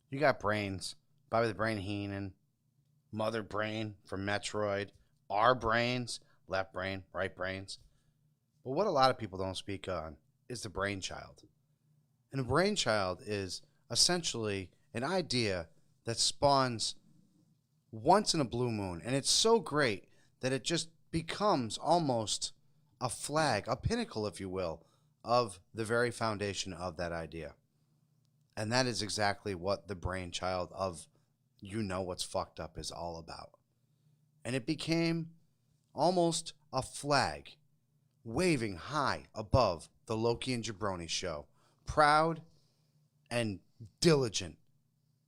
You got Brains, Bobby the Brain Heenan, Mother Brain from Metroid, our brains, left brain, right brains. But what a lot of people don't speak on is the brainchild. And a brainchild is essentially an idea that spawns once in a blue moon. And it's so great that it just becomes almost a flag, a pinnacle, if you will, of the very foundation of that idea. And that is exactly what the brainchild of You Know What's Fucked Up is all about. And it became almost a flag waving high above the Loki and Jabroni show. Proud and diligent.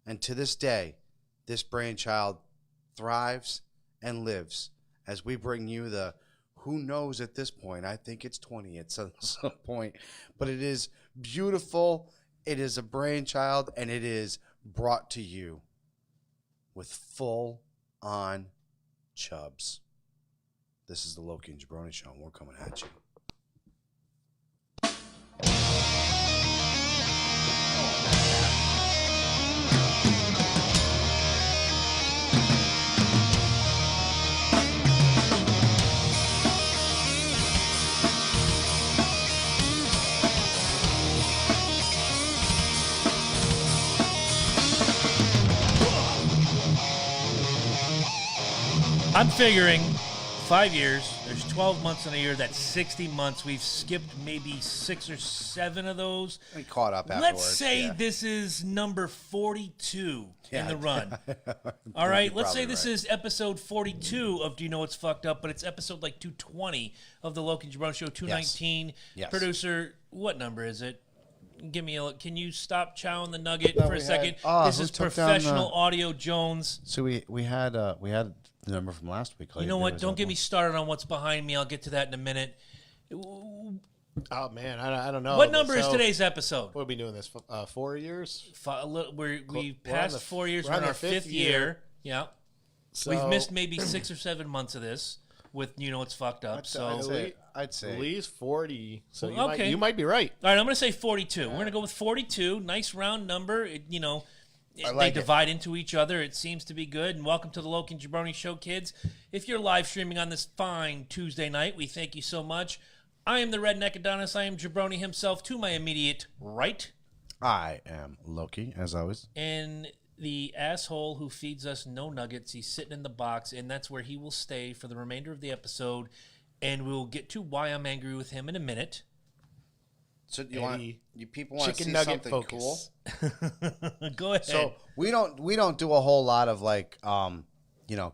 And to this day, this brainchild thrives and lives as we bring you the who knows at this point. I think it's 20 at some point. But it is beautiful. It is a brainchild, and it is brought to you with full-on chubs. This is the Loki and Jabroni show, and we're coming at you. I'm figuring 5 years, there's 12 months in a year, that's 60 months. We've skipped maybe 6 or 7 of those. We caught up afterwards. Let's say this is number 42 in the run. All right, let's say this is episode 42 of Do You Know What's Fucked Up, but it's episode like 220 of the Loki and Jabroni Show, 219. Yes. Producer, what number is it? Give me a. Can you stop chowing the nugget for a second? This is professional audio Jones. So we had the number from last week. You know what? Don't get me started on what's behind me. I'll get to that in a minute. Oh man, I don't know. What number is today's episode? We'll be doing this 4 years. We passed 4 years. We're in our 5th year. Yeah. So we've missed maybe 6 or 7 months of this with You Know It's Fucked Up. I'd say at least 40. So okay. You might be right. All right, I'm going to say 42. We're going to go with 42. Nice round number. They divide into each other. It seems to be good. And welcome to the Loki and Jabroni Show, kids. If you're live streaming on this fine Tuesday night, we thank you so much. I am the Redneck Adonis. I am Jabroni himself. To my immediate right, I am Loki, as always. And the asshole who feeds us no nuggets, he's sitting in the box, and that's where he will stay for the remainder of the episode. And we'll get to why I'm angry with him in a minute. So you people want to see nugget something focus. cool? Go ahead. So we don't do a whole lot of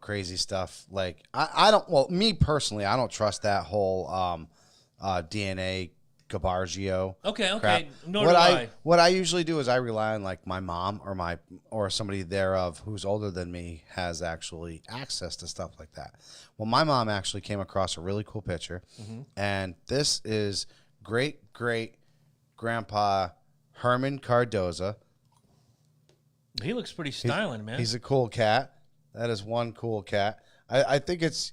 crazy stuff. Like I don't. Well, me personally, I don't trust that whole DNA Gabargio. Okay. Crap. Nor do I. What I usually do is I rely on like my mom or somebody thereof who's older than me has actually access to stuff like that. Well, my mom actually came across a really cool picture, and this is great Grandpa Herman Cardoza. He looks pretty styling, man. He's a cool cat. That is one cool cat. I think it's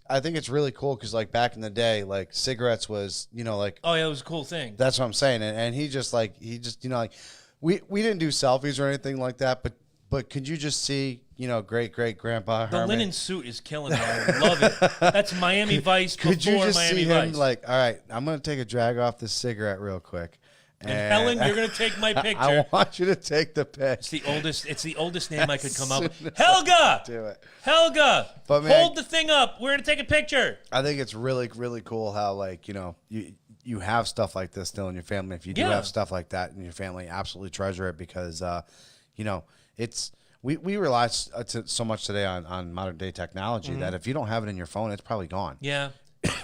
really cool because like back in the day, like cigarettes was oh yeah, it was a cool thing. That's what I'm saying, and he just we didn't do selfies or anything like that, but could you just see great Grandpa Herman? The linen suit is killing me. I love it. That's Miami Vice before Could you just Miami see him Vice. like, all right, I'm gonna take a drag off this cigarette real quick. And Helen, you're gonna take my picture. I want you to take the pic. It's the oldest name I could come up with. Helga! Do it. Helga! But, man, hold the thing up. We're gonna take a picture. I think it's really, really cool how you have stuff like this still in your family. If you do have stuff like that in your family, absolutely treasure it because it's we rely so much today on modern day technology that if you don't have it in your phone, it's probably gone. Yeah.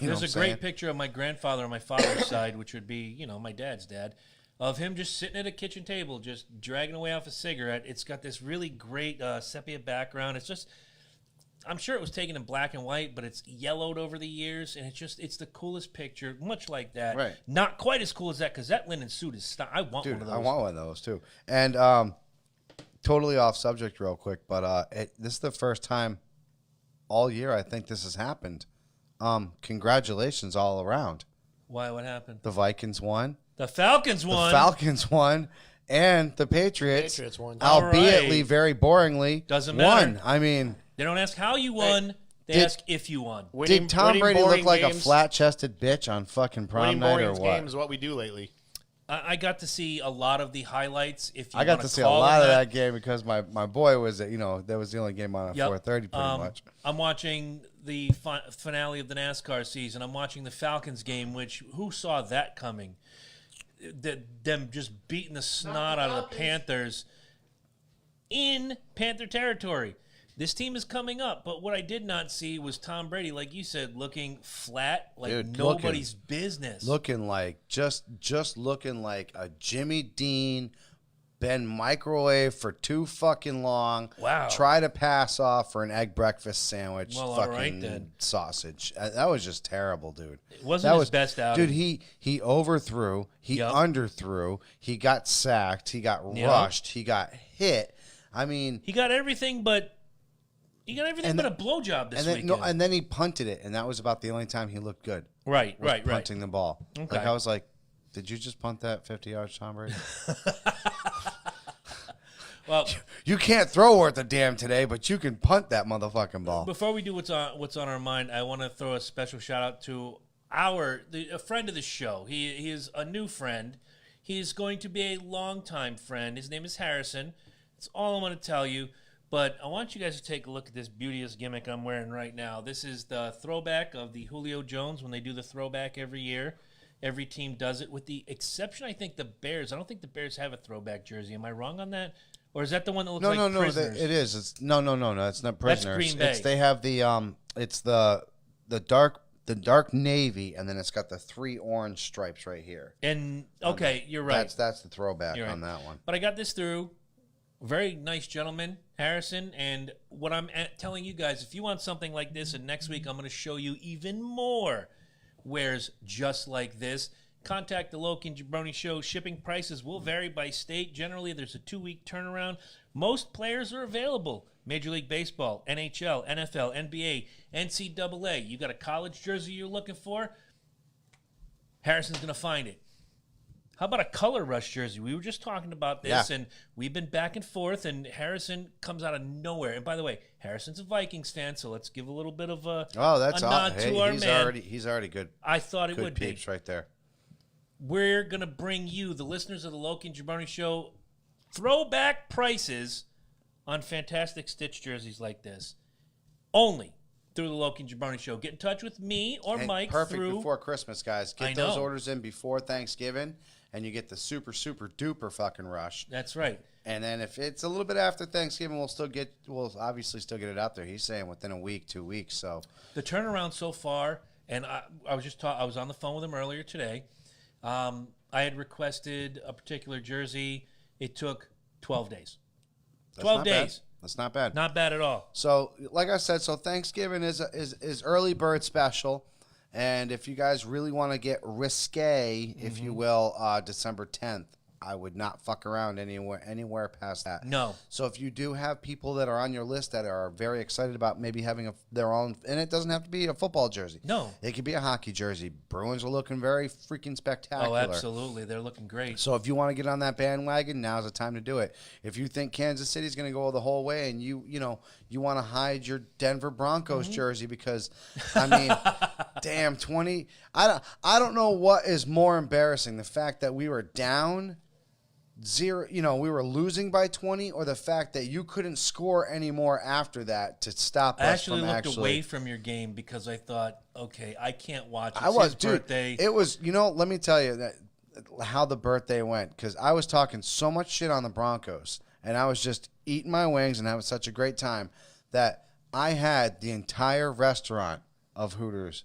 There's a great picture of my grandfather on my father's side, which would be, my dad's dad, of him just sitting at a kitchen table, just dragging away off a cigarette. It's got this really great sepia background. It's just, I'm sure it was taken in black and white, but it's yellowed over the years, and it's the coolest picture, much like that. Right. Not quite as cool as that, because that linen suit is, I want one of those. I want one of those, too. And totally off subject real quick, but this is the first time all year I think this has happened. Congratulations all around. Why? What happened? The Vikings won. The Falcons won. The Falcons won. and the Patriots won. albeit All right. very boringly, Doesn't won. matter. I mean, They don't ask how you won. They ask if you won. did Tom Brady look like a flat-chested bitch on fucking prom winning night or boring what? games is what we do lately. I got to see a lot of the highlights. If you I got wanna to see a call lot them of that game because my boy was at, that was the only game on at Yep. 4:30 pretty much. I'm watching the finale of the NASCAR season. I'm watching the Falcons game, which who saw that coming? Them just beating the snot out of the Panthers in Panther territory. This team is coming up, but what I did not see was Tom Brady, like you said, looking flat, like Dude, nobody's business. Looking like just looking like a Jimmy Dean, been microwave for too fucking long. Wow. Try to pass off for an egg breakfast sandwich. Well, all fucking right then. sausage. That was just terrible, dude. It wasn't That his best outing. Dude, he overthrew. He Yep. underthrew. He got sacked. He got Yep. rushed. He got hit. I mean, He got everything but a blowjob this weekend. and then he punted it, and that was about the only time he looked good. Right. Punting the ball. Okay. Like I was like, did you just punt that 50 yards, Tom Brady? Well, You can't throw worth a damn today, but you can punt that motherfucking ball. before we do what's on our mind, I want to throw a special shout out to a friend of the show. He is a new friend. He is going to be a longtime friend. His name is Harrison. That's all I'm going to tell you. But I want you guys to take a look at this beauteous gimmick I'm wearing right now. This is the throwback of the Julio Jones when they do the throwback every year. Every team does it with the exception, I think, the Bears. I don't think the Bears have a throwback jersey. Am I wrong on that? Or is that the one that looks like Prisoners? It is. It's no. It's not Prisoners. Green Bay. They have the it's the dark navy, and then it's got the 3 orange stripes right here. And okay, you're right. That's the throwback You're right. on that one. But I got this through. Very nice gentleman, Harrison. And what I'm telling you guys, if you want something like this, and next week I'm going to show you even more wares just like this, contact the Loki and Jabroni Show. Shipping prices will vary by state. Generally, there's a 2-week turnaround. Most players are available. Major League Baseball, NHL, NFL, NBA, NCAA. You got a college jersey you're looking for? Harrison's going to find it. How about a color rush jersey? We were just talking about this, and we've been back and forth, and Harrison comes out of nowhere. And by the way, Harrison's a Vikings fan, so let's give a little bit of a nod to our man. He's already good. I thought it Good would be. peeps right there. We're going to bring you, the listeners of the Loki and Jabroni Show, throwback prices on fantastic Stitch jerseys like this. Only through the Loki and Jabroni Show. Get in touch with me or And Mike perfect through... before Christmas, guys. I Get those know. orders in before Thanksgiving, and you get the super, super duper fucking rush. That's right. And then if it's a little bit after Thanksgiving, we'll obviously still get it out there. He's saying within a week, 2 weeks. So The turnaround so far, and I was on the phone with him earlier today. I had requested a particular jersey. It took 12 days. that's 12 not days. bad. That's not bad. Not bad at all. So, like I said, Thanksgiving is early bird special, and if you guys really want to get risque, if you will, December 10th, I would not fuck around anywhere past that. No. So if you do have people that are on your list that are very excited about maybe having their own, and it doesn't have to be a football jersey. No. It could be a hockey jersey. Bruins are looking very freaking spectacular. Oh, absolutely. They're looking great. So if you want to get on that bandwagon, now's the time to do it. If you think Kansas City's going to go the whole way, and you want to hide your Denver Broncos jersey because, I mean, damn, 20. I don't know what is more embarrassing, the fact that we were down 0, we were losing by 20, or the fact that you couldn't score anymore after that to stop us I from looked away from your game because I thought, okay, I can't watch it. I was, It's his birthday. It was, let me tell you that how the birthday went, because I was talking so much shit on the Broncos, and I was just eating my wings and having such a great time that I had the entire restaurant of Hooters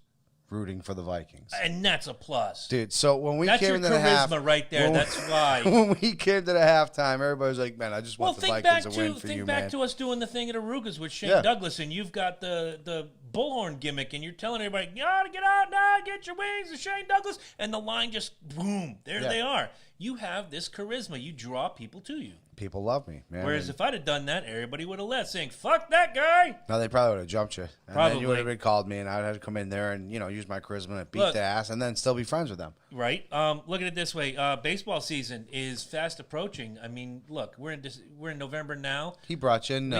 rooting for the Vikings. And that's a plus. Dude, so when we That's came your into the half, charisma right there. That's why. when we came to the halftime, everybody was like, "Man, I just want the Vikings to win for you, think man." back to us doing the thing at Arugas with Shane Yeah. Douglas, and you've got the bullhorn gimmick, and you're telling everybody, "You ought to get out now, get your wings to Shane Douglas," and the line just boom, there Yeah. they are. You have this charisma. You draw people to you. People love me, man. Whereas if I'd have done that, everybody would have left saying, fuck that guy. No, they probably would have jumped you. And Probably. then you would have been called me, and I'd have to come in there and, use my charisma and beat their ass and then still be friends with them. Right. Look at it this way. Baseball season is fast approaching. I mean, look, we're in November now. He brought you in. So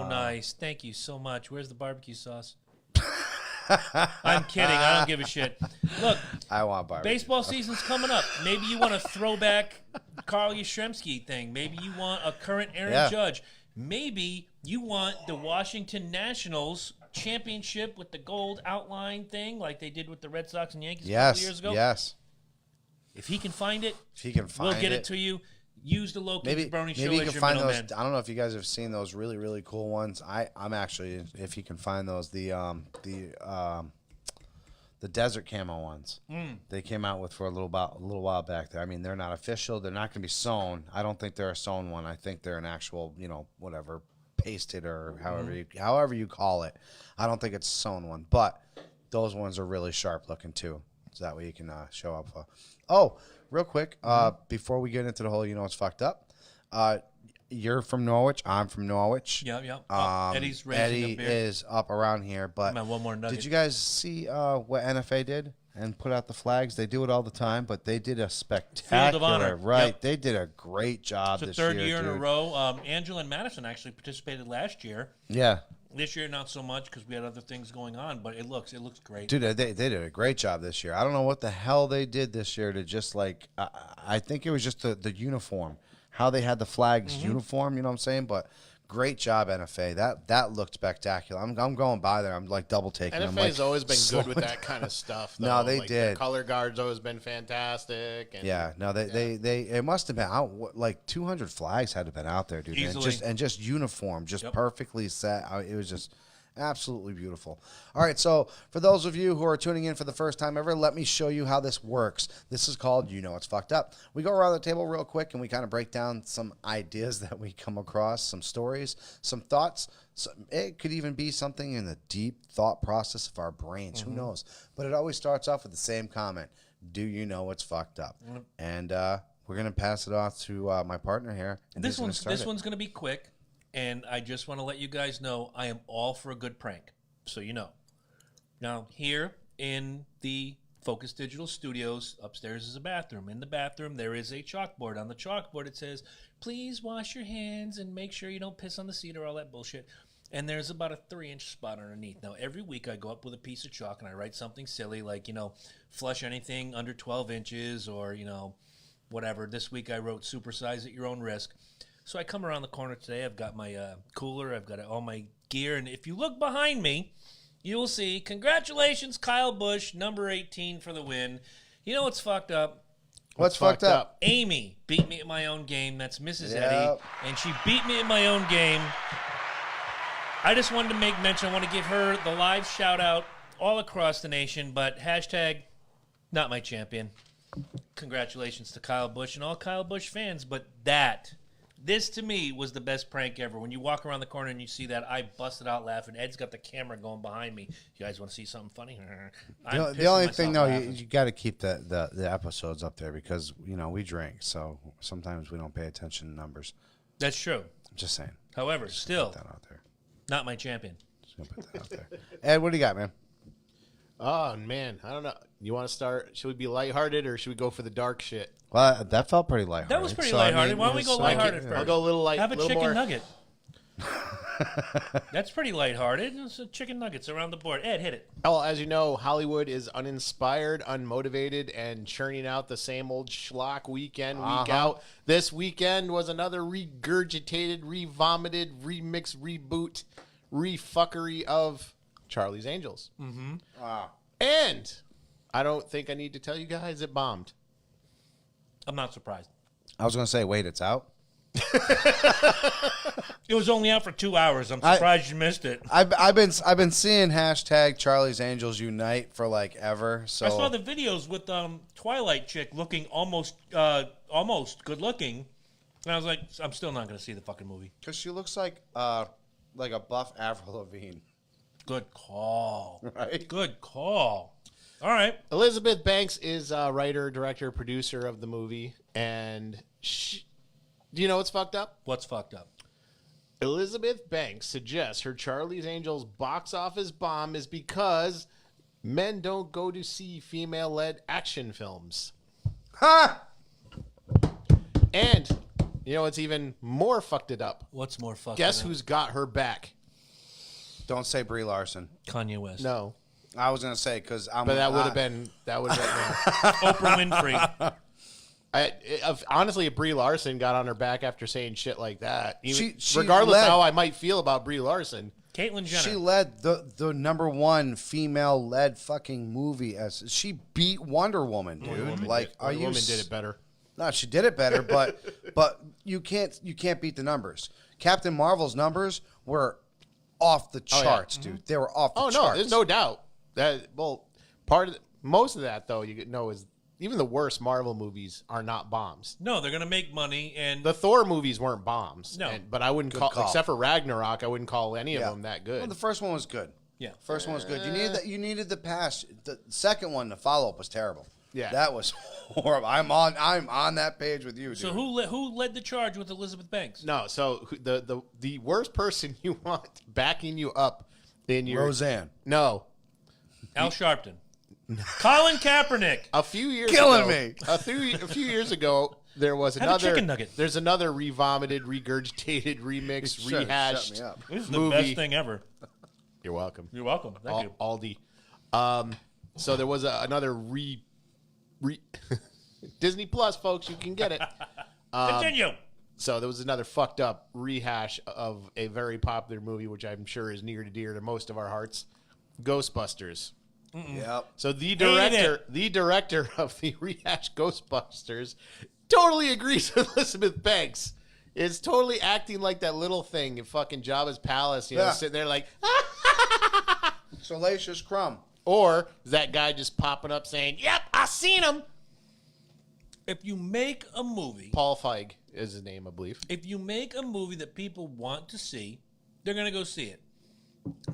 nice. Thank you so much. Where's the barbecue sauce? I'm kidding. I don't give a shit. Look, I want barbecue. Baseball season's coming up. Maybe you want a throwback Carl Yastrzemski thing. Maybe you want a current Aaron Judge. Maybe you want the Washington Nationals championship with the gold outline thing like they did with the Red Sox and Yankees a couple years ago. Yes. If he can find it, we'll get it to you. Use the local Jabroni Show maybe as you can your find those. middleman. I don't know if you guys have seen those really, really cool ones. I'm actually, if you can find those, the desert camo ones. They came out with for a little while back there. I mean, they're not official. They're not going to be sewn. I don't think they're a sewn one. I think they're an actual, whatever, pasted or however you call it. I don't think it's a sewn one, but those ones are really sharp looking too. So that way you can show up for. Oh, real quick, before we get into the whole, it's fucked up. You're from Norwich. I'm from Norwich. Yeah. Eddie's raising Eddie a beer. is up around here, but One more nugget. did you guys see what NFA did and put out the flags? They do it all the time, but they did a spectacular. Field of Honor. Right? Yep. They did a great job It's this the third year. year in a dude. row. Angela and Madison actually participated last year. Yeah. This year, not so much because we had other things going on, but it looks great. Dude, they did a great job this year. I don't know what the hell they did this year to just like, I think it was just the uniform, how they had the flags uniform, you know what I'm saying? But great job, NFA. That looked spectacular. I'm going by there. I'm like double taking. NFA's always been good with that kind of stuff. Though. No, they like, did. Their color guard's always been fantastic. And Yeah, no, they it must have been out like 200 flags had to have been out there, dude. Easily. And just uniform, just perfectly set. It was just absolutely beautiful. All right, so for those of you who are tuning in for the first time ever, let me show you how this works. This is called You Know It's Fucked Up. We go around the table real quick and we kind of break down some ideas that we come across, some stories, some thoughts. It could even be something in the deep thought process of our brains. Who knows? But it always starts off with the same comment. Do you know it's fucked up? And we're going to pass it off to my partner here. And This one's going to be quick. And I just want to let you guys know I am all for a good prank, so you know. Now, here in the Focus Digital Studios, upstairs is a bathroom. In the bathroom, there is a chalkboard. On the chalkboard, it says, please wash your hands and make sure you don't piss on the seat or all that bullshit. And there's about a 3-inch spot underneath. Now, every week I go up with a piece of chalk and I write something silly like, flush anything under 12 inches or, whatever. This week I wrote supersize at your own risk. So I come around the corner today. I've got my cooler. I've got all my gear. And if you look behind me, you will see, congratulations, Kyle Busch, number 18 for the win. You know what's fucked up? What's fucked up? Amy beat me at my own game. That's Mrs. Eddie. And she beat me at my own game. I just wanted to make mention. I want to give her the live shout out all across the nation. But hashtag not my champion. Congratulations to Kyle Busch and all Kyle Busch fans. But this, to me, was the best prank ever. When you walk around the corner and you see that, I busted out laughing. Ed's got the camera going behind me. You guys want to see something funny? The only thing, though, you got to keep the episodes up there because, we drink. So sometimes we don't pay attention to numbers. That's true. I'm just saying. However, still, Put that out there. not my champion. Just going to put that out there. Ed, what do you got, man? Oh, man. I don't know. You want to start? Should we be lighthearted or should we go for the dark shit? Well, that felt pretty lighthearted. That was pretty lighthearted. Why don't we go lighthearted first? I'll go a little light. Have a chicken more. nugget. That's pretty lighthearted. It's chicken nuggets around the board. Ed, hit it. Well, as you know, Hollywood is uninspired, unmotivated, and churning out the same old schlock week in, week out. This weekend was another regurgitated, re-vomited, remix, reboot, re-fuckery of Charlie's Angels. Mm-hmm. And I don't think I need to tell you guys it bombed. I'm not surprised. I was going to say, wait, it's out? It was only out for 2 hours. I'm surprised you missed it. I've been seeing hashtag Charlie's Angels Unite for like ever. So I saw the videos with Twilight chick looking almost good looking, and I was like, I'm still not going to see the fucking movie. because she looks like a buff Avril Lavigne, Good call. right? Good call. All right. Elizabeth Banks is writer, director, producer of the movie, and Do you know what's fucked up? What's fucked up? Elizabeth Banks suggests her Charlie's Angels box office bomb is because men don't go to see female-led action films. Ha! And you know what's even more fucked it up? What's more fucked Guess up? who's got her back? Don't say Brie Larson. Kanye West. No, I was gonna say because I'm. but that would have been no. Oprah Winfrey. Honestly, if Brie Larson got on her back after saying shit like that, even, She regardless led- how I might feel about Brie Larson, Caitlyn Jenner. She led the #1 female-led fucking movie as she beat Wonder Woman, dude. Like, are you? Woman did it better. No, she did it better, but you can't beat the numbers. Captain Marvel's numbers were off the charts, dude. They were off the charts. Oh no, there's no doubt that. Well, most of that though, you know, is even the worst Marvel movies are not bombs. No, they're gonna make money, and The Thor movies weren't bombs. No. But I wouldn't call, except for Ragnarok, I wouldn't call any of them that good. Well, the first one was good. yeah, First one was good. You needed the pass. The second one, the follow up was terrible. Yeah. that was horrible. I'm on that page with you, dude. So who led the charge with Elizabeth Banks? No, so the worst person you want backing you up in your Roseanne. No, Al Sharpton. Colin Kaepernick. a few years Killing ago, me. A few years ago, there was Have a another chicken nugget. There's another revomited, regurgitated, remixed, Shut me rehashed up. This is the movie. best thing ever. You're welcome. You're welcome. Thank you. Aldi. So there was another Disney Plus, folks. You can get it. Continue. So there was another fucked up rehash of a very popular movie, which I'm sure is near to dear to most of our hearts, Ghostbusters. Yep. So the it. director of the rehash Ghostbusters totally agrees with Elizabeth Banks. Is totally acting like that little thing in fucking Jabba's palace, you know, Yeah. sitting there like, Salacious Crumb. or is that guy just popping up saying, "Yep, I seen him." If you make a movie, Paul Feig is his name, I believe. if you make a movie that people want to see, they're gonna go see it.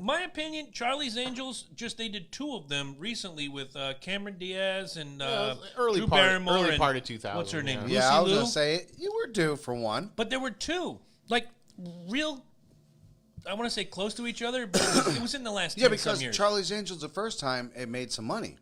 My opinion, Charlie's Angels, they did 2 of them recently with Cameron Diaz and early Drew part- Barrymore early and part of 2000, what's her name? yeah. Lucy Yeah, I was Liu? gonna say you were due for one. But there were 2, like real. I want to say close to each other, but it was in the last 10 Yeah, because some years. Charlie's Angels the first time it made some money.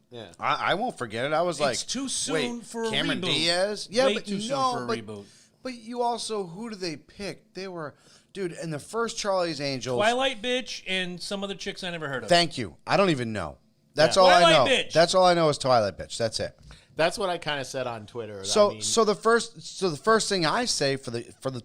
Yeah. I won't forget it. I was like, too soon wait, for a Cameron reboot. Diaz. Yeah, Way but too soon no, for a but, reboot. But you also, who do they pick? They were, dude, in the first Charlie's Angels. Twilight Bitch and some other chicks I never heard of. Thank you. I don't even know. That's Yeah. all I know. Twilight Bitch. That's all I know is Twilight Bitch. That's it. That's what I kind of said on Twitter. So I mean, the first thing I say for the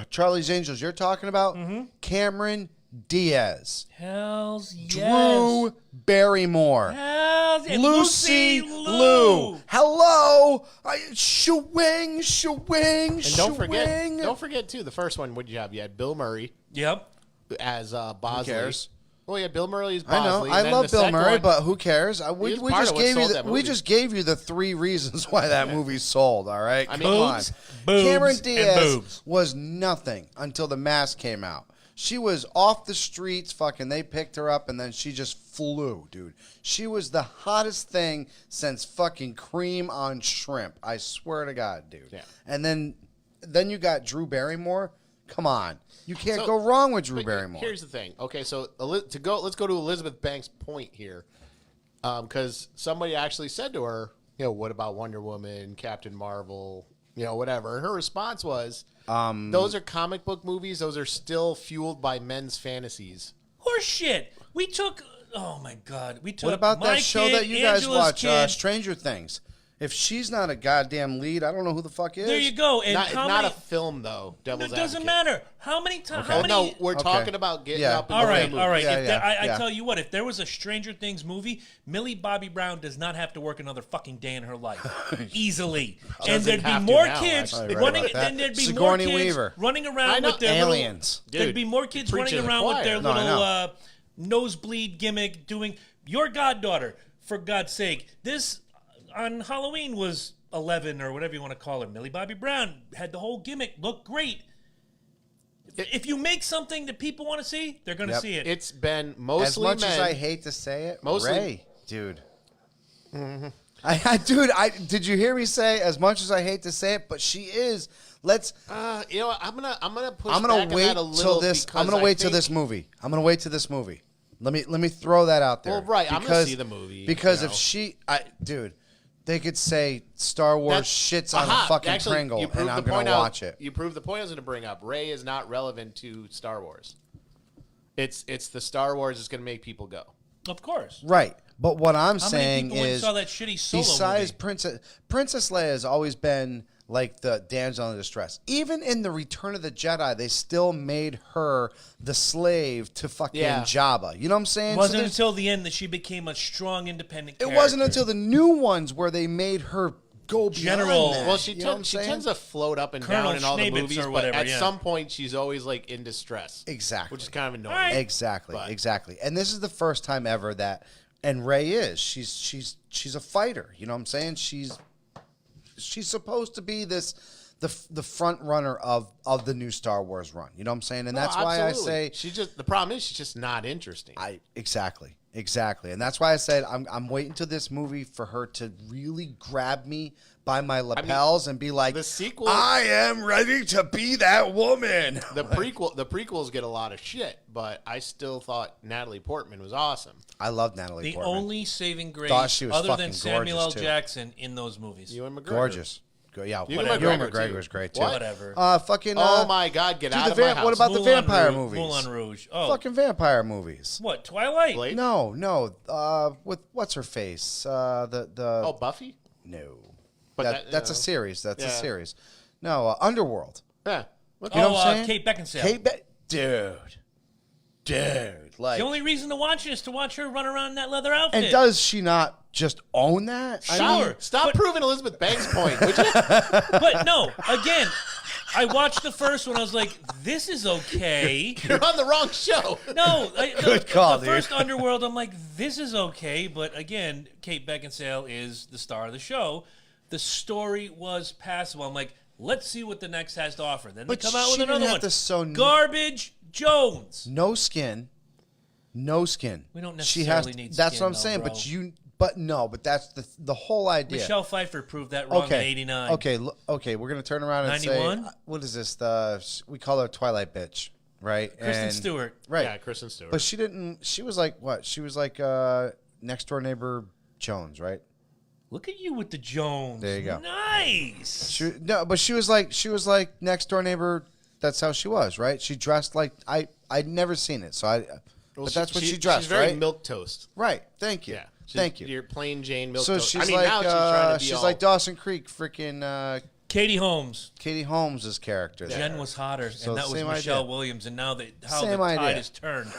Charlie's Angels you're talking about, Cameron Diaz, Hells yes. Drew Barrymore, Hells yes. Lucy Liu. Hello, shwing. and don't forget too, the first one. What did you have? You had Bill Murray Yep. as Bosley. cares? Well, yeah, Bill Murray as I know. Bosley. I and then love the Bill second Murray, one- but who cares? We was part just of what gave you sold that we movie. just gave you the 3 reasons why that movie sold. All right, I mean, come on. boobs, Cameron and Diaz boobs. was nothing until The Mask came out. She was off the streets, fucking. They picked her up, and then she just flew, dude. She was the hottest thing since fucking cream on shrimp. I swear to God, dude. Yeah. And then you got Drew Barrymore. Come on, you can't go wrong with Drew But Barrymore. Here's the thing. Okay, so let's go to Elizabeth Banks' point here, because somebody actually said to her, you know, what about Wonder Woman, Captain Marvel, you know, whatever. And her response was, those are comic book movies. Those are still fueled by men's fantasies. Horse shit. We took. Oh my God. We took. What about my that show kid, that you guys Angela's watch, kid. Stranger Things? If she's not a goddamn lead, I don't know who the fuck is. There you go. And Not, how not many, a film though. Devil's It doesn't Advocate. matter. How many times? Okay. How Oh many? no, we're Okay. talking about getting Yeah. up. In All the right, movie. all right. Yeah, If there, I yeah. tell you what, if there was a Stranger Things movie, Millie Bobby Brown does not have to work another fucking day in her life, easily. And there'd be have to more now, kids actually. Right running. about that. And there'd be Sigourney more kids Weaver. running I around know. with their Aliens. Little, there'd Dude, be more kids preaching running to the around with their choir. No, I little nosebleed gimmick, doing your goddaughter. For God's sake, this on Halloween was 11 or whatever you want to call her. Millie Bobby Brown had the whole gimmick, looked great. If you make something that people want to see, they're going to Yep. see it. It's been As mostly much men. as I hate to say it, Mostly- Ray, dude. Dude, did you hear me say? As much as I hate to say it, but she is. Let's. You know, I'm gonna push. I'm gonna back on wait that a little till this. because I'm gonna wait till this movie. I'm gonna wait till this movie. Let me throw that out there. Well, right, I'm gonna see the movie, because you if know. dude, they could say Star Wars shits on a fucking Pringle, and I'm gonna watch it. You proved the point I was gonna bring up. Rey is not relevant to Star Wars. It's the Star Wars that's gonna make people go. Of course. Right. But what I'm How saying many people is, saw that shitty Solo besides movie? Princess Leia has always been like the damsel in distress. Even in the Return of the Jedi, they still made her the slave to fucking Jabba. You know what I'm saying? It wasn't until the end that she became a strong, independent character. It wasn't until the new ones where they made her go General. beyond that. Well, You know what I'm she saying? tends to float up and Colonel down in all the Schneebitz movies, or but whatever, at yeah. some point she's always like in distress. Exactly. Which is kind of annoying. Right. Exactly, But- exactly. And this is the first time ever that, and Rey is. She's a fighter. You know what I'm saying? She's supposed to be the front runner of the new Star Wars run. You know what I'm saying? And that's why I say the problem is she's just not interesting. exactly, and that's why I said I'm waiting till this movie for her to really grab me by my lapels and be like, the sequel- I am ready to be that woman. The prequels get a lot of shit, but I still thought Natalie Portman was awesome. I love Natalie The Portman. only saving grace, Thought she was other than fucking Samuel L. gorgeous, too. Jackson in those movies. Ewan McGregor. Gorgeous. Yeah, Ewan Ewan McGregor, McGregor too. was great too. What? Whatever. Fucking. Oh my God, get dude, out of my house. What about the Moulin vampire Rouge, movies? Moulin Rouge. Oh, Fucking vampire movies. what? Twilight? Blade? No. With what's her face? Oh, Buffy? No. But That's a series. That's a series. No, Underworld. Yeah. You know what I'm saying? Kate Beckinsale. Dude, like. The only reason to watch it is to watch her run around in that leather outfit. And does she not just own that? Sure. Stop proving Elizabeth Banks' point, would you? But no, again, I watched the first one. I was like, this is okay. You're on the wrong show. No, Good call, the dude. first Underworld, I'm like, this is okay. But again, Kate Beckinsale is the star of the show. The story was passable. I'm like, let's see what the next has to offer. Then But they come out she with didn't another have one. to sew Garbage Jones. No skin. No skin. We don't She has. necessarily need That's skin, what I'm though, saying. bro. But that's the whole idea. Michelle Pfeiffer proved that wrong in 89. Okay. We're gonna turn around and 91? say, what is this? We call her Twilight bitch, right? Kristen And- Stewart. right? Yeah, Kristen Stewart. But she didn't. She was like what? She was like next door neighbor Jones, right? Look at you with the Jones. There you go. Nice. But she was like next door neighbor. That's how she was, right? She dressed like I'd never seen it, so Well, but that's what she dressed, She's very right? milk toast. Right. Thank you. Yeah. Thank you. Your plain Jane milk So toast. she's I mean, like now she's trying to be all, like Dawson Creek, freaking Katie Holmes. Katie Holmes' character. there. Jen was hotter, So and that was same Michelle idea. Williams. And now how Same the tide idea. has turned.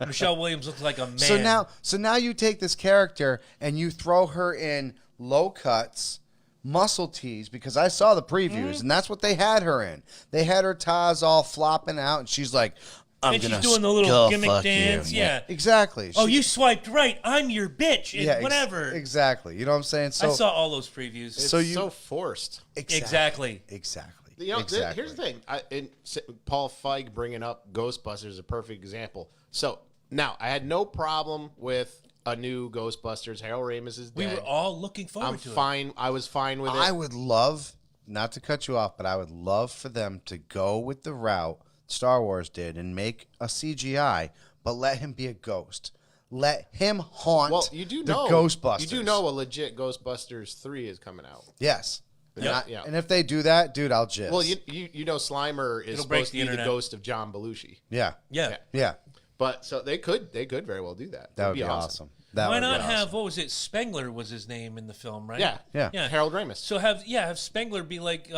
Michelle Williams looks like a man. So now you take this character and you throw her in low cuts, muscle tees, because I saw the previews and that's what they had her in. They had her ties all flopping out, and she's like, "I'm and she's gonna doing the little skull gimmick fuck you." dance. Yeah. Exactly. Oh, She- you swiped right. I'm your bitch. And yeah, whatever. Exactly. You know what I'm saying? So I saw all those previews. It's so so, you- forced. Exactly. Exactly. You know, exactly. here's the thing. Paul Feig bringing up Ghostbusters is a perfect example. So now I had no problem with a new Ghostbusters. Harold Ramis is dead. We were all looking forward I'm to fine. I was fine with it. I would love, not to cut you off, but I would love for them to go with the route Star Wars did and make a CGI, but let him be a ghost. Let him haunt well, you do the know Ghostbusters. You do know a legit Ghostbusters 3 is coming out. Yes. Yeah, And, yeah. and if they do that, dude, I'll jizz. Well, you know Slimer is It'll break supposed to the be the internet. ghost of John Belushi. yeah. Yeah. Yeah. But so they could very well do that. That would It'd be awesome. That Why would not be have awesome. what was it? Spengler was his name in the film, right? Yeah. Yeah. Harold Ramis. So have Spengler be like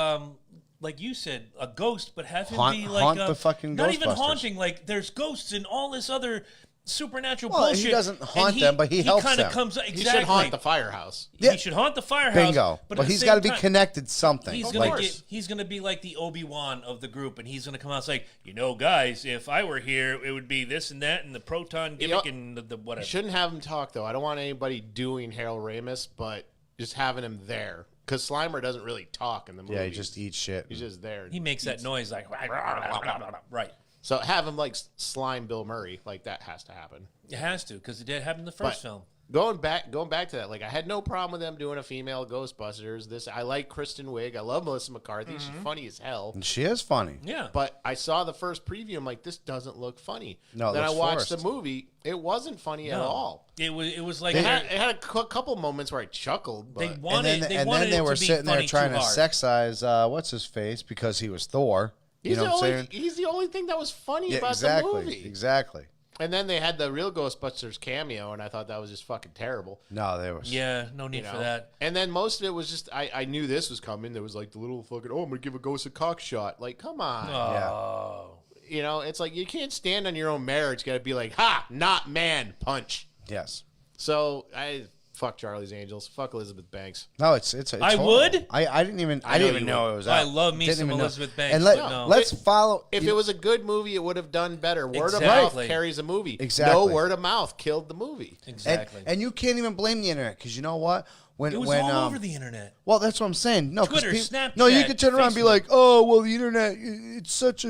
you said, a ghost, but have him Haunt- be like haunt the fucking not even Ghostbusters. haunting. Like there's ghosts and all this other supernatural Well, bullshit. he doesn't haunt and them, but he helps kinda them. comes He exactly. should haunt the firehouse. Yeah. He should haunt the firehouse. Bingo. But But at the he's same got to be time, connected something. He's Of gonna course. he's gonna be like the Obi-Wan of the group, and he's gonna come out and say, guys, if I were here, it would be this and that, and the proton gimmick and the You whatever. shouldn't have him talk though. I don't want anybody doing Harold Ramis, but just having him there because Slimer doesn't really talk in the movie. Yeah, he just eats shit. He's just there. He makes that noise like right. So have him like slime Bill Murray. Like that has to happen. It has to because it did happen in the first But- film. Going back to that, like I had no problem with them doing a female Ghostbusters. I like Kristen Wiig. I love Melissa McCarthy. She's funny as hell. And she is funny. Yeah. But I saw the first preview. I'm like, this doesn't look funny. No, it then I looks watched forced. the movie. It wasn't funny at all. It was like It had a couple moments where I chuckled. But they wanted and wanted then they it were to be sitting there funny trying too to hard. sexize what's his face because he was Thor. You know what I'm saying? He's the only thing that was funny about exactly, the movie. Exactly. And then they had the real Ghostbusters cameo, and I thought that was just fucking terrible. No, there was. Yeah, no need for that. And then most of it was just, I knew this was coming. There was like the little fucking, I'm going to give a ghost a cock shot. Like, come on. Oh. You know, it's like you can't stand on your own marriage. Got to be like, ha, not man, punch. Yes. So fuck Charlie's Angels. Fuck Elizabeth Banks. No, it's I horrible. would? I didn't even know it was out. I love me Didn't some even know. Elizabeth Banks. And No. let's follow. If it was a good movie, it would have done better. Word of Exactly. mouth carries a movie. Exactly. No word of mouth killed the movie. Exactly. And you can't even blame the internet because you know what? When it was when all over the internet. well, that's what I'm saying. No, 'cause Twitter, Snapchat, no, you could turn around and be Facebook. like, "Oh, well, the internet, it's such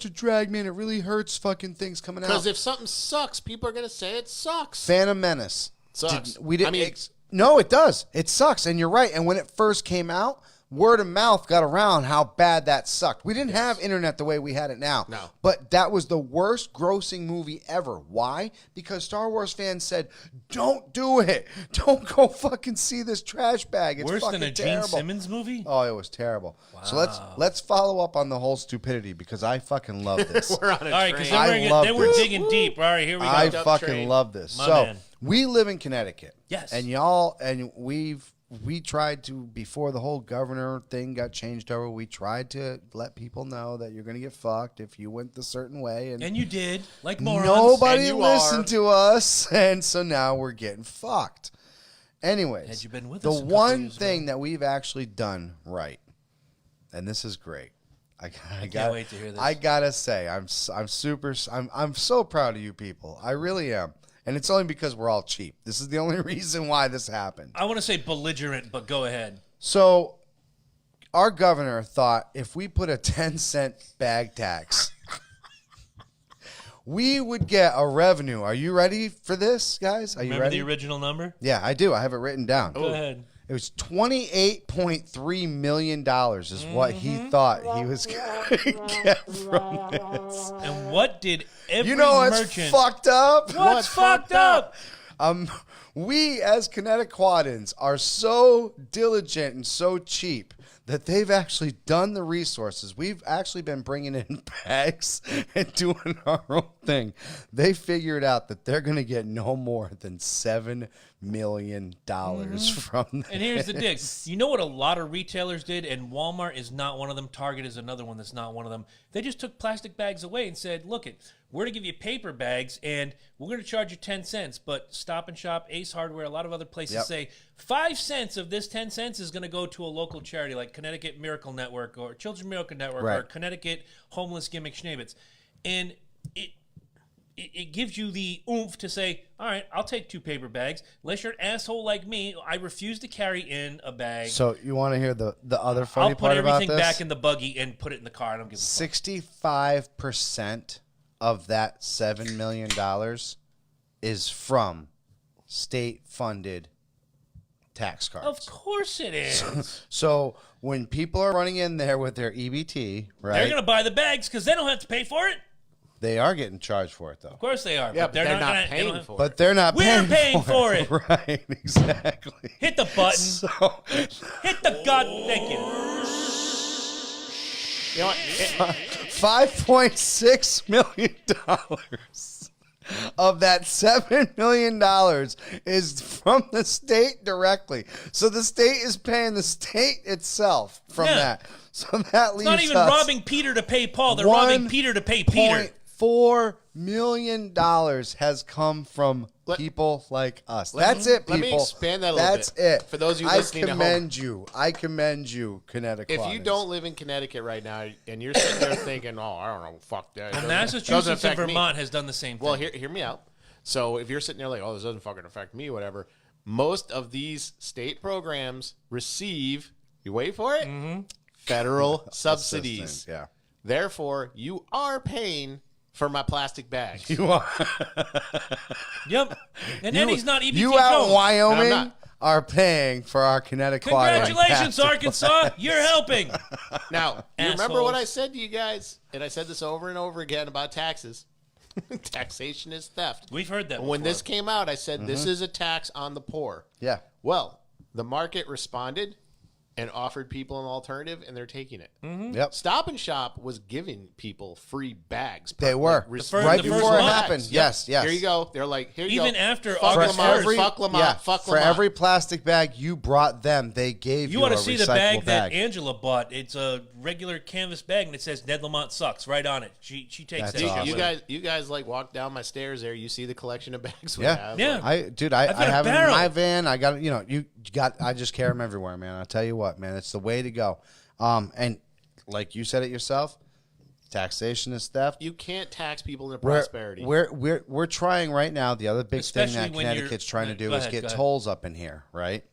a drag, man. It really hurts fucking things coming out." Because if something sucks, people are going to say it sucks. Phantom Menace Sucks. We didn't. I mean, no, it does. It sucks, and you're right. And when it first came out, word of mouth got around how bad that sucked. We didn't have internet the way we had it now. No. But that was the worst grossing movie ever. Why? Because Star Wars fans said, "Don't do it. Don't go fucking see this trash bag. It's Worse fucking than a terrible." Gene Simmons movie? Oh, it was terrible. So let's follow up on the whole stupidity because I fucking love this. we're on a All right, train. because I love then we're this. digging deep. All right, here we go. I Up fucking train. love this. My So man. we live in Connecticut. Yes. And we tried to, before the whole governor thing got changed over, we tried to let people know that you're going to get fucked if you went the certain way. And you did, like morons. nobody And you listened to us, and so now we're getting fucked. Anyways, Had you been with the us a couple one years thing that we've actually done right, and this is great. I can't wait to hear this. I gotta say, I'm so proud of you people. I really am. And it's only because we're all cheap. This is the only reason why this happened. I want to say belligerent, but go ahead. So our governor thought if we put a 10-cent bag tax, we would get a revenue. Are you ready for this, guys? Are you Remember ready? the original number? Yeah, I do. I have it written down. Go ahead. It was $28.3 million is what he thought he was going to get from this. And what did every You know what's merchant... fucked up? What's fucked up? We as Connecticutans are so diligent and so cheap that they've actually done the resources. We've actually been bringing in bags and doing our own thing. They figured out that they're going to get no more than $7 million from this. And here's the dig. You know what a lot of retailers did, and Walmart is not one of them. Target is another one that's not one of them. They just took plastic bags away and said, look, we're going to give you paper bags, and we're going to charge you 10 cents. But Stop and Shop, Ace Hardware, a lot of other places say 5 cents of this 10 cents is going to go to a local charity like Connecticut Miracle Network or Children's Miracle Network or Connecticut Homeless Gimmick Schnabbits. And it gives you the oomph to say, all right, I'll take 2 paper bags. Unless you're an asshole like me, I refuse to carry in a bag. So you want to hear the other funny I'll put part about everything this? back in the buggy and put it in the car. I don't give a fuck. 65% of that $7 million is from state-funded tax cards. Of course it is. So when people are running in there with their EBT, right, They're going to buy the bags because they don't have to pay for it. they are getting charged for it, though. Of course they are. Yeah, but they're not gonna- they paying don't- for it. But they're not We're paying for it. Right, exactly. Hit the button. So, Hit the god. Thank you. You know what? $5.6 million of that $7 million is from the state directly. So the state is paying the state itself from Yeah. that. So that It's leaves not even us robbing Peter to pay Paul. They're robbing Peter to pay Peter. $1.4 million has come from people like us. That's it, people. let me expand that a little That's bit. it. For those of you listening at home. I commend you, Connecticut. If you don't live in Connecticut right now and you're sitting there thinking, oh, I don't know, fuck that. Well, Doesn't Massachusetts and affect me. Vermont has done the same thing. Well, hear me out. So if you're sitting there like, oh, this doesn't fucking affect me, whatever, most of these state programs receive, you wait for it, federal subsidies. Yeah. Therefore, you are paying for my plastic bags. You are. Yep. And Eddie's not even. You out in No, Wyoming I'm not. are paying for our Connecticut water. Congratulations, Arkansas. You're helping. Now, you remember what Assholes. I said to you guys? And I said this over and over again about taxes. Taxation is theft. We've heard that When before. this came out, I said this is a tax on the poor. Yeah. Well, the market responded and offered people an alternative, and they're taking it. Yep. Stop and Shop was giving people free bags. They were. Like, Right the before first it lot. happened. Yep. Yes, yes. Here you go. They're like, here you go. Even after fuck August Lamont, 1st. fuck Lamont, Yeah, fuck for Lamont. every plastic bag you brought them, they gave you You ought a to see the bag recyclable that Angela bought. It's a regular canvas bag, and it says Ned Lamont sucks right on it. She takes That's that awesome. shit. You guys like walk down my stairs there. You see the collection of bags we Yeah. have. Yeah. Like, I I've got a have them in barrel. my van. I got, I just carry them everywhere, man. I'll tell you what, man, it's the way to go. And like you said it yourself, taxation is theft. you can't tax people into We're- prosperity. We're trying right now. The other big thing Especially that when you're- Connecticut's trying to do Go is ahead, get go ahead. tolls up in here, right?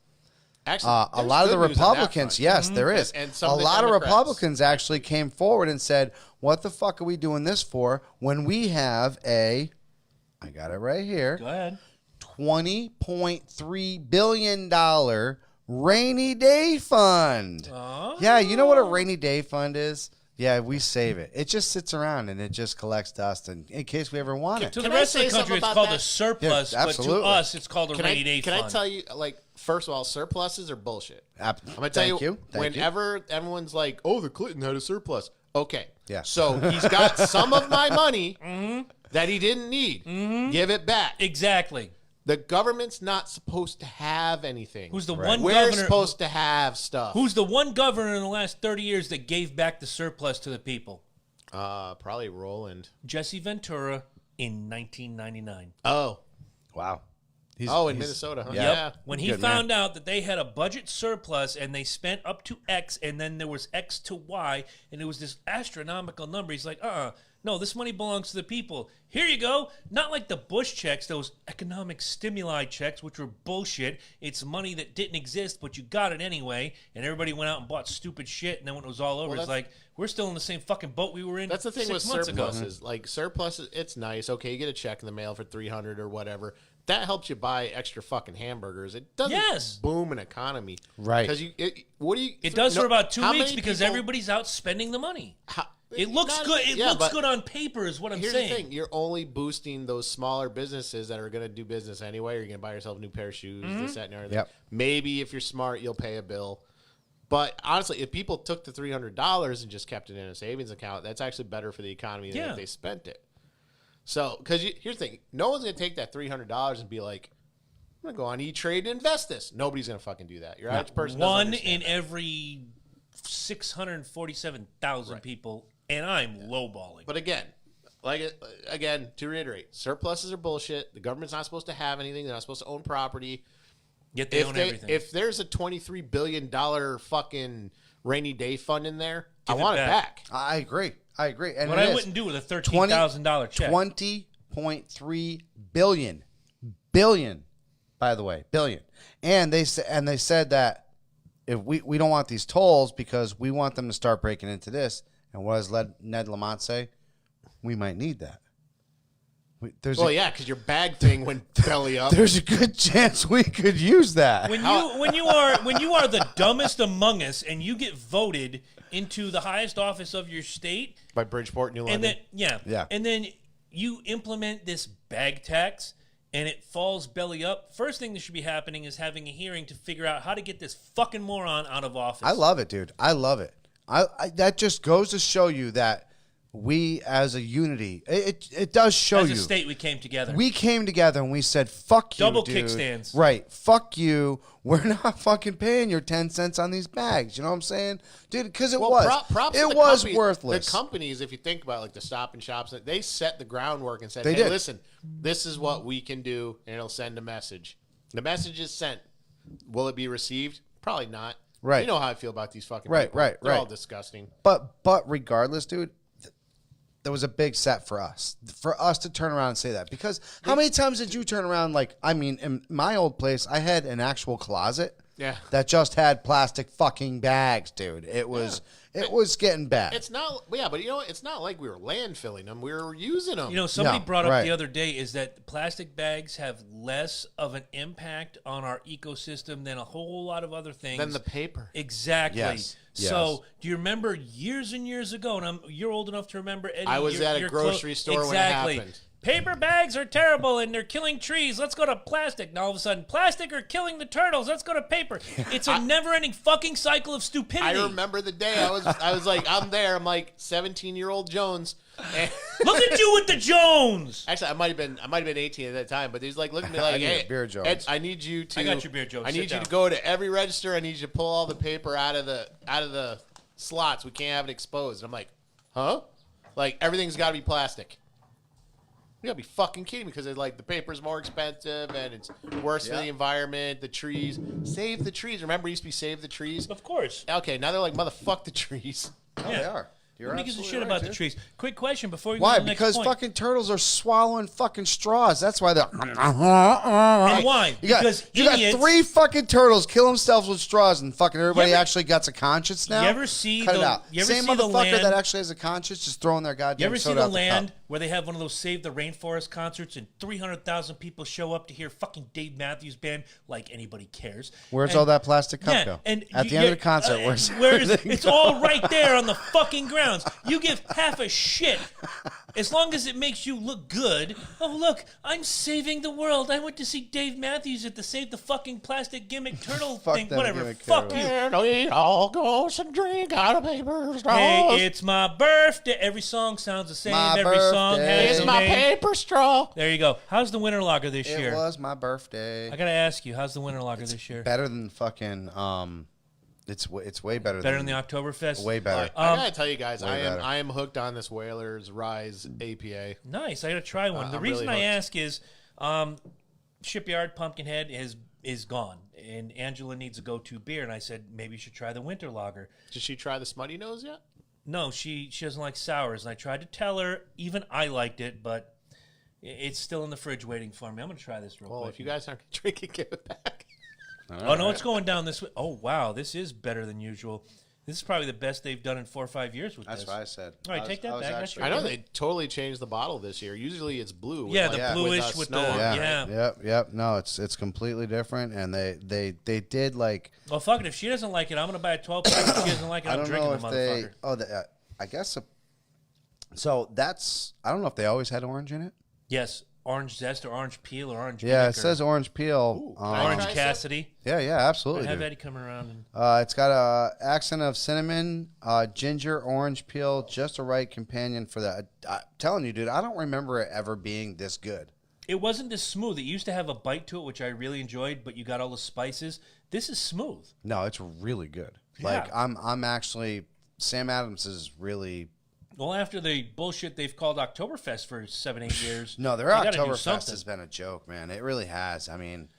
Actually, A there's lot of the good news on that Republicans, front. yes, there is. And some a of the lot of Democrats. Republicans actually came forward and said, "What the fuck are we doing this for when we have I got it right here, Go ahead. $20.3 billion rainy day fund." Oh. Yeah, you know what a rainy day fund is? Yeah, we save it. It just sits around and it just collects dust in case we ever want it. To the Can I rest of say the country, something it's about called that? a surplus, Yeah, but to absolutely. us, it's called a Can rainy day Can fund. I tell you, like, first of all, surpluses are bullshit. I'm I'm gonna tell you, Thank you. whenever everyone's like, "Oh, the Clinton had a surplus," okay, Yeah. so he's got some of my money that he didn't need. Give it back. Exactly. The government's not supposed to have anything. Who's the Right. one We're governor? supposed to have stuff. Who's the one governor in the last 30 years that gave back the surplus to the people? Probably Roland. Jesse Ventura in 1999. Oh, Wow. in He's- Minnesota, huh? yeah. Yeah. When he Good found out that they had a budget surplus and they spent up to X and then there was X to Y and it was this astronomical number, he's like, no, this money belongs to the people. Here you go. Not like the Bush checks, those economic stimuli checks, which were bullshit. It's money that didn't exist, but you got it anyway. And everybody went out and bought stupid shit. And then when it was all over, it's like, we're still in the same fucking boat we were in. That's the thing with 6 months ago. surpluses. Like surpluses, it's nice. Okay, you get a check in the mail for $300 or whatever. That helps you buy extra fucking hamburgers. It doesn't Yes. boom an economy, Right. Because what do you? It does for about 2 how weeks many because people- everybody's out spending the money. how- It looks not- good. It yeah, looks but good on paper, is what I'm Here's saying. the thing: you're only boosting those smaller businesses that are going to do business anyway. You're going to buy yourself a new pair of shoes, this, that, and everything. Yep. Maybe if you're smart, you'll pay a bill. But honestly, if people took the $300 and just kept it in a savings account, that's actually better for the economy than Yeah. if they spent it. So, because here's the thing: no one's going to take that $300 and be like, "I'm going to go on E-Trade and invest this." Nobody's going to fucking do that. Your average person doesn't One understand in every 647,000 people, and I'm lowballing. But again, to reiterate, surpluses are bullshit. The government's not supposed to have anything. They're not supposed to own property. Yet they own everything. If there's a $23 billion fucking rainy day fund in there, Give I it want it back. back. I agree. And what it I is. wouldn't do with a $13,000 check. $20.3 billion, by the way, billion. And they said that if we don't want these tolls because we want them to start breaking into this. And what does Ned Lamont say? We might need that. Well, yeah, because your bag thing went belly up. There's a good chance we could use that. When you are the dumbest among us and you get voted into the highest office of your state, By Bridgeport, New London. and then Yeah. and then you implement this bag tax and it falls belly up, first thing that should be happening is having a hearing to figure out how to get this fucking moron out of office. I love it, dude. I love it. I that just goes to show you that we, as a unity, it does show As you. a state, we came together. We came together and we said, "Fuck you, Double dude." kickstands. Right? Fuck you. We're not fucking paying your 10 cents on these bags. You know what I'm saying, dude? Because it was props to the was company- worthless. The companies, if you think about it, like the Stop and Shops, they set the groundwork and said, They "Hey, did. listen, this is what we can do," and it'll send a message. The message is sent. Will it be received? Probably not. Right. You know how I feel about these fucking Right, people. right, They're all right. disgusting. But regardless, dude, there was a big set for us to turn around and say that. Because how many times did you turn around? Like, I mean, in my old place, I had an actual closet. Yeah. That just had plastic fucking bags, dude. It was It was getting bad. It's not, yeah, but you know what? It's not like we were landfilling them. We were using them. You know, somebody No, brought up right. the other day is that plastic bags have less of an impact on our ecosystem than a whole lot of other things. Than the paper. Exactly. Yes. So, do you remember years and years ago, and you're old enough to remember, Eddie. I was at a grocery store when it happened. Paper bags are terrible and they're killing trees. Let's go to plastic. Now all of a sudden, plastic are killing the turtles. Let's go to paper. It's a never-ending fucking cycle of stupidity. I remember the day I was like, I'm there. I'm like 17-year-old Jones. And Look at you with the Jones. actually, I might have been 18 at that time, but he's like looking at me like, I need a hey, beer, Jones. Ed, I need you to. I got your beer, Jones. I Sit need you down. to go to every register. I need you to pull all the paper out of the slots. We can't have it exposed. And I'm like, huh? Like everything's got to be plastic. You gotta be fucking kidding me because like the paper's more expensive and it's worse for the environment. The trees, save the trees. Remember, it used to be save the trees. Of course. Okay, now they're like motherfuck the trees. Oh, they are. You're Nobody gives a absolutely shit right, about the dude. trees. Quick question before we Why? go to the next Because point. fucking turtles are swallowing fucking straws. That's why they're. And why? Because you got idiots- 3 3 fucking turtles kill themselves with straws, and fucking everybody You ever- actually got a conscience now. You ever see Cut it the- out. you ever Same see the motherfucker land- that actually has a conscience just throwing their goddamn You ever see soda the out the land cup. where they have one of those Save the Rainforest concerts and 300,000 people show up to hear fucking Dave Matthews Band like anybody cares? Where's And- all that plastic cup go? And At the end of the concert, where's everything it's go? all right there on the fucking grounds. You give half a shit as long as it makes you look good. Oh look, I'm saving the world. I went to see Dave Matthews at the Save the fucking Plastic Gimmick Turtle Fuck thing. that Whatever. gimmick Fuck turtle. you. And we all go and drink out of paper straws. Hey, it's my birthday. Every song sounds the same. My Every song birthday. has It's a my name. paper straw. There you go. How's the winter lager this It year? was my birthday. I gotta ask you, how's the winter lager this year? Better than fucking. It's way better. Better than the Oktoberfest? Way better. I gotta tell you guys, way I better. am hooked on this Whalers Rise APA. Nice. I gotta try one. The I'm reason really I hooked. ask is, Shipyard Pumpkinhead is gone, and Angela needs a go-to beer, and I said maybe you should try the winter lager. Did she try the Smutty Nose yet? No, she doesn't like sours, and I tried to tell her. Even I liked it, but it's still in the fridge waiting for me. I'm gonna try this real Well, quick. if you guys aren't drinking, give it back. Oh no, it's going down this way. Oh wow, this is better than usual. This is probably the best they've done in 4 or 5 years with That's this. what I said. All right, take that back. That's I know they totally changed the bottle this year. Usually it's blue. with Yeah, like- the bluish with snow the- on it. Yeah. Yep. No, it's completely different, and they did like. Well, fuck it. If she doesn't like it, I'm gonna buy a 12 pack. If she doesn't like it, I I'm don't drinking know the if motherfucker. they. Oh, I guess. So that's. I don't know if they always had orange in it. Yes, orange zest or orange peel or orange. Yeah, it vinegar. says orange peel. Can I Orange try some? Cassidy. Yeah, absolutely. I have dude. Eddie come around and It's got a accent of cinnamon, ginger, orange peel, just a right companion for that. I'm telling you, dude, I don't remember it ever being this good. it wasn't this smooth. It used to have a bite to it, which I really enjoyed, but you got all the spices. This is smooth. No, it's really good. Yeah. Like I'm actually Sam Adams is really Well, after the bullshit they've called Oktoberfest for 7-8 years. no. Their they gotta do Oktoberfest something. has been a joke, man. It really has. I mean,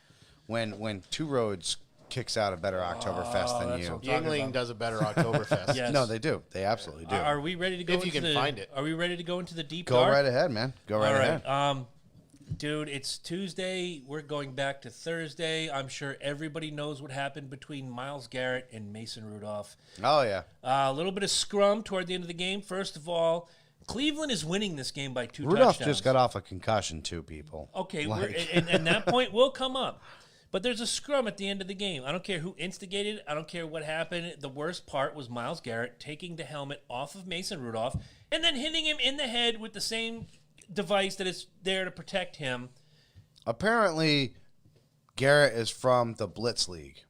when Two Roads kicks out a better Oktoberfest than that's you. what I'm talking Yingling about. does a better Oktoberfest. Yes. No, they do. They absolutely do. Are we ready to go If you into can the, find it. Are we ready to go into the deep Go dark? right ahead, man. Go right All ahead. right. Dude, it's Tuesday. We're going back to Thursday. I'm sure everybody knows what happened between Myles Garrett and Mason Rudolph. Oh yeah. A little bit of scrum toward the end of the game. First of all, Cleveland is winning this game by 2 Rudolph touchdowns. just got off a concussion too, people. Okay, Like- and that point will come up. But there's a scrum at the end of the game. I don't care who instigated it. I don't care what happened. The worst part was Myles Garrett taking the helmet off of Mason Rudolph and then hitting him in the head with the same device that is there to protect him. Apparently, Garrett is from the Blitz League.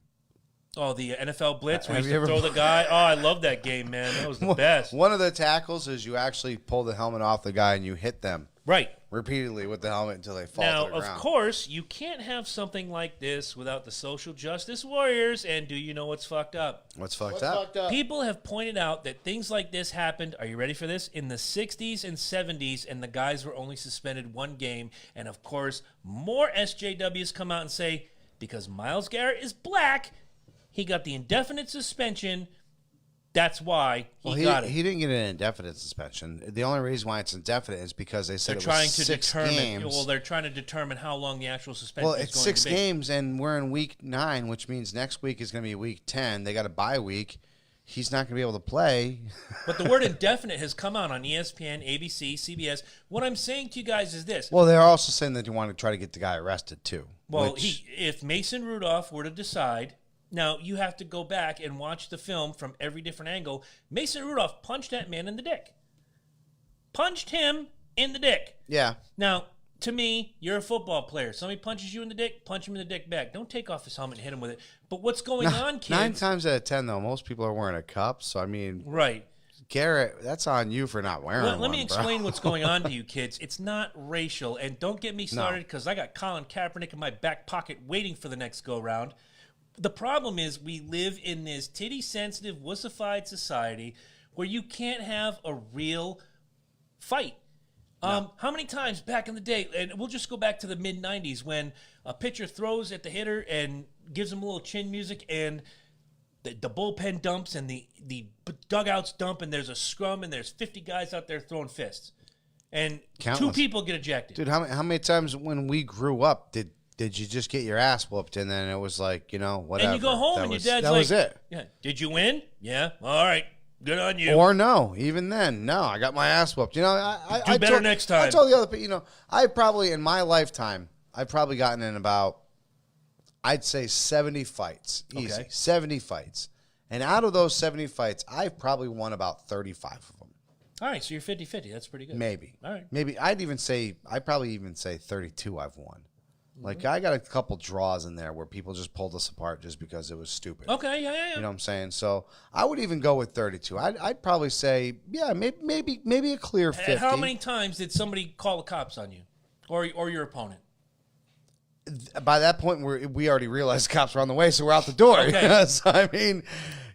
Oh, the NFL Blitz where Have you you used to ever- throw the guy. Oh, I love that game, man. That was the best. One of the tackles is you actually pull the helmet off the guy and you hit them Right. repeatedly with the helmet until they fall Now, to the of ground. course, you can't have something like this without the social justice warriors. And do you know what's fucked up? What's fucked What's up? fucked up? People have pointed out that things like this happened, are you ready for this? In the 60s and 70s, and the guys were only suspended 1 game. And of course, more SJWs come out and say, because Myles Garrett is black, he got the indefinite suspension. That's why he got it. He didn't get an indefinite suspension. The only reason why it's indefinite is because they said They're it trying was to 6 determine. games. Well, they're trying to determine how long the actual suspension Well, is it's going 6 to be. games, and we're in week 9, which means next week is going to be week 10. They got a bye week. he's not going to be able to play. But the word indefinite has come out on ESPN, ABC, CBS. What I'm saying to you guys is this. Well, they're also saying that you want to try to get the guy arrested, too. Well, if Mason Rudolph were to decide, now you have to go back and watch the film from every different angle. Mason Rudolph punched that man in the dick. Punched him in the dick. Yeah. Now, to me, you're a football player. Somebody punches you in the dick, punch him in the dick back. Don't take off his helmet and hit him with it. But what's going on, kids? 9 times out of 10, though, most people are wearing a cup. So, I mean, right. Garrett, that's on you for not wearing one. Let me explain what's going on to you, kids. It's not racial. And don't get me started because I got Colin Kaepernick in my back pocket waiting for the next go-round. The problem is we live in this titty-sensitive, wussified society where you can't have a real fight. How many times back in the day, and we'll just go back to the mid-'90s when a pitcher throws at the hitter and gives him a little chin music and the bullpen dumps and the dugouts dump and there's a scrum and there's 50 guys out there throwing fists. And Countless. 2 people get ejected. Dude, how many times when we grew up did you just get your ass whooped and then it was like, whatever. And you go home and your dad's that like, was it. Yeah, did you win? Yeah, all right. Good on you. Or no, even then, no, I got my ass whooped. I better next time. I told the other people, I probably, in my lifetime, I've probably gotten in about, I'd say 70 fights. Easy. Okay. 70 fights. And out of those 70 fights, I've probably won about 35 of them. All right, so you're 50-50. That's pretty good. Maybe. All right. Maybe. I'd probably even say 32 I've won. Like, I got a couple draws in there where people just pulled us apart just because it was stupid. Okay, yeah. You know what I'm saying? So I would even go with 32. I'd probably say, yeah, maybe a clear 50. How many times did somebody call the cops on you or your opponent? By that point, we already realized the cops were on the way, so we're out the door. Okay. So, I mean,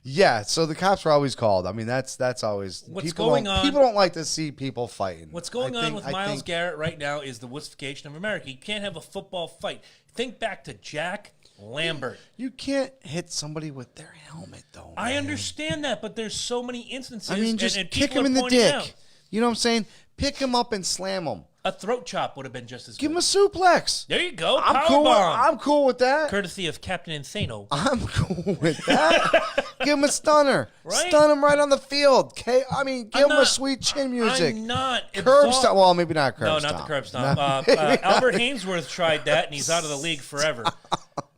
yeah. So the cops were always called. I mean, that's always What's going on? People don't like to see people fighting. What's going on with Myles Garrett right now is the wussification of America. You can't have a football fight. Think back to Jack Lambert. You can't hit somebody with their helmet, though. I man. understand that, but there's so many instances. I mean, just and kick people him in are the pointing dick. out. You know what I'm saying? Pick him up and slam him. A throat chop would have been just as good. Give him a suplex. There you go. I'm cool. I'm cool with that. Courtesy of Captain Insano. I'm cool with that. Give him a stunner. Right? Stun him right on the field. Okay? I mean, give him a sweet chin music. I'm not. Curb stomp. Well, maybe not curb No, stomp. not the curb stomp. Albert Hainsworth tried that, and he's out of the league forever.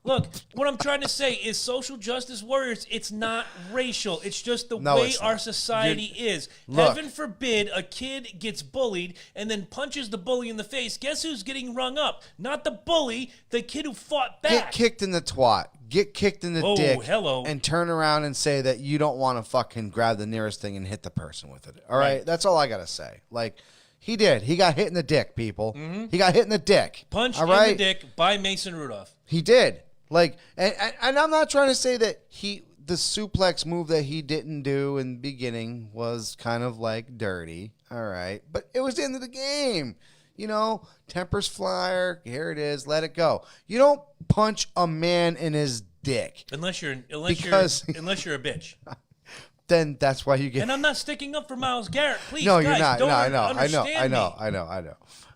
Look, what I'm trying to say is social justice warriors, it's not racial. It's just the way our society is. Heaven forbid a kid gets bullied and then punches the bully in the face. Guess who's getting rung up? Not the bully, the kid who fought back. Get kicked in the twat. Get kicked in the dick. Hello. And turn around and say that you don't want to fucking grab the nearest thing and hit the person with it. All right? That's all I got to say. Like, he did. He got hit in the dick, people. Mm-hmm. He got hit in the dick. Punched in the dick by Mason Rudolph. He did. Like, and I'm not trying to say that the suplex move that he didn't do in the beginning was kind of like dirty. All right. But it was the end of the game. Tempers flyer. Here it is. Let it go. You don't punch a man in his dick. Unless you're a bitch. Then that's why you get. And I'm not sticking up for Myles Garrett. Please, no, guys, you're not. Don't no,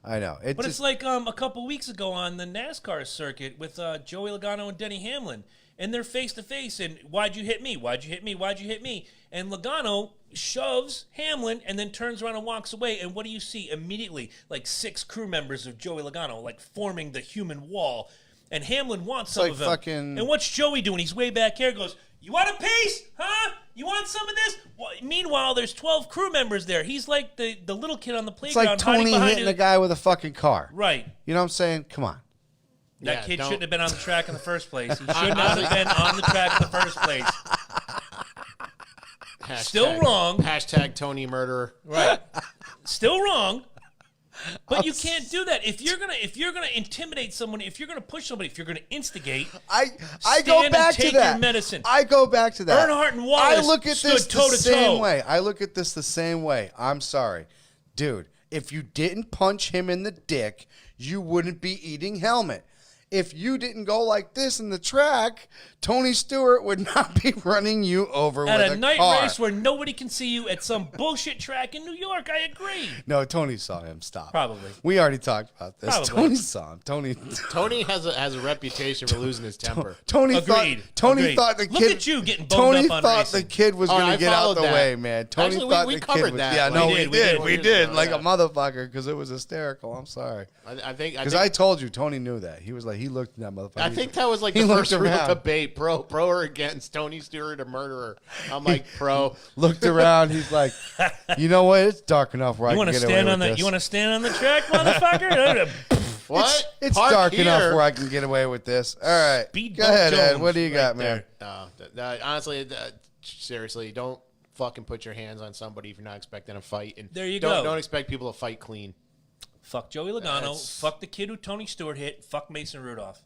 I know. It's like a couple weeks ago on the NASCAR circuit with Joey Logano and Denny Hamlin, and they're face to face. And why'd you hit me? Why'd you hit me? Why'd you hit me? And Logano shoves Hamlin and then turns around and walks away. And what do you see immediately? Like 6 crew members of Joey Logano, like forming the human wall. And Hamlin wants some of them. And what's Joey doing? He's way back here. Goes, "You want a piece? Huh? You want some of this?" Well, meanwhile, there's 12 crew members there. He's like the little kid on the playground. It's like Tony hitting a guy with a fucking car. Right. You know what I'm saying? Come on. That kid shouldn't have been on the track in the first place. He should not have been on the track in the first place. Still wrong. Hashtag Tony murderer. Right. Still wrong. But you can't do that. If you're gonna intimidate someone, if you're gonna push somebody, if you're gonna instigate, I go back and take to that. Your medicine. I go back to that. Earnhardt and Wallace I look at this toe the to same toe. way. I look at this the same way. I'm sorry, dude. If you didn't punch him in the dick, you wouldn't be eating helmet. if you didn't go like this in the track, Tony Stewart would not be running you over At with a night car. race where nobody can see you at some bullshit track in New York. I agree. No, Tony saw him. Stop. Probably. We already talked about this. Probably. Tony saw him. Tony has a reputation for losing his temper. Tony Agreed. thought the kid. Look at you getting boned Tony up on thought racing. the kid was going I to get out followed the that. way, man. Tony Actually, thought we the kid covered was. that. Yeah, We no, did, we did, ago, like yeah. a motherfucker, because it was hysterical. I'm sorry. I think Because I told you, Tony knew that. He was like, he looked at that motherfucker. I think that was like He the looked first real around. debate, pro or against Tony Stewart, a murderer. I'm like, pro. Looked around. He's like, you know what? It's dark enough where I You can want to get away stand with on the? this. You want to stand on the track, motherfucker? What? It's Park dark here. enough where I can get away with this. All right. Speed Go bump ahead, Ed. Jones What do you got, right man? Honestly, seriously, don't fucking put your hands on somebody if you're not expecting a fight. And There you don't, go. Don't expect people to fight clean. Fuck Joey Logano. That's- Fuck the kid who Tony Stewart hit. Fuck Mason Rudolph.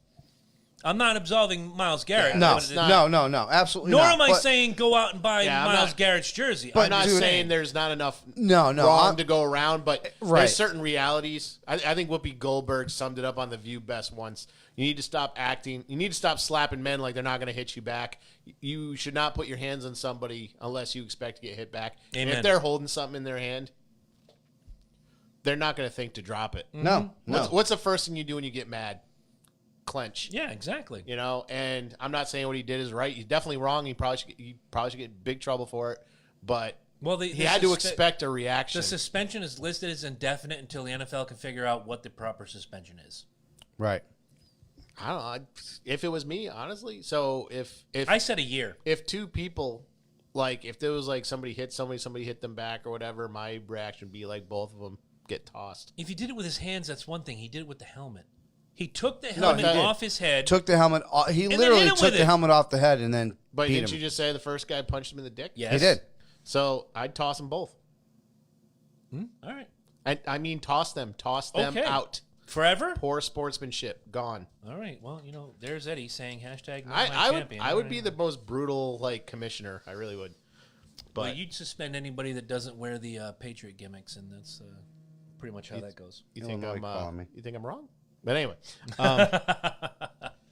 I'm not absolving Miles Garrett. No, but it- no, absolutely Nor not. am I But- saying go out and buy Yeah, I'm Miles not- Garrett's jersey. I'm I'm not just saying there's not enough No, wrong I'm- to go around, but Right. there's certain realities. I think Whoopi Goldberg summed it up on The View best once. You need to stop acting. You need to stop slapping men like they're not going to hit you back. You should not put your hands on somebody unless you expect to get hit back. And Amen. if they're holding something in their hand, they're not going to think to drop it. No. What's the first thing you do when you get mad? Clench. Yeah, exactly. You know, and I'm not saying what he did is right. He's definitely wrong. He probably should get in big trouble for it. But Well, he had to expect a reaction. The suspension is listed as indefinite until the NFL can figure out what the proper suspension is. Right. I don't know. If it was me, honestly. So if I said a year. if two people, like if there was like somebody hit somebody hit them back or whatever, my reaction would be like both of them get tossed. If he did it with his hands, that's one thing. He did it with the helmet. He took the No, helmet he did. off his head. Took the helmet off. He then literally hit him took with the it. helmet off the head and then But beat didn't him. you just say the first guy punched him in the dick? Yes. He did. So I'd toss them both. All right. I mean, toss them Okay. out. Forever? Poor sportsmanship, gone. All right. Well, there's Eddie saying hashtag not my I would champion. I would All be right. the most brutal like commissioner. I really would. But Well, you'd suspend anybody that doesn't wear the Patriot gimmicks, and that's pretty much how that goes. you don't think know I'm what you're calling me. you think I'm wrong? But anyway,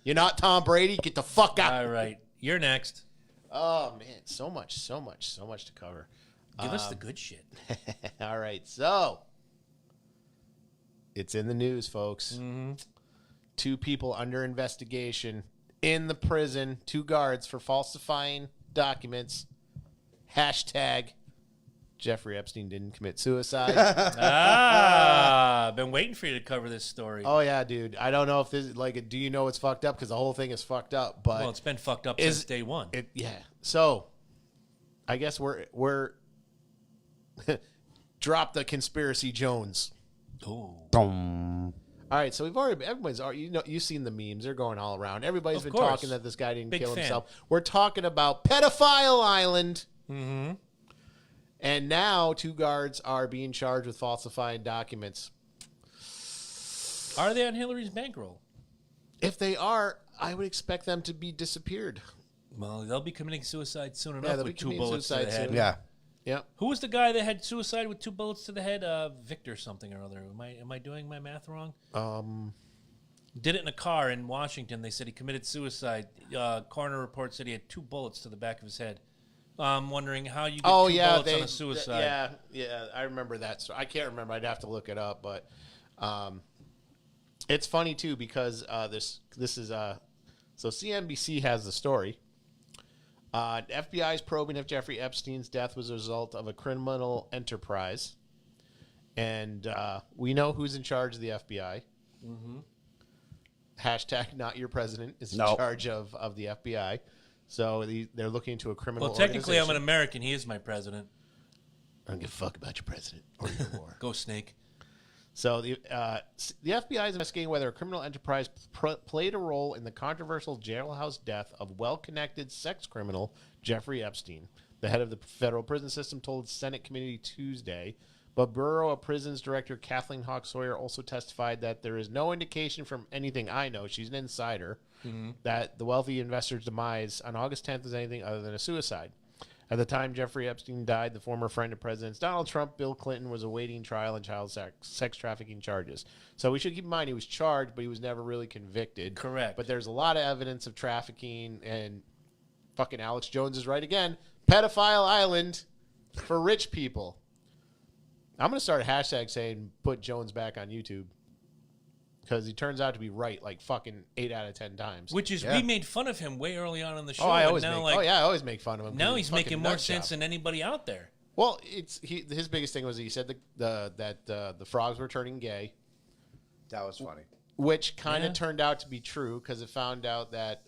you're not Tom Brady. Get the fuck out. All right. You're next. Oh man, so much to cover. Give us the good shit. All right, so it's in the news, folks. Mm-hmm. 2 people under investigation in the prison. 2 guards for falsifying documents. Hashtag Jeffrey Epstein didn't commit suicide. I've been waiting for you to cover this story. Oh yeah, dude. I don't know if this like. Do you know it's fucked up? Because the whole thing is fucked up. But Well, it's been fucked up Is- since day one. yeah. So, I guess we're drop the conspiracy Jones. Ooh. Boom. All right, so everybody's you've seen the memes. They're going all around. Everybody's Of been course. talking that this guy didn't Big kill fan. himself. We're talking about Pedophile Island. Mm-hmm. And now 2 guards are being charged with falsifying documents. Are they on Hillary's bankroll? If they are, I would expect them to be disappeared. Well, they'll be committing suicide soon Yeah, enough they'll be with 2 committing bullets to the suicide head. soon. Yeah. Yep. Who was the guy that had suicide with 2 bullets to the head? Victor something or other. Am I doing my math wrong? Did it in a car in Washington. They said he committed suicide. Coroner report said he had 2 bullets to the back of his head. I'm wondering how you get 2 bullets on a suicide. Yeah, I remember that. So I can't remember. I'd have to look it up, but it's funny too because this is so CNBC has the story. FBI is probing if Jeffrey Epstein's death was a result of a criminal enterprise, and we know who's in charge of the FBI. Mm-hmm. Hashtag not your president is in charge of the FBI. So they're looking into a criminal. Well, technically, I'm an organization. American. He is my president. I don't give a fuck about your president or your war. Go Snake. So the FBI is investigating whether a criminal enterprise played a role in the controversial jailhouse death of well-connected sex criminal Jeffrey Epstein. The head of the federal prison system told Senate committee Tuesday. But Bureau of Prisons Director Kathleen Hawk Sawyer also testified that there is no indication from anything I know, she's an insider, that the wealthy investor's demise on August 10th is anything other than a suicide. At the time Jeffrey Epstein died, the former friend of Presidents Donald Trump, Bill Clinton, was awaiting trial on child sex trafficking charges. So we should keep in mind he was charged, but he was never really convicted. Correct. But there's a lot of evidence of trafficking, and fucking Alex Jones is right again. Pedophile island for rich people. I'm going to start a hashtag saying put Jones back on YouTube. Because he turns out to be right like fucking 8 out of 10 times. Which is, we made fun of him way early on in the show. I always make fun of him. Now he's making more sense than anybody out there. Well, his biggest thing was he said that the frogs were turning gay. That was funny. Which kind of turned out to be true because it found out that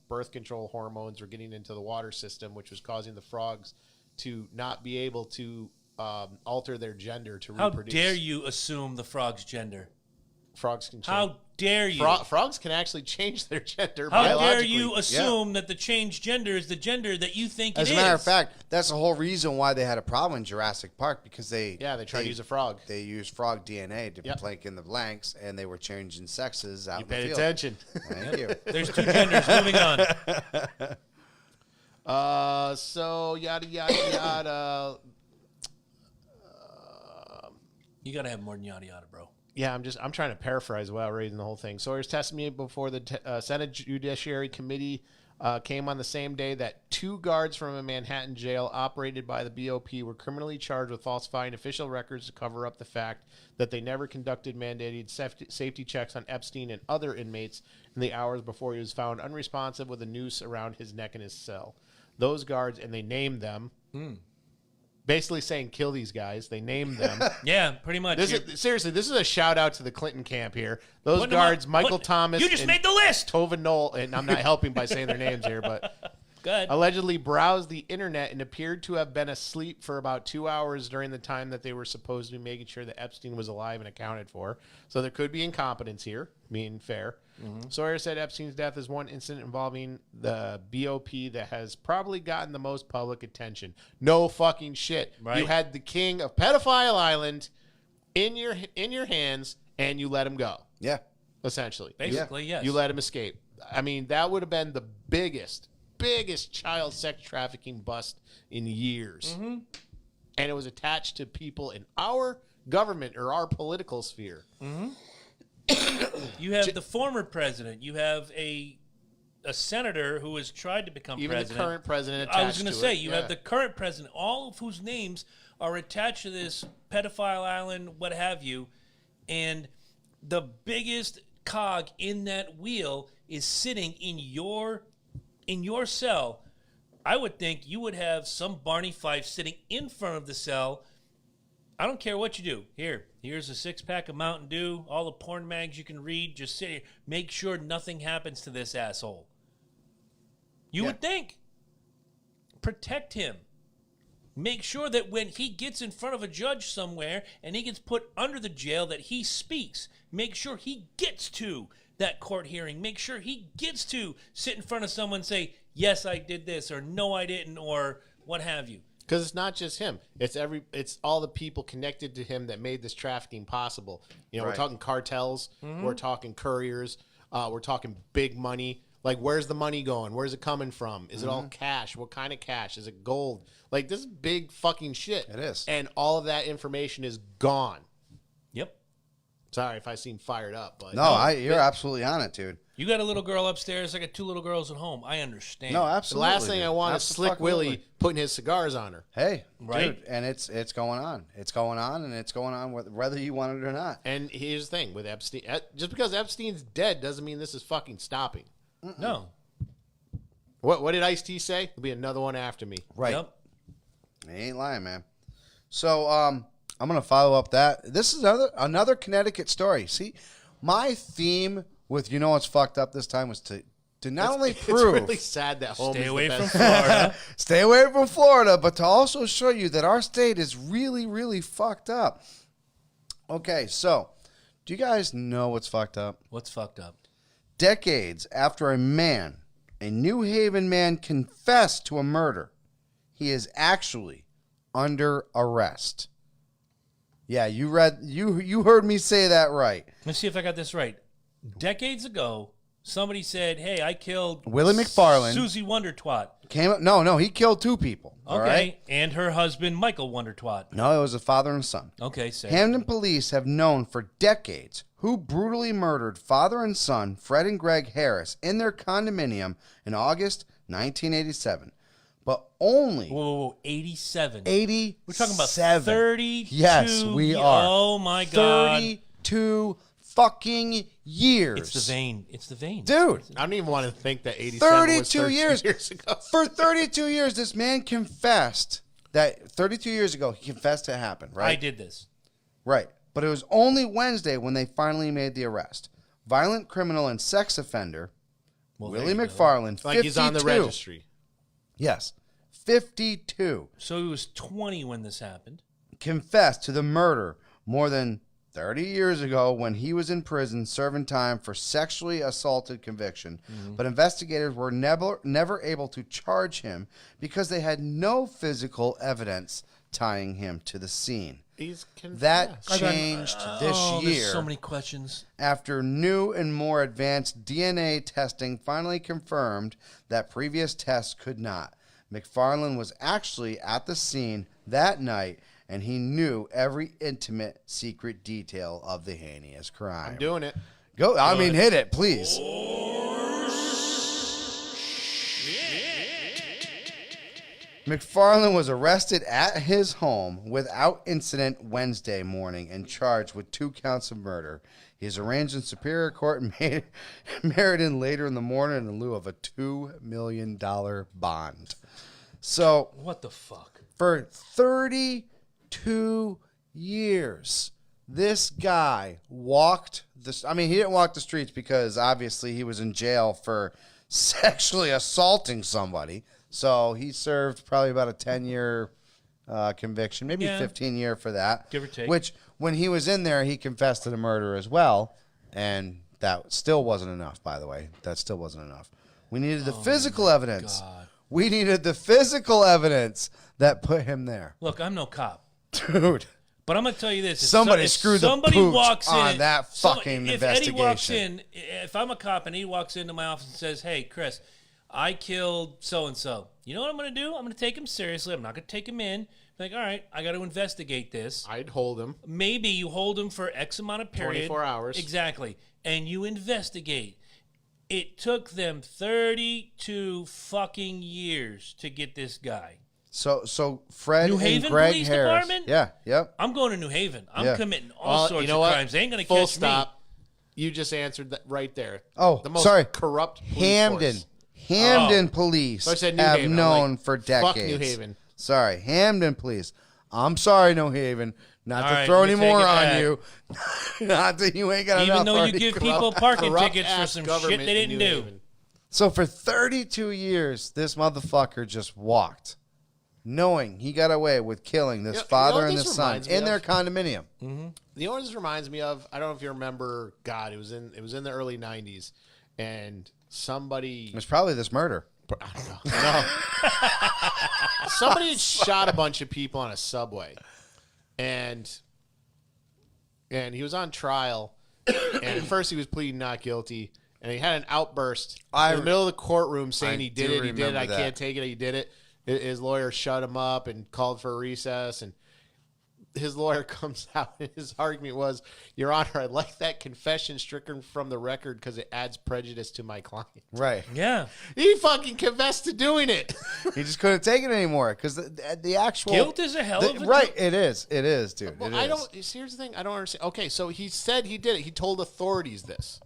birth control hormones were getting into the water system, which was causing the frogs to not be able to alter their gender to reproduce. How dare you assume the frog's gender? Frogs can change. How dare you? Frogs can actually change their gender How biologically. dare you assume that the changed gender is the gender that you think it is? As a matter of fact, that's the whole reason why they had a problem in Jurassic Park, because they tried to use a frog. They used frog DNA to blank in the blanks, and they were changing sexes out in the field. You paid attention. Thank you. There's 2 genders. Moving on. So yada yada yada. You got to have more than yada yada, bro. Yeah, I'm trying to paraphrase without reading the whole thing. Sawyer's testimony before the Senate Judiciary Committee came on the same day that 2 guards from a Manhattan jail operated by the BOP were criminally charged with falsifying official records to cover up the fact that they never conducted mandated safety checks on Epstein and other inmates in the hours before he was found unresponsive with a noose around his neck in his cell. Those guards, and they named them. Basically saying kill these guys. They named them. Yeah, pretty much. Seriously, this is a shout out to the Clinton camp here. Those guards, Michael Thomas. You just made the list. Tova Knoll, and I'm not helping by saying their names here, but Good. Allegedly browsed the internet and appeared to have been asleep for about 2 hours during the time that they were supposed to be making sure that Epstein was alive and accounted for. So there could be incompetence here, being fair. Sawyer said Epstein's death is one incident involving the BOP that has probably gotten the most public attention. No fucking shit. Right. You had the king of Pedophile Island in your hands, and you let him go. Yeah. Essentially. Basically, yes. You let him escape. I mean, that would have been the biggest child sex trafficking bust in years. And it was attached to people in our government or our political sphere. You have the former president. You have a senator who has tried to become Even president. the current president attached I was going to say, you it. have the current president, all of whose names are attached to this pedophile island, what have you. And the biggest cog in that wheel is sitting in your cell. I would think you would have some Barney Fife sitting in front of the cell. I don't care what you do. Here's a 6-pack of Mountain Dew, all the porn mags you can read. Just sit here. Make sure nothing happens to this asshole. You would think. Protect him. Make sure that when he gets in front of a judge somewhere and he gets put under the jail that he speaks. Make sure he gets to that court hearing. Make sure he gets to sit in front of someone and say, yes, I did this, or no, I didn't, or what have you. Because it's not just him. It's all the people connected to him that made this trafficking possible. You know, We're talking cartels. We're talking couriers. We're talking big money. Like, where's the money going? Where's it coming from? Is it all cash? What kind of cash? Is it gold? Like, this is big fucking shit. It is. And all of that information is gone. Yep. Sorry if I seem fired up. But You're absolutely on it, dude. You got a little girl upstairs. I got 2 little girls at home. I understand. No, the absolutely. last thing I want is Slick Willie putting his cigars on her. Hey, Right. dude, and it's going on. It's going on, and it's going on whether you want it or not. And here's the thing with Epstein. Just because Epstein's dead doesn't mean this is fucking stopping. No. What did Ice-T say? There'll be another one after me. Right. Yep. I ain't lying, man. So I'm gonna follow up that. This is another Connecticut story. See, my theme with what's fucked up this time was to not only prove It's really sad that home Stay is away the from best. Florida. stay away from Florida, but to also show you that our state is really, really fucked up. Okay, so do you guys know what's fucked up? What's fucked up? Decades after a New Haven man confessed to a murder, he is actually under arrest. Yeah, you heard me say that right. Let's see if I got this right. Decades ago, somebody said, "Hey, I killed Willie McFarland. Susie Wonder Twat." No, he killed 2 people. Okay, all right? and her husband Michael Wonder Twat. No, it was a father and son. Okay, say. Hamden police have known for decades who brutally murdered father and son Fred and Greg Harris in their condominium in August 1987. But only Whoa, 87. 87. We're talking about 32. Yes, we are. Oh my God. 32 fucking years. It's the vein. It's the vein. Dude. I don't even want to think that 87 was 32 years ago. For 32 years, this man confessed that 32 years ago, he confessed it happened, right? I did this. Right. But it was only Wednesday when they finally made the arrest. Violent criminal and sex offender, Willie McFarland, 52. Like he's on the registry. Yes. 52. So he was 20 when this happened. Confessed to the murder more than 30 years ago when he was in prison serving time for sexually assaulted conviction. But investigators were never able to charge him because they had no physical evidence tying him to the scene. He's confessed. That changed this year. There's so many questions. After new and more advanced DNA testing finally confirmed that previous tests could not. McFarland was actually at the scene that night, and he knew every intimate secret detail of the heinous crime. I'm doing it. Go. I mean, hit it, please. McFarland was arrested at his home without incident Wednesday morning and charged with 2 counts of murder. He is arraigned in Superior Court in Meriden later in the morning in lieu of a $2 million bond. So, What the fuck? for 32 years, this guy walked the... I mean, he didn't walk the streets because obviously he was in jail for sexually assaulting somebody. So he served probably about a 10-year conviction, maybe 15-year for that. Give or take. Which, when he was in there, he confessed to the murder as well. And that still wasn't enough, by the way. That still wasn't enough. We needed the physical evidence. God. We needed the physical evidence that put him there. Look, I'm no cop. Dude. But I'm going to tell you this. If Somebody if screwed the somebody pooch walks on in, that fucking if investigation. Eddie walks in, if I'm a cop and he walks into my office and says, "Hey, Chris, I killed so-and-so. You know what I'm going to do? I'm going to take him seriously. I'm not going to take him in. Like, all right, I got to investigate this. I'd hold him. Maybe you hold him for X amount of period. 24 hours. Exactly. And you investigate. It took them 32 fucking years to get this guy. So Fred New and Haven Greg Police Harris. Department? Yeah, yep. I'm going to New Haven. I'm Yeah. committing all sorts of crimes. They ain't going to Full catch stop. You just answered that right there. Oh, the most sorry. corrupt police Hamden. force. Hamden police So I said New have Haven. I'm known like, for fuck decades. New Haven. Sorry, Hamden police. I'm sorry, New Haven. Not All to right, throw let me any more take it on back. you. Not that you ain't got me. Even enough. though you already. give people parking tickets for Corrupt-ass some shit government they in didn't New do. Haven. So for 32 years, this motherfucker just walked, knowing he got away with killing this You know father what and this the son reminds me in their of? condominium. You know what this reminds me of? I don't know if you remember. God, it was in the early '90s, and somebody. It was probably this murder. I don't know. No. Somebody had shot a bunch of people on a subway, and he was on trial. And at first, he was pleading not guilty, and he had an outburst in the middle of the courtroom saying I he did do it. He did it. remember I that. can't take it. He did it. His lawyer shut him up and called for a recess, and his lawyer comes out, and his argument was, "Your Honor, I'd like that confession stricken from the record because it adds prejudice to my client." Right. Yeah. He fucking confessed to doing it. He just couldn't take it anymore because the actual Guilt is a hell of a right. It is, dude. Well, it I is. don't. Here's the thing. I don't understand. Okay, so he said he did it. He told authorities this.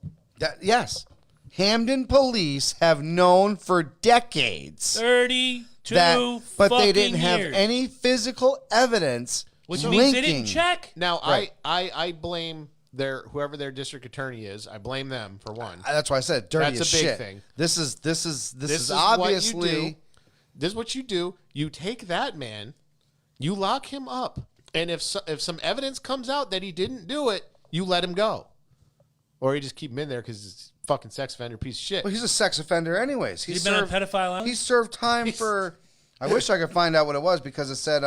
Yes, Hamden police have known for decades 32 that, but they fucking didn't have years. any physical evidence Which linking. means they didn't check. Now, Right. I blame whoever their district attorney is. I blame them for one. That's why I said dirty That's as a big shit. thing. This is This is obviously. what you do. This is what you do. You take that man, you lock him up, and if some evidence comes out that he didn't do it, you let him go, or you just keep him in there because he's a fucking sex offender piece of shit. Well, he's a sex offender, anyways. He's been on pedophile. He served time for. I wish I could find out what it was because it said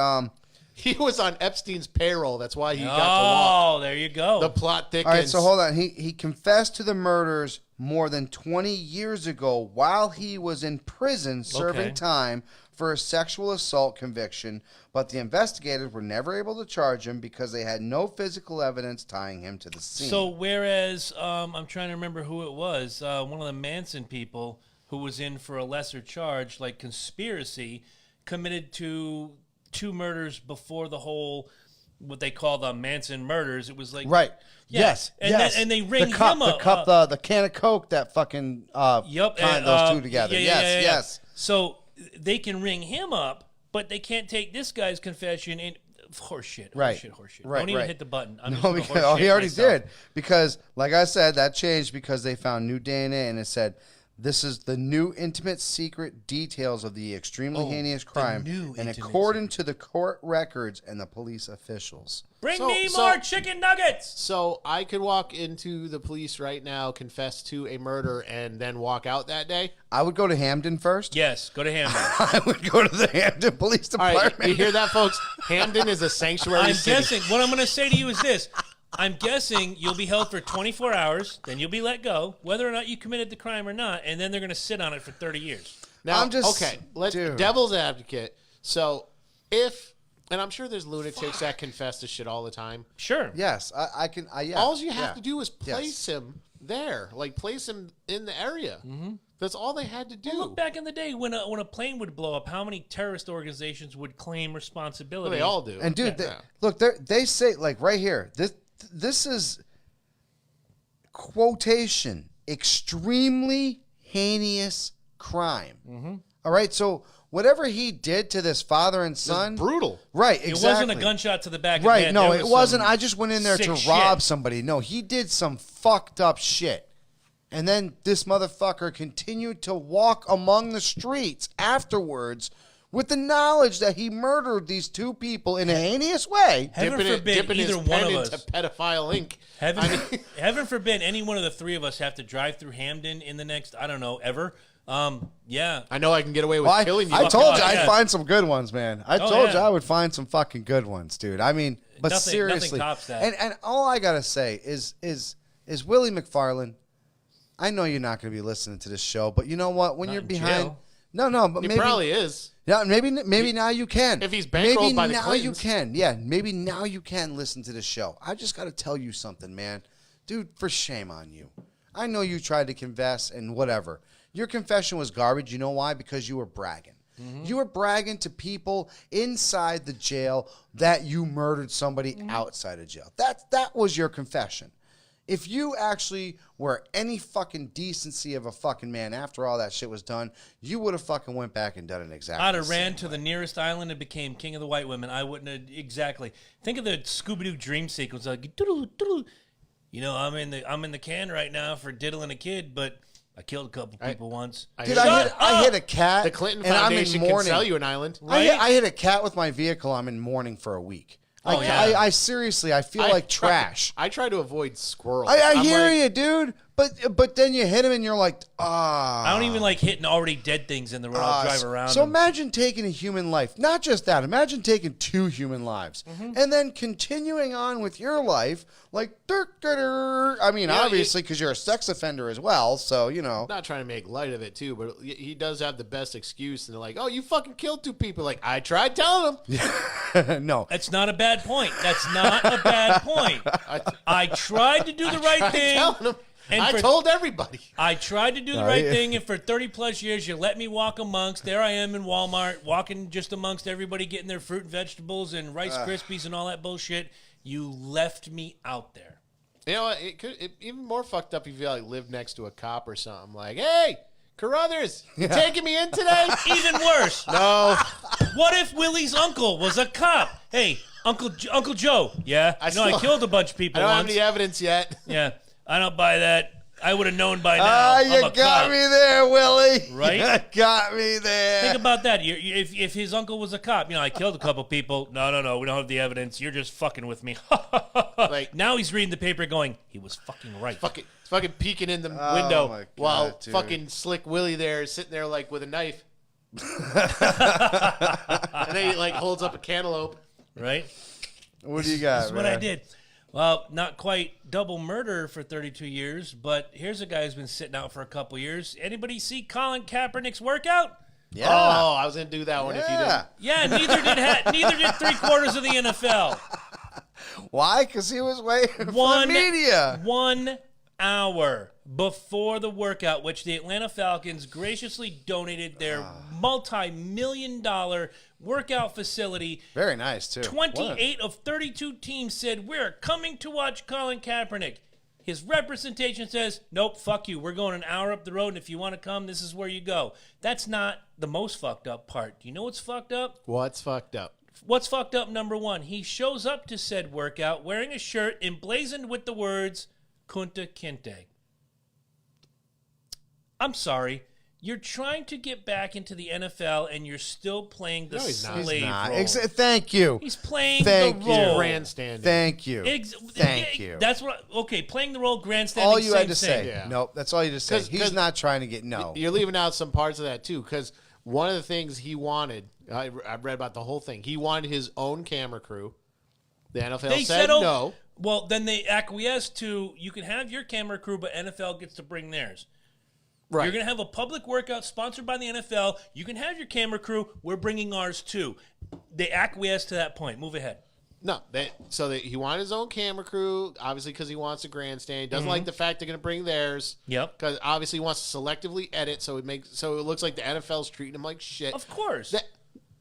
He was on Epstein's payroll. That's why he got to walk. Oh, there you go. The plot thickens. All right, so hold on. He confessed to the murders more than 20 years ago while he was in prison serving time for a sexual assault conviction, but the investigators were never able to charge him because they had no physical evidence tying him to the scene. So whereas I'm trying to remember who it was, one of the Manson people who was in for a lesser charge, like conspiracy, committed to 2 murders before the whole, what they call the Manson murders. It was like right. Yeah. Yes. And yes. Then, and they ring the cup, him up. The cup, the can of Coke that fucking tied those two together. Yes. So they can ring him up, but they can't take this guy's confession and horseshit. Right. Don't even hit the button. I'm no, because, he already did. Because, like I said, that changed because they found new DNA and it said, this is the new intimate secret details of the extremely heinous crime and according to the court records and the police officials. Bring me more chicken nuggets! So I could walk into the police right now, confess to a murder, and then walk out that day? I would go to Hamden first. Yes, go to Hamden. I would go to the Hamden Police Department. All right, you hear that, folks? Hamden is a sanctuary city. Guessing, what I'm going to say to you is this. I'm guessing you'll be held for 24 hours, then you'll be let go, whether or not you committed the crime or not, and then they're going to sit on it for 30 years. Now, I'm just let's devil's advocate. So if, and I'm sure there's lunatics that confess to shit all the time. Sure. Yes, I can. Yeah. All you have to do is place him there, like place him in the area. Mm-hmm. That's all they had to do. Well, look back in the day when a plane would blow up, how many terrorist organizations would claim responsibility? Well, they all do. And dude, look, they say like right here, this is quotation extremely heinous crime. Mm-hmm. All right, so whatever he did to this father and son, brutal. Right, exactly. It wasn't a gunshot to the back of the right, head. no, it wasn't. I just went in there to rob shit. somebody. No, he did some fucked up shit. And then this motherfucker continued to walk among the streets afterwards with the knowledge that he murdered these 2 people in a heinous way. Heaven forbid either one of us. Pedophile Inc. Heaven forbid any one of the 3 of us have to drive through Hamden in the next, I don't know, ever. Yeah. I know I can get away with killing you. I told you I'd find some good ones, man. I told you I would find some fucking good ones, dude. I mean, but seriously. Nothing tops that. And all I got to say is Willie McFarland, I know you're not going to be listening to this show, but you know what? When you're behind, but he maybe probably is. Yeah, maybe now you can. If he's bankrolled by the Clintons. Maybe now you can. Yeah, maybe now you can listen to this show. I just got to tell you something, man, dude. For shame on you. I know you tried to confess and whatever. Your confession was garbage. You know why? Because you were bragging. Mm-hmm. You were bragging to people inside the jail that you murdered somebody outside of jail. That was your confession. If you actually were any fucking decency of a fucking man after all that shit was done, you would have fucking went back and done it exactly. I'd have ran to the nearest island and became king of the white women. I wouldn't have exactly. Think of the Scooby-Doo dream sequence, like doodle, doodle. You know, I'm in the can right now for diddling a kid, but I killed a couple people once. I hit a cat. The Clinton Foundation can sell you an island. Right? I hit a cat with my vehicle. I'm in mourning for a week. I seriously, I feel like trash. I try to avoid squirrels. I hear you, dude. But then you hit him and you're like, I don't even like hitting already dead things in the road. I'll drive around. So imagine taking a human life. Not just that. Imagine taking 2 human lives and then continuing on with your life like, I mean, obviously, because you're a sex offender as well. So, you know. Not trying to make light of it, too, but he does have the best excuse. And they're like, oh, you fucking killed 2 people. Like, I tried telling him. No. That's not a bad point. That's not a bad point. I tried to do the right thing. Telling him. And I told everybody. I tried to do the right thing, and for 30-plus years, you let me walk amongst. There I am in Walmart, walking just amongst everybody, getting their fruit and vegetables and Rice Krispies and all that bullshit. You left me out there. You know what? It even more fucked up if you like lived next to a cop or something. Like, hey, Carruthers, you taking me in today? Even worse. No. What if Willie's uncle was a cop? Hey, Uncle Joe. Yeah, I killed a bunch of people I don't once. have any evidence yet. Yeah. I don't buy that. I would have known by now. You got me there, Willie. Right? You got me there. Think about that. If his uncle was a cop, I killed a couple people. No, we don't have the evidence. You're just fucking with me. Like now he's reading the paper going, he was fucking right. Fucking peeking in the window while fucking Slick Willie there is sitting there like with a knife. And then he like holds up a cantaloupe. right? What do you got? This is what I did. Well, not quite double murder for 32 years, but here's a guy who's been sitting out for a couple years. Anybody see Colin Kaepernick's workout? Yeah. Oh, I was gonna do that one if you didn't. Yeah, neither did 3/4 of the NFL. Why? Because he was waiting for One the media. 1 hour before the workout, which the Atlanta Falcons graciously donated their multi-million-dollar workout facility. Very nice, too. 28 of 32 teams said, we're coming to watch Colin Kaepernick. His representation says, nope, fuck you. We're going an hour up the road, and if you want to come, this is where you go. That's not the most fucked up part. Do you know what's fucked up? What's fucked up? What's fucked up, number one? He shows up to said workout wearing a shirt emblazoned with the words, Kunta Kinte. I'm sorry. You're trying to get back into the NFL, and you're still playing the slave role. Thank you. He's playing Thank the role. Grandstanding. Thank you. Thank you. That's what. Okay, playing the role, grandstanding. All you had to same. say. Yeah. Nope, that's all you just say. He's not trying to get You're leaving out some parts of that too, because one of the things he wanted, I read about the whole thing. He wanted his own camera crew. The NFL said no. Well, then they acquiesced to you can have your camera crew, but NFL gets to bring theirs. Right. You're going to have a public workout sponsored by the NFL. You can have your camera crew. We're bringing ours too. They acquiesced to that point. Move ahead. No, he wanted his own camera crew, obviously because he wants a grandstand. He doesn't like the fact they're going to bring theirs. Yep. Because obviously he wants to selectively edit, so it looks like the NFL's treating him like shit. Of course.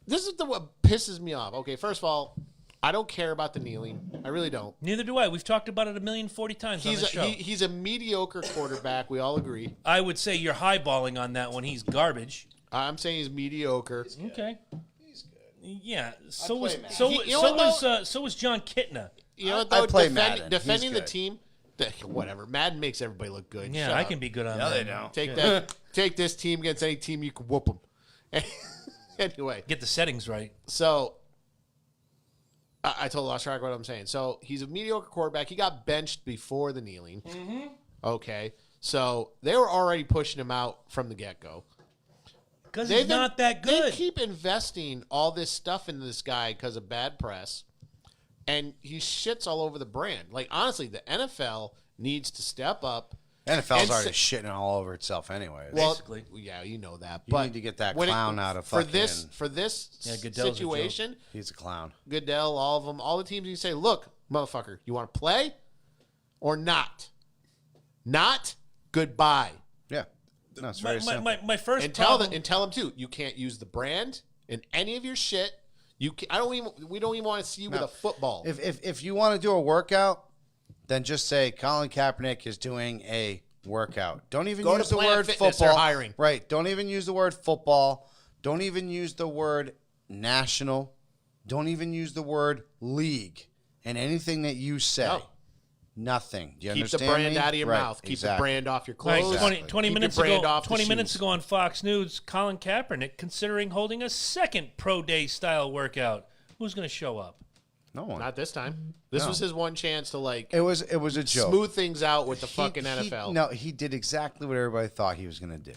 This is what pisses me off. Okay, first of all, I don't care about the kneeling. I really don't. Neither do I. We've talked about it 1,040 times on the show. He's a mediocre quarterback. We all agree. I would say you're highballing on that one. He's garbage. I'm saying he's mediocre. Okay. He's good. Yeah. So was John Kitna. You know what, though? I play Madden. Defending He's the team, whatever. Madden makes everybody look good. Yeah, Shut I up. can be good on No, that. they don't. Take this team against any team, you can whoop them. Anyway, Get the settings right. so I totally lost track of what I'm saying. So he's a mediocre quarterback. He got benched before the kneeling. Mm-hmm. Okay, so they were already pushing him out from the get-go. Because he's not that good. They keep investing all this stuff into this guy because of bad press, and he shits all over the brand. Like, honestly, the NFL needs to step up. NFL's already shitting all over itself anyway. Well, Basically. yeah, you know that. You But need to get that when clown out of for fucking... this Goodell's a situation. He's a clown. Goodell, all of them, all the teams. You say, look, motherfucker, you want to play or not? Not goodbye. Yeah. No, it's very simple. My first And problem. tell them too. You can't use the brand in any of your shit. We don't even want to see you with a football. If you want to do a workout, then just say Colin Kaepernick is doing a workout. Don't even Go use to the Planet word Fitness, football. they're hiring. Right. Don't even use the word football. Don't even use the word national. Don't even use the word league. And anything that you say. No. Nothing. Do you Keep understand the brand me? out of your Right, mouth. Keep exactly. the brand off your Like clothes. 20 Keep your minutes brand ago, off the 20 minutes shoes. ago on Fox News, Colin Kaepernick considering holding a second pro day style workout. Who's going to show up? No one. Not this time. This was his one chance to It was a joke. smooth things out with the He- fucking NFL. No, he did exactly what everybody thought he was going to do.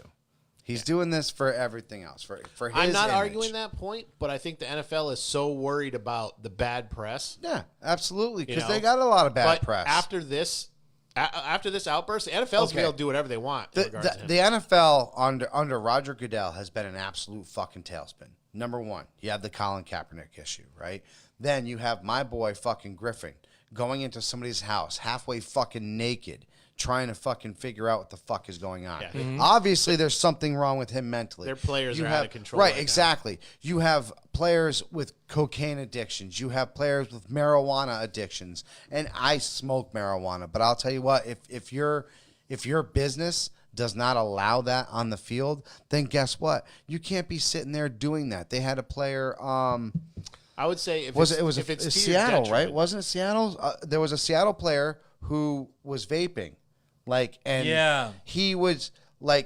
He's doing this for everything else. For his I'm not image. arguing that point, but I think the NFL is so worried about the bad press. Yeah, absolutely. Because You know? they got a lot of bad But press. after this outburst, the NFL's Okay. be able to do whatever they want. in regards to him. The NFL under Roger Goodell has been an absolute fucking tailspin. Number one, you have the Colin Kaepernick issue, right? Then you have my boy fucking Griffin going into somebody's house halfway fucking naked, trying to fucking figure out what the fuck is going on. Yeah. Obviously, there's something wrong with him mentally. Their players You are have, out of control Right, right now. exactly. You have players with cocaine addictions. You have players with marijuana addictions. And I smoke marijuana, but I'll tell you what, if your business does not allow that on the field, then guess what? You can't be sitting there doing that. They had a player. I would say if Was it's, it was if a, it's to your Seattle, right? detriment- Wasn't it Seattle? There was a Seattle player who was vaping, and Yeah. he was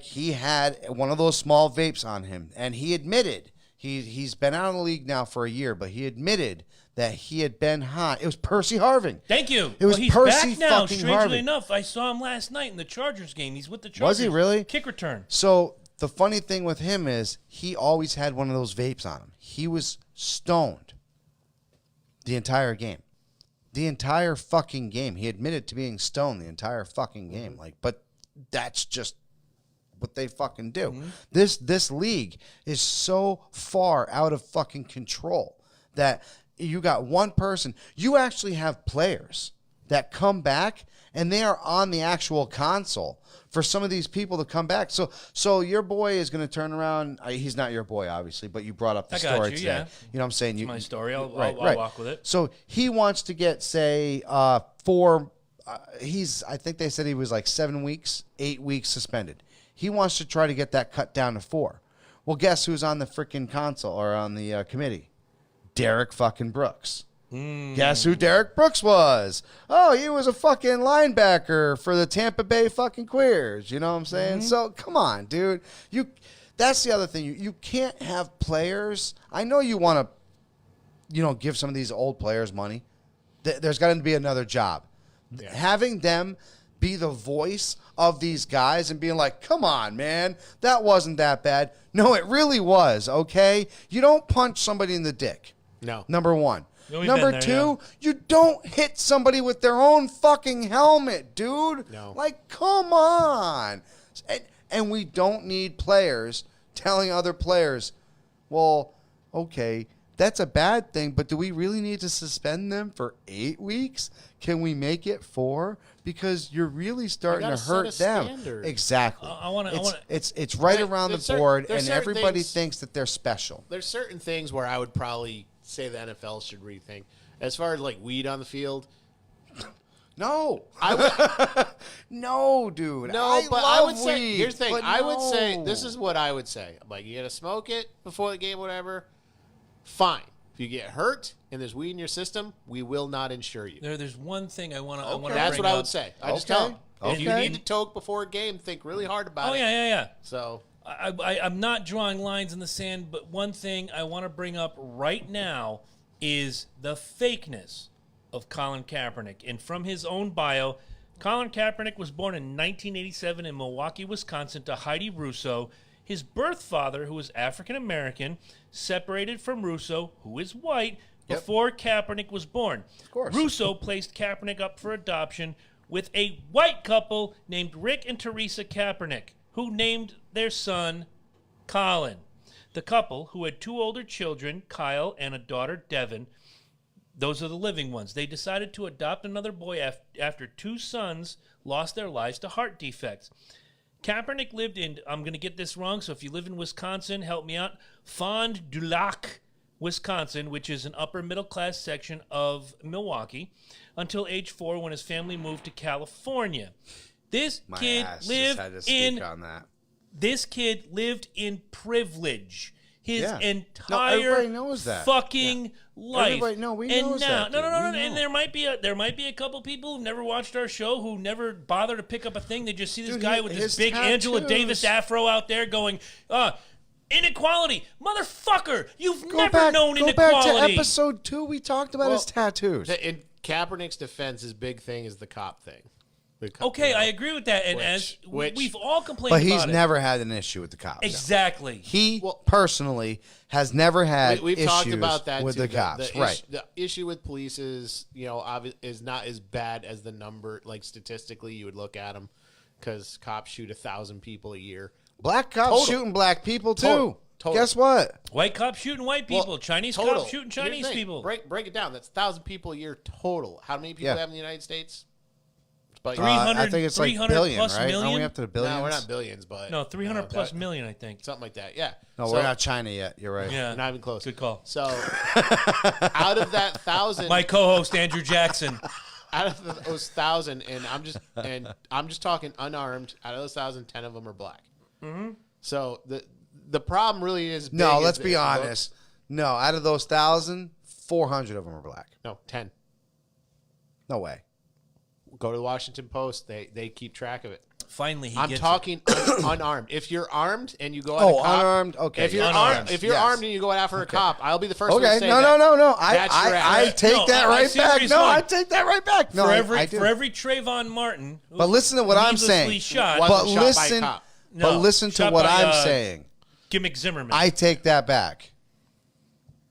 he had one of those small vapes on him, and he admitted he's been out of the league now for a year, but he admitted that he had been high. It was Percy Harvin. Thank you. It was he's Percy back now, fucking strangely Harvin. enough. I saw him last night in the Chargers game. He's with the Chargers. Was he really? Kick return. So the funny thing with him is he always had one of those vapes on him. He was stoned. The entire game. The entire fucking game. He admitted to being stoned the entire fucking game. Like, but that's just what they fucking do. This league is so far out of fucking control that you got one person. You actually have players that come back and they are on the actual console for some of these people to come back. So your boy is going to turn around. He's not your boy, obviously, but you brought up the story today. Yeah. You know what I'm saying? It's my story. I'll walk with it. So he wants to get, say, 4. I think they said he was like 7 weeks, 8 weeks suspended. He wants to try to get that cut down to 4. Well, guess who's on the freaking console or on the committee? Derek fucking Brooks. Guess who Derek Brooks was? Oh, he was a fucking linebacker for the Tampa Bay fucking Queers. You know what I'm saying? So come on, dude. That's the other thing. You can't have players. I know you want to, give some of these old players money. There's got to be another job. Yeah. Having them be the voice of these guys and being like, come on, man, that wasn't that bad. No, it really was, okay? You don't punch somebody in the dick. No. Number one. Number two, you don't hit somebody with their own fucking helmet, dude. No. Like, come on. And we don't need players telling other players, well, okay, that's a bad thing, but do we really need to suspend them for 8 weeks? Can we make it 4? Because you're really starting to hurt them. Standard. Exactly. It's right around the board, and everybody thinks that they're special. There's certain things where I would probably say the NFL should rethink. As far as like weed on the field, no, no, dude. I would say weed, here's the thing. I would say no. this is what I would say. Like, you gotta smoke it before the game, whatever. Fine. If you get hurt and there's weed in your system, we will not insure you. There's one thing I want to. That's what I would say. I just tell them. If you Okay. need to toke before a game, think really hard about it. Yeah. So I'm not drawing lines in the sand, but one thing I want to bring up right now is the fakeness of Colin Kaepernick. And from his own bio, Colin Kaepernick was born in 1987 in Milwaukee, Wisconsin, to Heidi Russo. His birth father, who was African-American, separated from Russo, who is white, before Kaepernick was born. Of course. Russo placed Kaepernick up for adoption with a white couple named Rick and Teresa Kaepernick, who named their son Colin. The couple, who had 2 older children, Kyle and a daughter, Devin, those are the living ones. They decided to adopt another boy after 2 sons lost their lives to heart defects. Kaepernick lived in, I'm going to get this wrong, so if you live in Wisconsin, help me out, Fond du Lac, Wisconsin, which is an upper middle class section of Milwaukee, until age 4 when his family moved to California. This kid lived in privilege his entire fucking life. Everybody knows that. No. And there might be a couple people who've never watched our show who never bother to pick up a thing. They just see this guy with this big Angela Davis afro out there going, inequality, motherfucker! You've never known inequality. Go back to episode 2. We talked about his tattoos. In Kaepernick's defense, his big thing is the cop thing. Okay, I agree with that, and we've all complained but about it. But he's never had an issue with the cops. Exactly. He personally has never had we've issues talked about that with too. the cops. The issue with police is, is not as bad as the number. Like, statistically, you would look at them because cops shoot 1,000 people a year. Black cops shooting black people too. Total. Guess what? White cops shooting white people. Chinese cops shooting Chinese people. Break it down. That's 1,000 people a year total. How many people have in the United States? 300, I think it's like billion, plus right? million? Are we up to the billions? No, we're not billions, but... No, 300 plus million, I think. Something like that, yeah. No, we're not China yet. You're right. Yeah. We're not even close. Good call. So, out of that 1,000... My co-host, Andrew Jackson. Out of those 1,000, and I'm just talking unarmed, out of those 1,000, 10 of them are black. Mm-hmm. So, the problem really is... No, let's be honest. No, out of those 1,000, 400 of them are black. No, 10. No way. Go to the Washington Post. They keep track of it. Finally, I'm talking unarmed. If you're armed and you go at a cop, unarmed. Okay. If you're armed and you go after a cop, I'll be the first one to say no. I take that right back. No, I take that right back. No, for every Trayvon Martin. But listen to what I'm saying. But listen to what I'm saying. Gimmick Zimmerman. I take that back.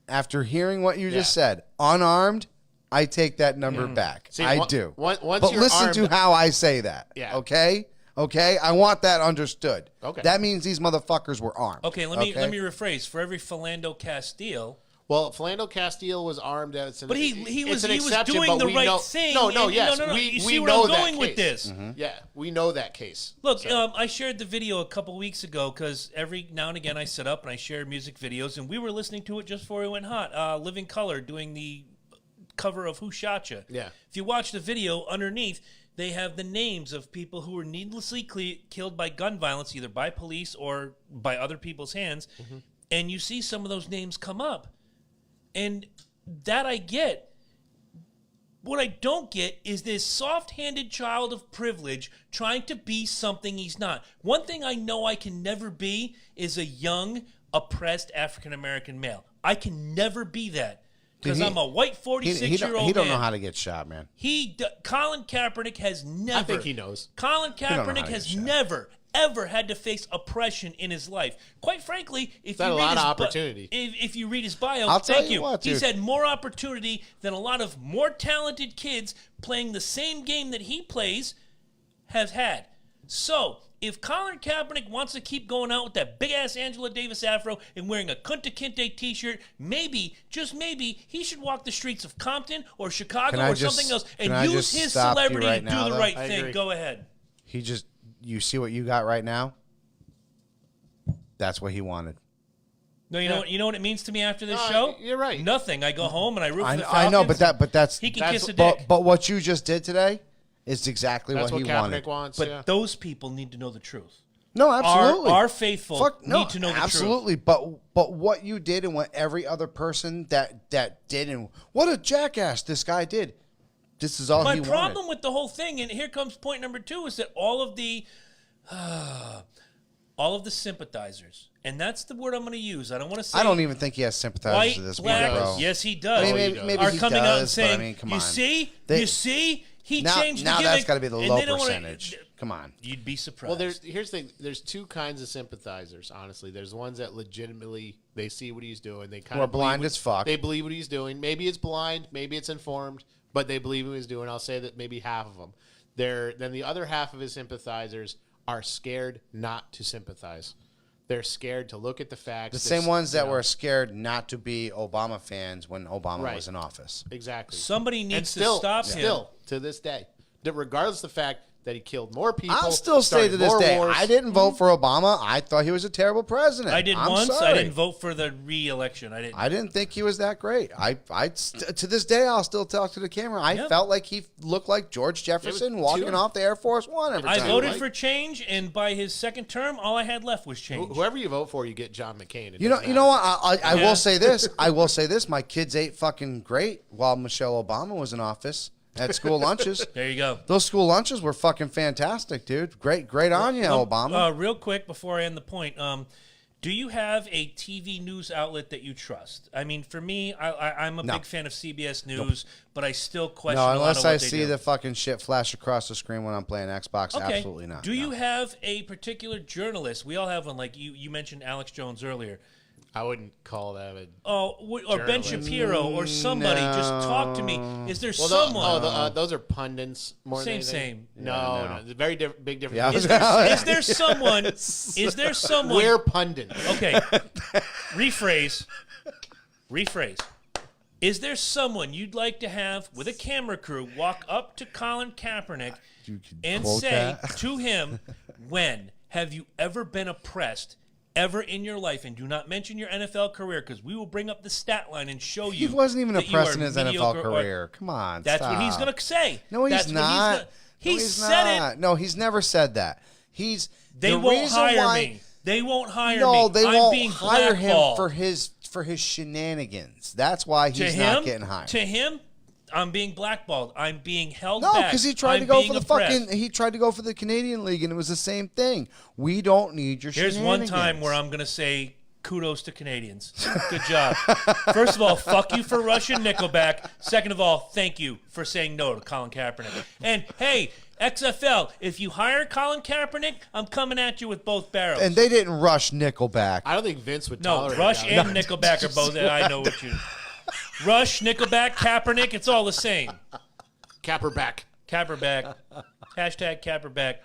after hearing what you just said, unarmed, I take that number back. See, I do. Once but you're listen armed, to how I say that. Yeah. Okay? Okay? I want that understood. Okay. That means these motherfuckers were armed. Okay, let me rephrase. For every Philando Castile, well, Philando Castile was armed. But he was doing the right thing. No, yes. No. You We see where know I'm going that with case. this. Yeah, we know that case. Look, I shared the video a couple weeks ago because every now and again I sit up and I share music videos, and we were listening to it just before we went hot. Living Color doing the cover of Who Shot Ya. Yeah. If you watch the video, underneath they have the names of people who were needlessly killed by gun violence, either by police or by other people's hands, and you see some of those names come up. And that I get. What I don't get is this soft-handed child of privilege trying to be something he's not. One thing I know I can never be is a young, oppressed African-American male. I can never be that because I'm a white 46-year-old man. He don't know how to get shot, man. Colin Kaepernick has never. I think he knows. Colin Kaepernick has never, ever had to face oppression in his life. Quite frankly, if you read his opportunity. If you read his bio, I'll tell you what, dude. He's had more opportunity than a lot of more talented kids playing the same game that he plays have had. So, if Colin Kaepernick wants to keep going out with that big-ass Angela Davis afro and wearing a Kunta Kinte t-shirt, maybe, just maybe, he should walk the streets of Compton or Chicago or something else and use his celebrity to do the right thing. Go ahead. You see what you got right now? That's what he wanted. No, you know what it means to me after this show? You're right. Nothing. I go home and I root for the Falcons. I know, but that's he can kiss a dick. But what you just did today is exactly what he Kaepernick wanted. Wants, but those people need to know the truth. No, absolutely. Our faithful need to know the truth. Absolutely. But what you did and what every other person that did, and what a jackass this guy did. This is all he wanted. My problem with the whole thing, and here comes point number 2, is that all of the sympathizers, and that's the word I'm going to use. I don't want to say. I don't even think he has sympathizers white, to this black, bro. Yes, he does. I mean, maybe are he coming does, out and saying, but I mean, come you on. see, he now, changed the now gimmick. That's got to be the and low they don't percentage. Come on. You'd be surprised. Well, here's the thing. There's two kinds of sympathizers, honestly. There's ones that legitimately, they see what he's doing. They kind of blind as fuck. They believe what he's doing. Maybe it's blind. Maybe it's informed. But they believe what he's doing. I'll say that maybe half of them. Then the other half of his sympathizers are scared not to sympathize. They're scared to look at the facts. The same ones that were scared not to be Obama fans when Obama was in office. Exactly. Somebody needs to stop him. Still, to this day, that regardless of the fact that he killed more people. I'll still say to this day, wars. I didn't vote for Obama. I thought he was a terrible president. I did once. Sorry. I didn't vote for the re-election. I didn't think he was that great. To this day, I'll still talk to the camera. I felt like he looked like George Jefferson walking off the Air Force One every time. I voted for change, and by his second term, all I had left was change. Whoever you vote for, you get John McCain. You know what? I will say this. I will say this. My kids ate fucking great while Michelle Obama was in office. At school lunches. There you go. Those school lunches were fucking fantastic, dude. Great on you, Obama. Real quick before I end the point, do you have a TV news outlet that you trust? I mean, for me, I'm a big fan of CBS News, but I still question a lot of what they do. No, unless I see the fucking shit flash across the screen when I'm playing Xbox, absolutely not. Do you have a particular journalist? We all have one. Like you mentioned Alex Jones earlier. I wouldn't call that or Ben Shapiro or somebody. No. Just talk to me. Is there someone? Those are pundits more than anything. Same. No. Very big difference. Yeah, is there someone? Is there someone? We're pundits. Okay. Rephrase. Is there someone you'd like to have with a camera crew walk up to Colin Kaepernick and say to him, when have you ever been oppressed ever in your life, and do not mention your NFL career, because we will bring up the stat line and show you. He wasn't even oppressed in his NFL career. Come on, that's what he's going to say. No, he's not. He said it. No, he's never said that. They won't hire me. They won't hire me. No, they won't hire him blackballed. for his shenanigans. That's why he's not getting hired. To him, I'm being blackballed. I'm being held back. No, because he tried to go for he tried to go for the Canadian League, and it was the same thing. We don't need your shenanigans. Here's one time where I'm going to say kudos to Canadians. Good job. First of all, fuck you for Russian Nickelback. Second of all, thank you for saying no to Colin Kaepernick. And hey, XFL, if you hire Colin Kaepernick, I'm coming at you with both barrels. And they didn't rush Nickelback. I don't think Vince would No, tolerate Rush that. and Nickelback are both. I know what you. Rush, Nickelback, Kaepernick, it's all the same. Capperback. Capperback. Hashtag Capperback.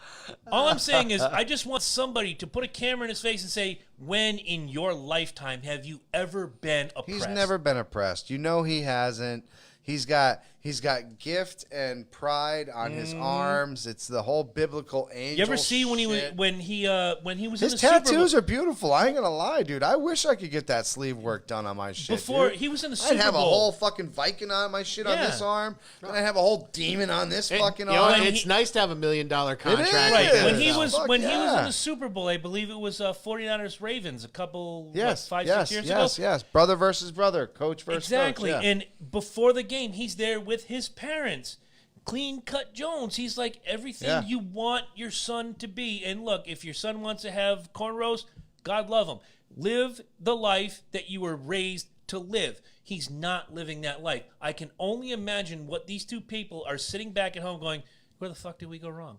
All I'm saying is I just want somebody to put a camera in his face and say, when in your lifetime have you ever been oppressed? He's never been oppressed. You know he hasn't. He's got gift and pride on his arms. It's the whole biblical angel. You ever see when shit. he was His in the Super Bowl? tattoos are beautiful. I ain't gonna lie, dude. I wish I could get that sleeve work done on my shit. Before dude. he was in the Super I'd have Bowl. a whole fucking Viking on my shit on Yeah. this arm. Then I'd have a whole demon on this fucking You know, arm. it's nice to have $1 million contract. is. Right. Yeah. When he was Fuck when he was in yeah. the Super Bowl, I believe it was 49ers Ravens a couple Yes, 5-6 years ago. yes. Brother versus brother, coach versus Exactly. coach. Yeah. And before the game, he's there with his parents. Clean cut Jones. He's like everything you want your son to be. And look, if your son wants to have cornrows, God love him. Live the life that you were raised to live. He's not living that life. I can only imagine what these two people are sitting back at home going, where the fuck did we go wrong?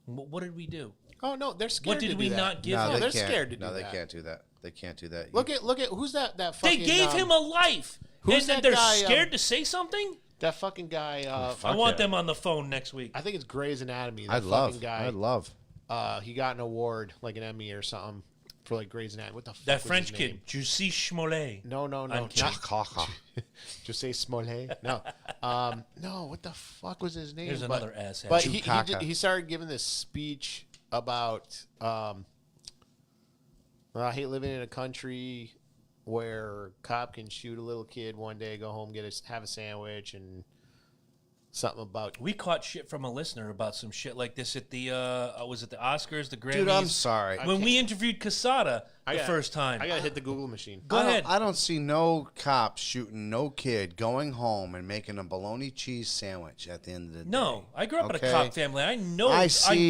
What did we do? Oh no, they're scared. What did to we do that. not give no, him? they they're can't. scared to do No, they that. can't do that. They can't do that. Look at who's that They fucking gave him a life. who's And that they're guy, scared to say something? that fucking guy. I want them on the phone next week. I think it's Grey's Anatomy. That I'd fucking love. guy. I'd love. He got an award, like an Emmy or something, for like Grey's Anatomy. What the fuck? That was French his name? kid, Jussi Smollett. No, I'm kidding. Just say Smollett. No, no. What the fuck was his name? There's another asshat. But Chukaka. he started giving this speech about. I hate living in a country where a cop can shoot a little kid one day, go home, have a sandwich, and something about. We caught shit from a listener about some shit like this at the was it the Oscars, the Grammys? Dude, I'm sorry. When we interviewed Casada the first time. I gotta hit the Google machine. Go ahead. I don't see no cop shooting no kid going home and making a bologna cheese sandwich at the end of the day. No, I grew up in Okay? a cop family. I know I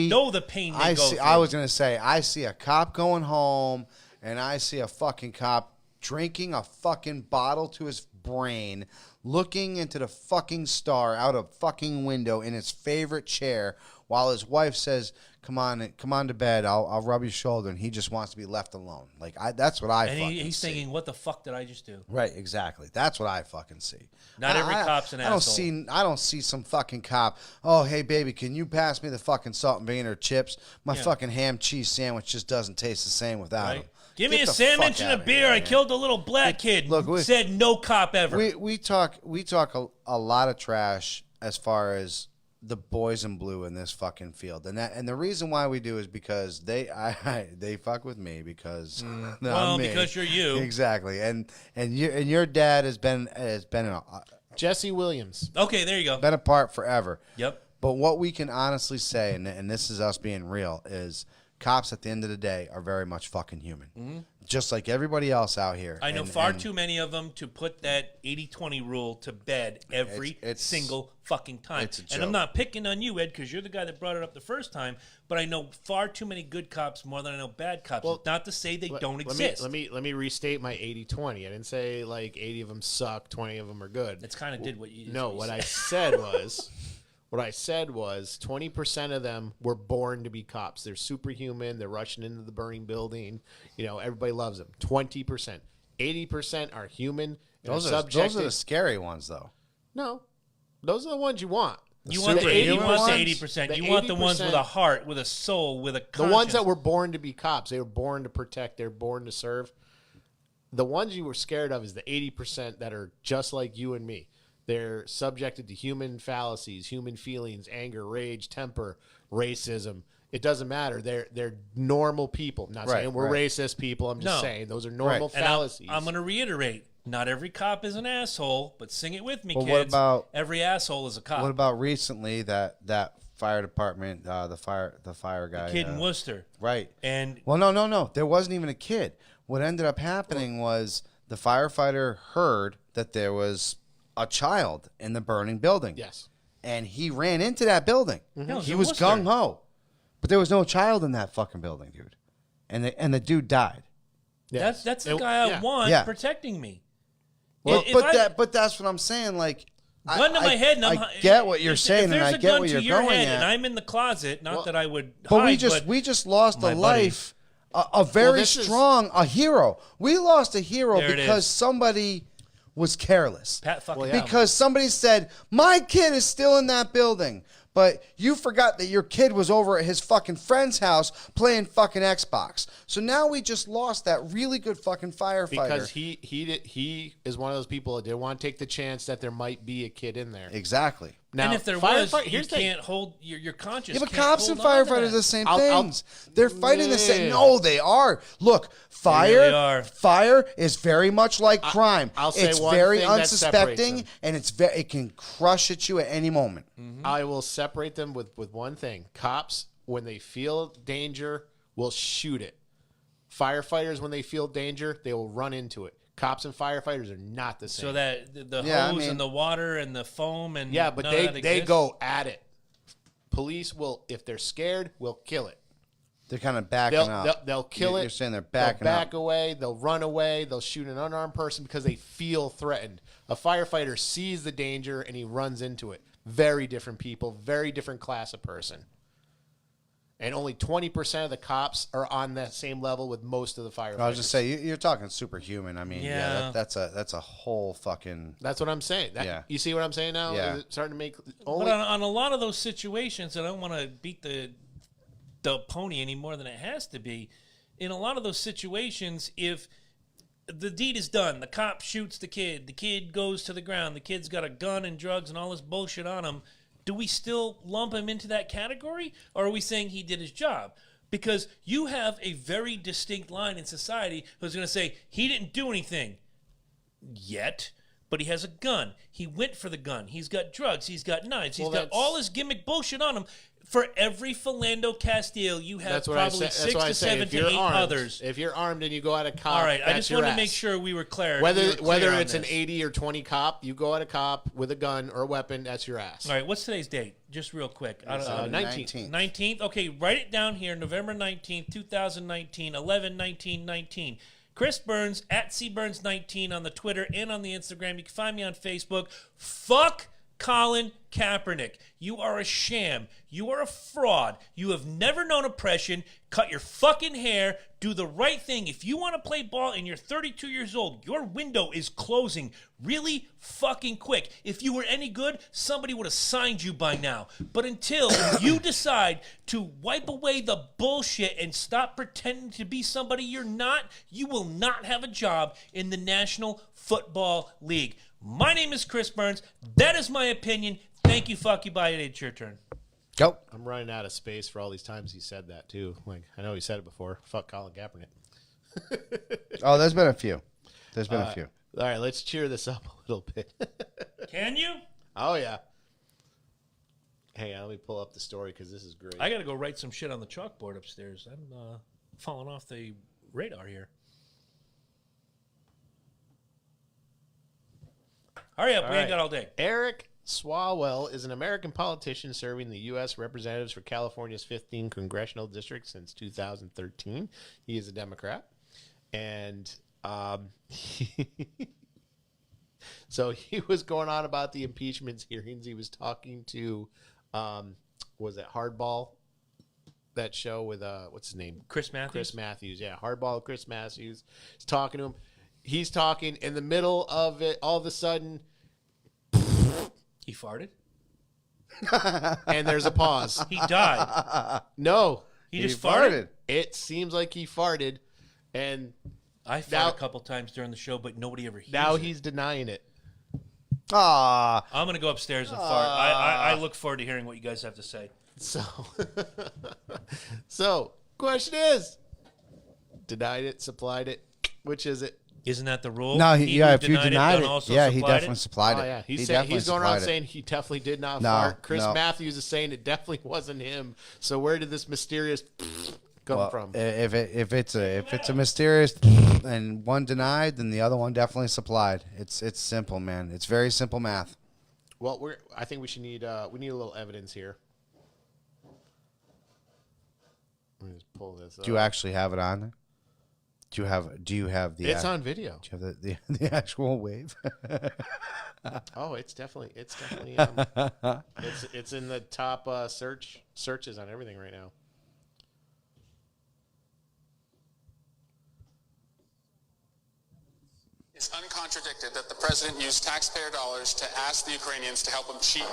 know the pain they go through. I was gonna say I see a cop going home and I see a fucking cop drinking a fucking bottle to his brain, looking into the fucking star out a fucking window in his favorite chair while his wife says, come on to bed, I'll rub your shoulder, and he just wants to be left alone. Like that's what I and fucking he's see. thinking, what the fuck did I just do? Right, exactly. That's what I fucking see. Not every cop's an asshole. I don't see some fucking cop. Oh, hey baby, can you pass me the fucking salt and vinegar chips? My fucking ham cheese sandwich just doesn't taste the same without Right? them. Give me Get a the sandwich fuck and a outta beer. here, I man. killed a little black kid. Look, Said no cop ever. We talk a lot of trash as far as the boys in blue in this fucking field, and the reason why we do is because they fuck with me because well, me. because you're you. Exactly, and your dad has been Jesse Williams. Okay, there you go. been apart forever. Yep. But what we can honestly say, and this is us being real, is cops at the end of the day are very much fucking human. Just like everybody else out here. I know And- far and too many of them to put that 80-20 rule to bed every It's- single fucking time. it's a And I'm joke. not picking on you, Ed, because you're the guy that brought it up the first time, but I know far too many good cops more than I know bad cops. Well, not to say they don't Let exist. me restate my 80-20. I didn't say like 80 of them suck, 20 of them are good. It's kind of did what you No, what I said was 20% of them were born to be cops. They're superhuman. They're rushing into the burning building. You know, everybody loves them. 20%. 80% are human. And those are are subjected. the scary ones, though. No, those are the ones you want. You want the superhuman 80%. The You want the ones 80%. with a heart, with a soul, with a The conscience. ones that were born to be cops. They were born to protect. They were born to serve. The ones you were scared of is the 80% that are just like you and me. They're subjected to human fallacies, human feelings, anger, rage, temper, racism. It doesn't matter. They're normal people. Not saying we're racist people. I'm just saying those are normal And fallacies. I'm going to reiterate. Not every cop is an asshole, but sing it with me, Well, kids. what about- every asshole is a cop? What about recently that fire department, the fire guy, Kid in Worcester. right? And Well, no. There wasn't even a kid. What ended up happening was the firefighter heard that there was a child in the burning building. Yes. And he ran into that building. No, it was He in was Worcester. gung ho, but there was no child in that fucking building, dude. And the dude died. Yeah. That's the guy I want protecting me. Well, but that's what I'm saying. Like, gun to my head, and I get what you're saying, and I get what you're going at. And I'm in the closet. Not that I would. But hide, we just lost a life, a very strong, a hero. We lost a hero because somebody was careless. Because somebody said, my kid is still in that building. But you forgot that your kid was over at his fucking friend's house playing fucking Xbox. So now we just lost that really good fucking firefighter. Because he is one of those people that didn't want to take the chance that there might be a kid in there. Exactly. Now, and if there was, you can't hold your conscience. Yeah, but cops and firefighters are the same things. They're fighting the same. No, they are. Look, fire is very much like crime. I'll say it's one very thing unsuspecting, and it can crush at you at any moment. Mm-hmm. I will separate them with one thing. Cops, when they feel danger, will shoot it. Firefighters, when they feel danger, they will run into it. Cops and firefighters are not the same. So that the hose and the water and the foam and but they go at it. Police will, if they're scared, will kill it. They're kind of backing up. They'll kill it. You're saying they're backing up. They'll back away. They'll run away. They'll shoot an unarmed person because they feel threatened. A firefighter sees the danger and he runs into it. Very different people. Very different class of person. And only 20% of the cops are on that same level with most of the firefighters. I was just saying, you're talking superhuman. I mean, that's a whole fucking. That's what I'm saying. You see what I'm saying now? Yeah. Is it starting to make. But on a lot of those situations, I don't want to beat the pony any more than it has to be. In a lot of those situations, if the deed is done, the cop shoots the kid goes to the ground, the kid's got a gun and drugs and all this bullshit on him. Do we still lump him into that category, or are we saying he did his job? Because you have a very distinct line in society who's going to say, he didn't do anything yet, but he has a gun. He went for the gun. He's got drugs. He's got knives. He's got all this gimmick bullshit on him. For every Philando Castile, you have probably 6 to 7 to 8 others. If you're armed and you go at a cop, all right, I just wanted to make sure we were clear. Whether it's an 80 or 20 cop, you go at a cop with a gun or a weapon, that's your ass. All right, what's today's date? Just real quick. 19th. 19th? Okay, write it down here. November 19th, 2019, 11/19/19. Chris Burns, at cburns19 on the Twitter and on the Instagram. You can find me on Facebook. Fuck Colin Kaepernick. You are a sham. You are a fraud. You have never known oppression. Cut your fucking hair. Do the right thing. If you want to play ball and you're 32 years old, your window is closing really fucking quick. If you were any good, somebody would have signed you by now. But until you decide to wipe away the bullshit and stop pretending to be somebody you're not, you will not have a job in the National Football League. My name is Chris Burns. That is my opinion. Thank you, fuck you, bye. It's your turn. Go. I'm running out of space for all these times he said that, too. Like, I know he said it before. Fuck Colin Kaepernick. Oh, there's been a few. There's been a few. All right, let's cheer this up a little bit. Can you? Oh, yeah. Hang on, let me pull up the story because this is great. I got to go write some shit on the chalkboard upstairs. I'm falling off the radar here. Hurry up, we ain't got all day. Eric Swalwell is an American politician serving the U.S. Representatives for California's 15th Congressional District since 2013. He is a Democrat. And so he was going on about the impeachment hearings. He was talking to, was it Hardball? That show with, what's his name? Chris Matthews? Chris Matthews, yeah. Hardball, Chris Matthews. He's talking to him. He's talking in the middle of it. All of a sudden, he farted, and there's a pause. He died. No, he just farted. It seems like he farted, and I farted a couple times during the show, but nobody ever hears now it. He's denying it. Ah, I'm gonna go upstairs and fart. I look forward to hearing what you guys have to say. So question is, denied it, supplied it. Which is it? Isn't that the rule? No, if you denied it, yeah, he definitely supplied it. Oh, yeah. He's going around saying he definitely did not fart. Chris Matthews is saying it definitely wasn't him. So where did this mysterious come from? If it's a mysterious and one denied, then the other one definitely supplied. It's simple, man. It's very simple math. Well, I think we need a little evidence here. Let me just pull this up. Do you actually have it on there? Do you have the? It's on video. Do you have the actual wave? Oh, it's definitely it's in the top searches on everything right now. It's uncontradicted that the president used taxpayer dollars to ask the Ukrainians to help him cheat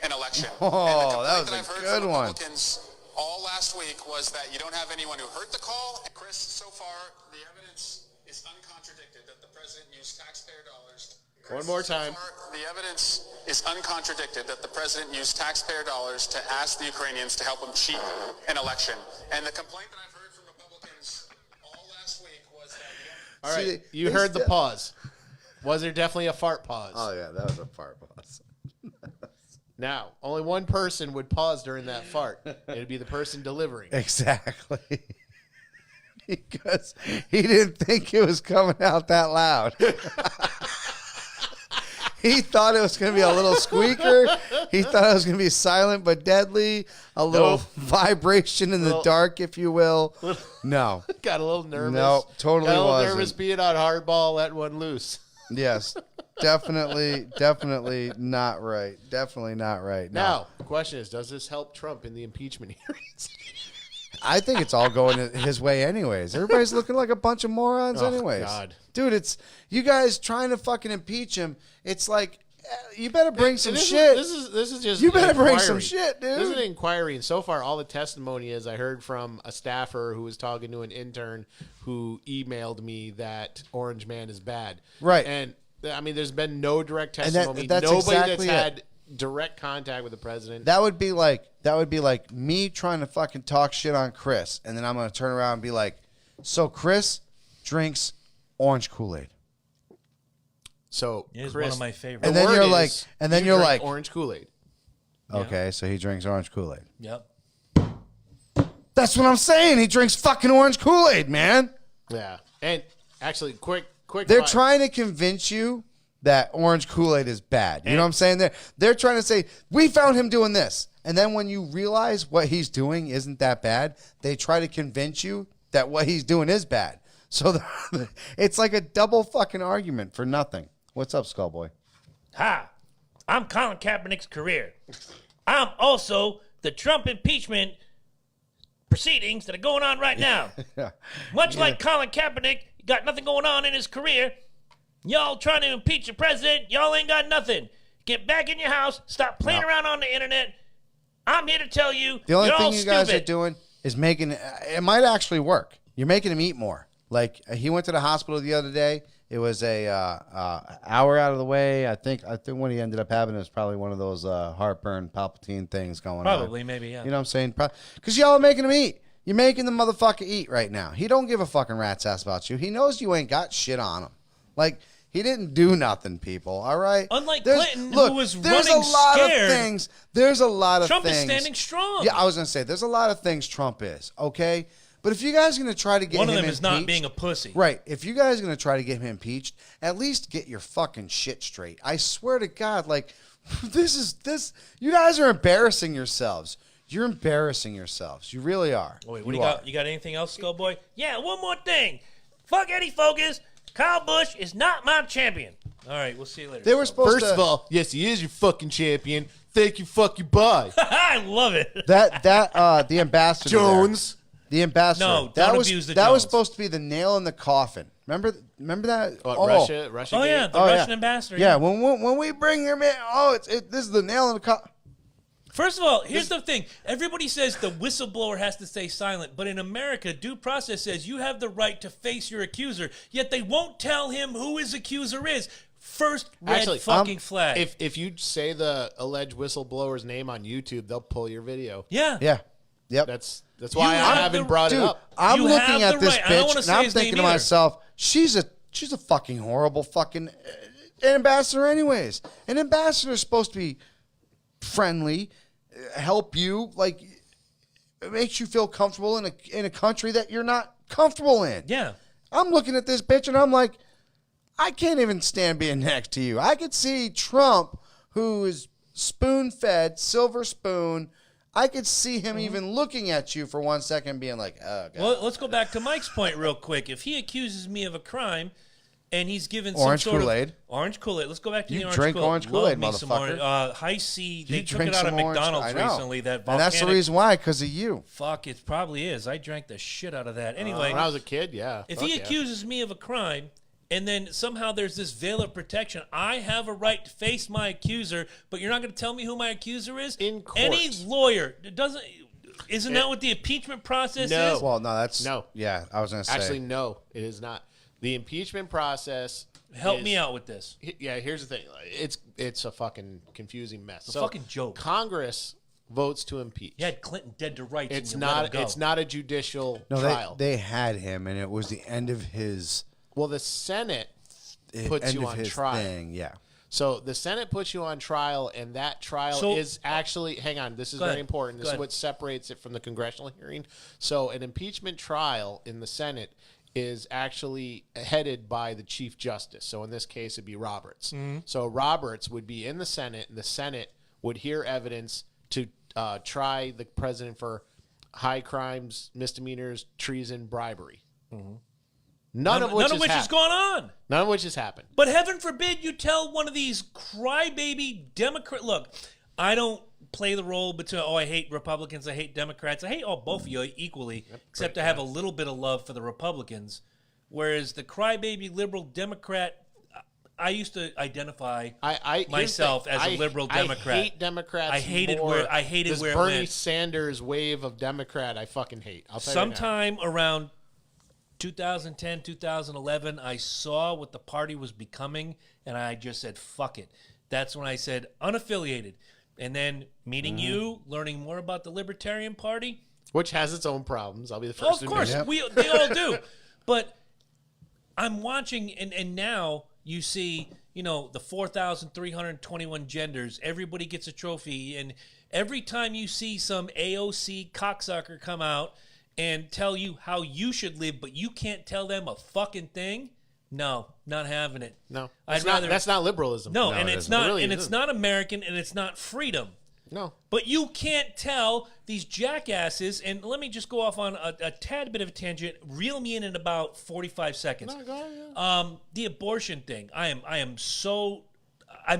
an election. Oh, that was I've a heard good from one. Republicans all last week was that you don't have anyone who heard the call. Chris, so far the evidence is uncontradicted that the president used taxpayer dollars. One more time. So far, the evidence is uncontradicted that the president used taxpayer dollars to ask the Ukrainians to help him cheat an election. And the complaint that I've heard from Republicans all last week was that All right, you heard the pause. Was there definitely a fart pause? Oh yeah, that was a fart pause. Now, only one person would pause during that fart. It'd be the person delivering. Exactly. Because he didn't think it was coming out that loud. He thought it was going to be a little squeaker. He thought it was going to be silent but deadly. A little vibration in the dark, if you will. No. Got a little nervous. No, totally Got a little wasn't. nervous being on hardball, letting one loose. Yes. Definitely not right. Definitely not right. No. Now, the question is, does this help Trump in the impeachment hearings? I think it's all going his way anyways. Everybody's looking like a bunch of morons anyways. God. Dude, it's you guys trying to fucking impeach him. It's like you better bring some shit. This is just You better bring inquiry. some shit, dude. This is an inquiry, and so far all the testimony is I heard from a staffer who was talking to an intern who emailed me that Orange Man is bad. Right. And I mean, there's been no direct And testimony. that's Nobody exactly that's it. had direct contact with the president. That would be like me trying to fucking talk shit on Chris, and then I'm gonna turn around and be like, so Chris drinks orange Kool-Aid. So It is Chris, one of my favorites. And then word you're is like, and then you you're drink like, orange Kool-Aid. okay, so he drinks orange Kool-Aid. Yep. That's what I'm saying. He drinks fucking orange Kool-Aid, man. Yeah. And actually, quick. They're trying to convince you that orange Kool-Aid is bad. You know what I'm saying? They're trying to say, we found him doing this. And then when you realize what he's doing isn't that bad, they try to convince you that what he's doing is bad. So it's like a double fucking argument for nothing. What's up, Skullboy? Hi, I'm Colin Kaepernick's career. I'm also the Trump impeachment proceedings that are going on right now. Much like Colin Kaepernick, got nothing going on in his career. Y'all trying to impeach the president, y'all ain't got nothing. Get back in your house, stop playing around on the internet. I'm here to tell you, The only you're thing all you guys stupid. are doing is making it might actually work. You're making him eat more. Like he went to the hospital the other day. It was a hour out of the way. I think what he ended up having was probably one of those heartburn, Palpatine things going on. Probably, maybe, yeah. You know what I'm saying? Because y'all are making him eat. You're making the motherfucker eat right now. He don't give a fucking rat's ass about you. He knows you ain't got shit on him. Like, he didn't do nothing, people, all right? Unlike There's- Clinton, look, who was there's running a lot scared. of things. There's a lot of Trump things. is standing strong. Yeah, I was going to say, there's a lot of things Trump is, okay? But if you guys are going to try to get One him of them is not impeached- being a pussy. Right. If you guys are going to try to get him impeached, at least get your fucking shit straight. I swear to God, like, you guys are embarrassing yourselves. You're embarrassing yourselves. You really are. Wait, what do you got? You got anything else, Skullboy? Yeah, one more thing. Fuck Eddie Focus. Kyle Busch is not my champion. All right, we'll see you later. They were supposed First to. of all, yes, he is your fucking champion. Thank you, fuck you, bye. I love it. The ambassador there. Jones. The ambassador. No, that don't was abuse the that was Jones. supposed to be the nail in the coffin. Remember that? What, Russia? Oh, yeah, the Oh, Russian yeah. ambassador. Yeah, when we bring him in, this is the nail in the coffin. First of all, here's the thing. Everybody says the whistleblower has to stay silent, but in America, due process says you have the right to face your accuser, yet they won't tell him who his accuser is. First red fucking flag. If you say the alleged whistleblower's name on YouTube, they'll pull your video. yeah. Yeah. Yep. That's why I have haven't the- brought Dude, it up. I'm You looking have at the this right. I don't wanna bitch, say and I'm his thinking to name either. myself, she's a fucking horrible fucking ambassador anyways. An ambassador is supposed to be friendly, help you, like, it makes you feel comfortable in a country that you're not comfortable in. Yeah. I'm looking at this bitch, and I'm like, I can't even stand being next to you. I could see Trump, who is spoon-fed, silver spoon. I could see him even looking at you for 1 second being like, oh, God. Well, let's go back to Mike's point real quick. If he accuses me of a crime and he's given Orange some sort Kool-Aid. of orange Kool-Aid, let's go back to You the orange drink Kool-Aid. orange Kool-Aid, Love me some motherfucker. High C, they You took drink it out of some orange- McDonald's I know. recently. That And volcanic, that's the reason why, because of you. Fuck, it probably is. I drank the shit out of that. Anyway, When I was a kid, yeah. if Fuck he yeah. accuses me of a crime and then somehow there's this veil of protection, I have a right to face my accuser, but you're not going to tell me who my accuser is? In court. Any lawyer doesn't. Isn't that what the impeachment process is? Well, no, that's... No. Yeah, I was going to say. Actually, no, it is not. The impeachment process. Help is- me out with this. Yeah, here's the thing. It's a fucking confusing mess. It's a fucking joke. Congress votes to impeach. You had Clinton dead to rights. It's and you let not. him go. It's not a judicial No, trial. they had him, and it was the end of his... Well, the Senate Puts puts you on trial. Thing, yeah. So the Senate puts you on trial, and that trial So- is actually. Hang on, this is Go very ahead. important. Go This is ahead. what separates it from the congressional hearing. So an impeachment trial in the Senate is actually headed by the Chief Justice. So in this case, it'd be Roberts. Mm-hmm. So Roberts would be in the Senate, and the Senate would hear evidence to try the president for high crimes, misdemeanors, treason, bribery. Mm-hmm. None of which has happened. gone on. None of which has happened. But heaven forbid you tell one of these crybaby Democrat. Look, I don't play the role between, I hate Republicans, I hate Democrats. I hate both of you equally, except I have a little bit of love for the Republicans. Whereas the crybaby liberal Democrat, I used to identify I myself here's the as thing. a liberal Democrat. I hate Democrats. I hated more. where it this where it Bernie went. Sanders wave of Democrat. I fucking hate. I'll tell you right now. Sometime around 2010, 2011, I saw what the party was becoming, and I just said, fuck it. That's when I said unaffiliated. And then meeting you, learning more about the Libertarian Party. Which has its own problems. I'll be the Oh, first of to course, admit. they all do. But I'm watching, and now you see, the 4,321 genders. Everybody gets a trophy. And every time you see some AOC cocksucker come out and tell you how you should live, but you can't tell them a fucking thing, no, not having it. No, I'd rather. that's not liberalism. No, No, and it it's isn't. not, It really and it's isn't. not American, and it's not freedom. No. But you can't tell these jackasses, and let me just go off on a tad bit of a tangent. Reel me in about 45 seconds. No, go ahead, yeah. The abortion thing. I'm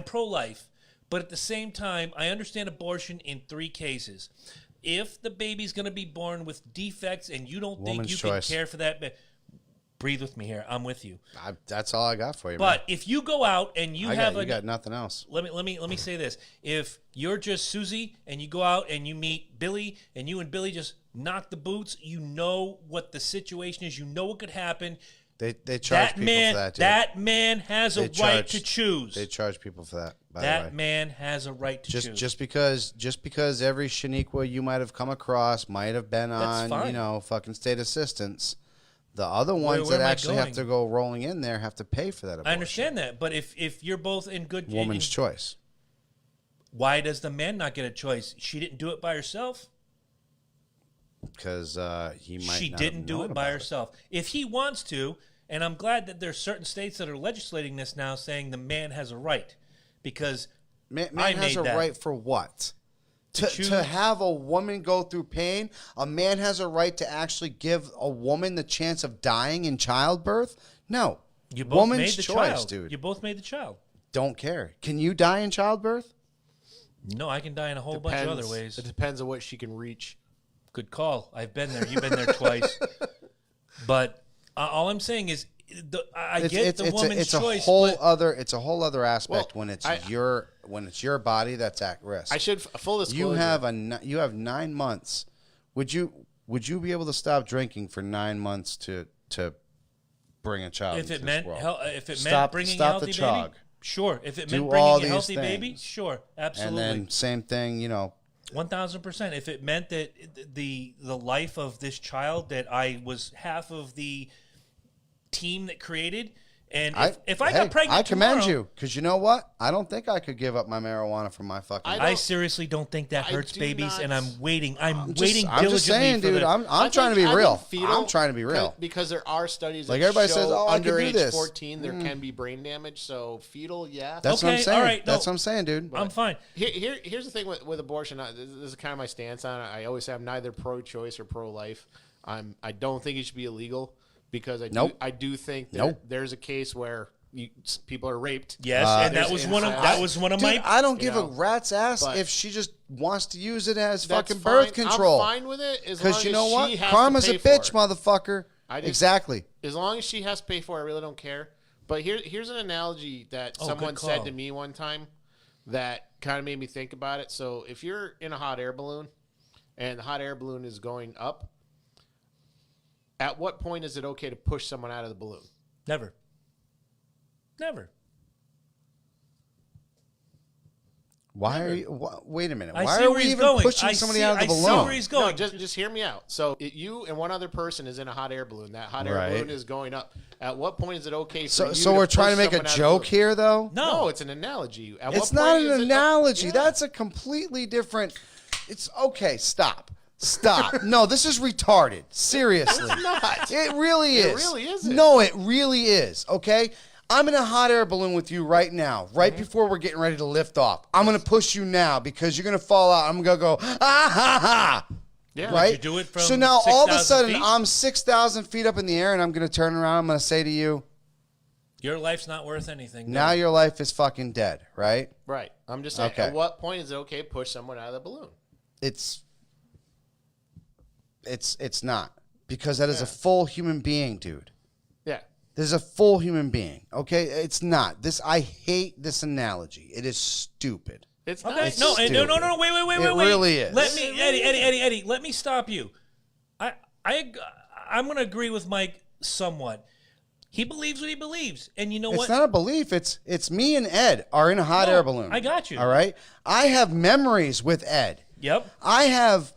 pro-life, but at the same time, I understand abortion in 3 cases. If the baby's going to be born with defects and you don't think Woman's you choice. can care for that, breathe with me here. I'm with you. That's all I got for you, But man. if you go out and you have You got nothing else. let me say this. If you're just Susie and you go out and you meet Billy and you and Billy just knock the boots, you know what the situation is. You know what could happen. They charge That people man, for that, dude. that man has a They right charge- to choose. They charge people for that, by the That way. man has a right to choose. Just because every Shaniqua you might have come across might have been That's on, fine. fucking state assistance. The other ones where that am I actually have going? to go rolling in there have to pay for that abortion. I understand that, but if you're both in good, Woman's choice. why does the man not get a choice? She didn't do it by herself. Because he might She not didn't have do known it by about herself. If he wants to, and I'm glad that there's certain states that are legislating this now, saying the man has a right, because Man I has made a that. right for what? choose- To have a woman go through pain? A man has a right to actually give a woman the chance of dying in childbirth? No. you both Woman's made the choice, child. dude. You both made the child. Don't care. Can you die in childbirth? No, I can die in a whole bunch of other ways. It depends on what she can reach. Good call. I've been there. You've been there twice. But all I'm saying is, I get the woman's choice. It's a whole other aspect Well, when it's your body that's at risk. I should full disclosure. You have 9 months. Would you be able to stop drinking for 9 months to bring a child if into it this meant world? if it Stop- meant bringing a stop healthy the baby, chug. sure. If it Do meant all bringing a these healthy baby, things. sure, And absolutely. then same thing, 1,000%. If it meant that the life of this child that I was half of the team that created, And if I got pregnant I commend tomorrow, you, because you know what? I don't think I could give up my marijuana for my fucking. I seriously don't think that hurts babies, and I'm waiting. I'm waiting diligently I'm just saying, for dude. the, I'm trying to be real. I'm trying to be real. Because there are studies that Like everybody show says, oh, I under can do age this. 14 there can be brain damage. So fetal, yeah. That's what I'm Okay, saying. all right, That's no. what I'm saying, dude. I'm fine. Here's the thing with abortion. This is kind of my stance on it. I always say I'm neither pro-choice or pro-life. I don't think it should be illegal because I do think there's a case where people are raped. Yes, and that was one of Dude, my. I don't give a rat's ass but if she just wants to use it as that's fucking birth fine. control. I'm fine with it Because you know as what? she has Karma's to a pay bitch, for it. motherfucker. Exactly. As long as she has to pay for it, I really don't care. But here's an analogy that someone good said call. to me one time that kind of made me think about it. So if you're in a hot air balloon and the hot air balloon is going up, at what point is it okay to push someone out of the balloon? Never. Why are you? Wait a minute. I Why see are where we he's even going. pushing I somebody see- out of the I see balloon? where he's going. No, just hear me out. So you and one other person is in a hot air balloon. That hot air Right. balloon is going up. At what point is it okay for So, you so to we're trying to push make a someone out of the joke balloon? here, though. No, it's an analogy. At It's what not point is an it- analogy. Yeah. That's a completely different. It's okay. Stop. No, this is retarded. Seriously. It's not. It really is. It really isn't. No, it really is. Okay? I'm in a hot air balloon with you right now, right before we're getting ready to lift off. I'm going to push you now because you're going to fall out. I'm going to go, ah, ha, ha. Yeah. Right? you do it from so now all of a 6,000 sudden feet? I'm 6,000 feet up in the air and I'm going to turn around. I'm going to say to you, Your life's not worth anything. now your life is fucking dead, right? Right. I'm just saying. Okay. At what point is it okay to push someone out of the balloon? It's not, because that is a full human being, dude. Yeah. There's a full human being. Okay, it's not this. I hate this analogy. It is stupid. It's Okay, not. It's no, stupid. no, wait. It really is. Let me, Eddie, let me stop you. I'm going to agree with Mike somewhat. He believes what he believes, and you know It's what? not a belief. It's me and Ed are in a hot No, air balloon. I got you. All right. I have memories with Ed. Yep. I have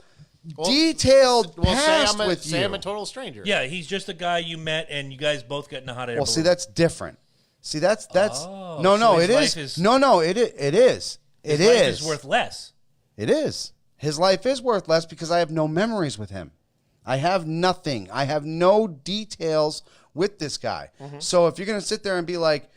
detailed Well, past with say you. I'm a total stranger. Yeah, he's just a guy you met, and you guys both got in a hot air Well, balloon. see, that's different. See, that's Oh, no, so his it life is. is- No, it is. His life is worth less. It is. His life is worth less because I have no memories with him. I have nothing. I have no details with this guy. So if you're going to sit there and be like,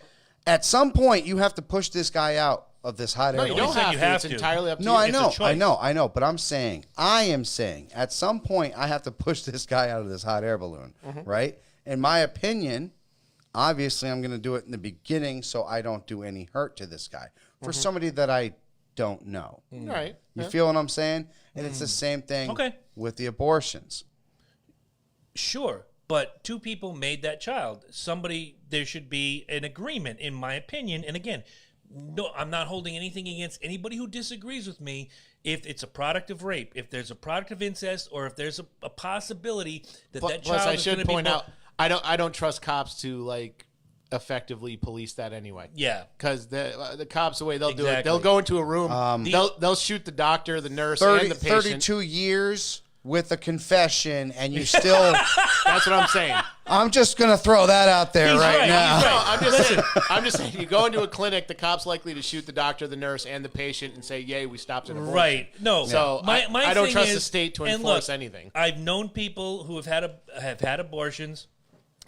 at some point you have to push this guy out of this hot air No, you balloon. don't said have you to. have It's to. entirely up to No, you. I It's a know, choice. I know, but I am saying, at some point I have to push this guy out of this hot air balloon, right? In my opinion, obviously I'm going to do it in the beginning so I don't do any hurt to this guy. For somebody that I don't know. Right. You Yeah. feel what I'm saying? And it's the same thing Okay. with the abortions. Sure, but two people made that child. There should be an agreement, in my opinion. And again, no, I'm not holding anything against anybody who disagrees with me. If it's a product of rape, if there's a product of incest, or if there's a possibility that that Plus, child I is should going to be point out, I don't trust cops to like effectively police that anyway. Yeah. Because the cops, the way they'll do it, Exactly. they'll go into a room, they'll shoot the doctor, the nurse, 30, and the patient. 32 years with a confession, and you still... That's what I'm saying. I'm just going to throw that out there He's right right, now. he's No, right. I'm just saying. You go into a clinic, the cop's likely to shoot the doctor, the nurse, and the patient, and say, "Yay, we stopped an abortion." Right. No. So my I don't thing trust is, the state to and enforce look, anything. I've known people who have had abortions.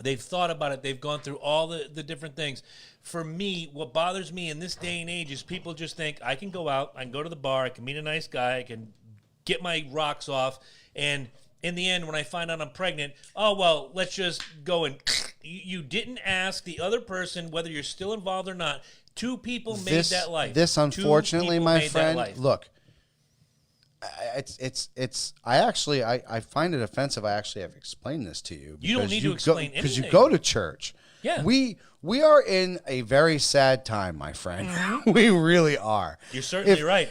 They've thought about it. They've gone through all the different things. For me, what bothers me in this day and age is people just think I can go out, I can go to the bar, I can meet a nice guy, I can get my rocks off, and in the end, when I find out I'm pregnant, oh, well, let's just go and... You didn't ask the other person whether you're still involved or not. Two people made that life. This, Two unfortunately, people my made that friend, life. look, I find it offensive. I actually have explained this to you. You don't because need to explain because you anything. go to church. Yeah. We are in a very sad time, my friend. We really are. You're certainly right.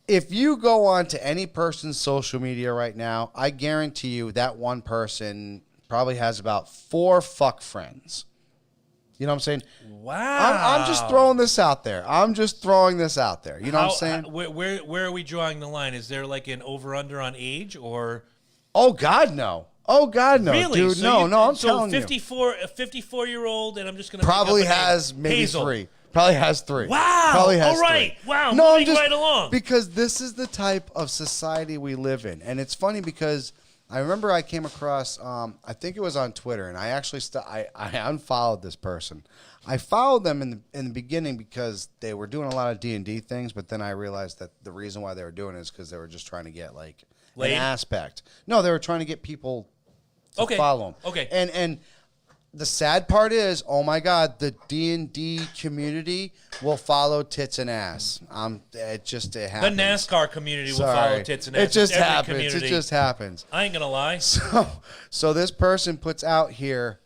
If you go on to any person's social media right now, I guarantee you that one person probably has about 4 fuck friends. You know what I'm saying? Wow. I'm just throwing this out there. You know what I'm saying? Where are we drawing the line? Is there like an over-under on age or... Oh, God, no. Oh God, no, Really? dude, So no, I'm so telling 54, a 54-year-old, and I'm just going to Probably has maybe Hazel. 3. Probably has 3. Wow. Probably has All right. 3. Wow. No, Moving right along. Because this is the type of society we live in, and it's funny because I remember I came across, I think it was on Twitter, and I actually I unfollowed this person. I followed them in the beginning because they were doing a lot of D&D things, but then I realized that the reason why they were doing it is because they were just trying to get like Laid? an aspect. No, they were trying to get people to Okay. follow them. Okay. And the sad part is, oh my God, the D&D community will follow tits and ass. It The happens. NASCAR community will Sorry. follow tits and ass. It just Every happens. community. It just happens. I ain't gonna lie. So this person puts out here,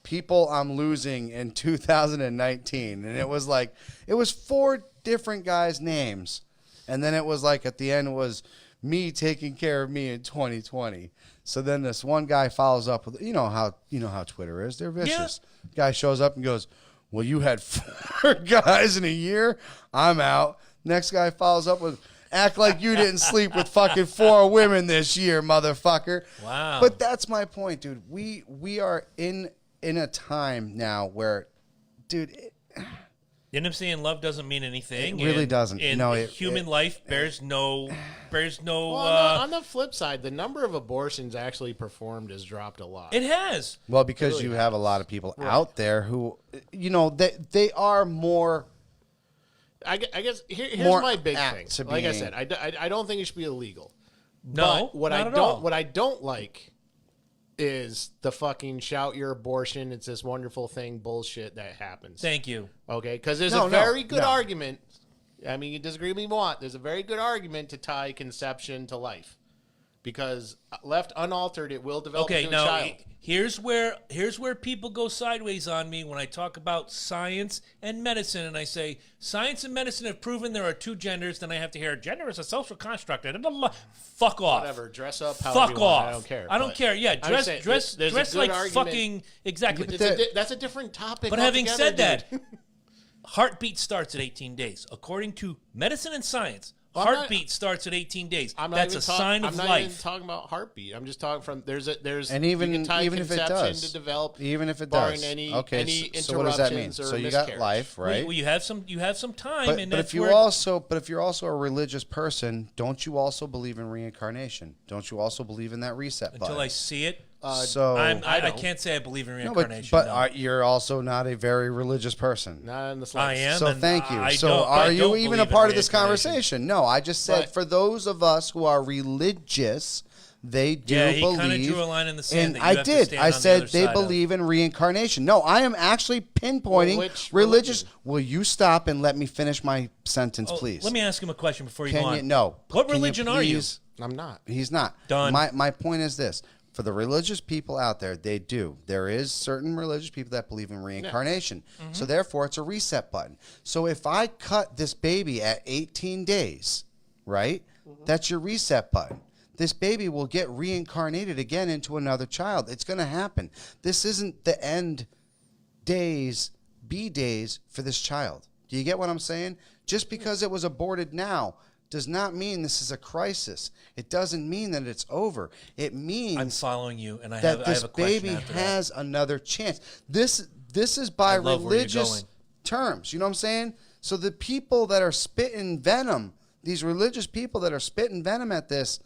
people I'm losing in 2019, and it was 4 different guys' names, and then it was like at the end was me taking care of me in 2020. So then this one guy follows up with, you know how Twitter is. They're vicious. Guy shows up and goes, well, you had 4 guys in a year. I'm out. Next guy follows up with, act like you didn't sleep with fucking 4 women this year, motherfucker. Wow. But that's my point, dude. We are in a time now where, dude, You end up saying love doesn't mean anything. It really and- doesn't. And No, human life bears no. Well, on the flip side, the number of abortions actually performed has dropped a lot. It has. well, because you have a lot of people out there who, they are more. I guess here's More my big apt thing. to Like I being- said, I don't think it should be illegal. No, But what not I at don't all. what I don't like is the fucking shout your abortion. It's this wonderful thing bullshit that happens. Thank you. Okay, because there's No, a very good no. argument. I mean, you disagree with me if you want. There's a very good argument to tie conception to life, because left unaltered, it will develop Okay, into a now child. here's where people go sideways on me when I talk about science and medicine, and I say science and medicine have proven there are 2 genders. Then I have to hear gender is a social construct. Fuck off. Whatever, dress up. However Fuck you want. off. I don't care. I don't but care. Yeah, I'm dress saying dress there's a dress good like argument. fucking exactly. That's a different topic. But having altogether, said that, dude. heartbeat starts at 18 days. According to medicine and science, Well, I'm not- heartbeat starts at 18 days. I'm not That's even a sign of I'm not even life. talking about heartbeat. I'm just talking from there's And you can tie even if it conception does, to develop, even if it barring does, any okay. any So what does that mean? interruptions or So you got miscarriage. life, right? Well, you have some time, But, and but that's if you where but if you're also a religious person, don't you also believe in reincarnation? Don't you also believe in that reset until button? I see it. So I don't. can't say I believe in no, but reincarnation. but no. you're also not a very religious person. Not in the I slightest. am. So and thank you. I So don't- I are you don't even a believe in part of this reincarnation. conversation? No, I just said But- for those of us who are religious, they do Yeah, he believe. kinda drew a line in the sand and that you I have to did. stand I on the said other they side of. believe in reincarnation. No, I am actually pinpointing Well, which religious. religion? Will you stop and let me finish my sentence, Oh, please? Let me ask him a question before you go Can on. you? No. What Can you religion are you? please- I'm not. He's not. Done. My point is this. For the religious people out there, they do. There is certain religious people that believe in reincarnation. So therefore, it's a reset button. So if I cut this baby at 18 days, right? That's your reset button. This baby will get reincarnated again into another child. It's going to happen. This isn't the end days, B days for this child. Do you get what I'm saying? Just because it was aborted now does not mean this is a crisis. It doesn't mean that it's over. It means I'm following you, and I that have this a question baby after that. has another chance. This is by I love where you're religious going. terms. You know what I'm saying? So the people that are spitting venom, these religious people that are spitting venom at this,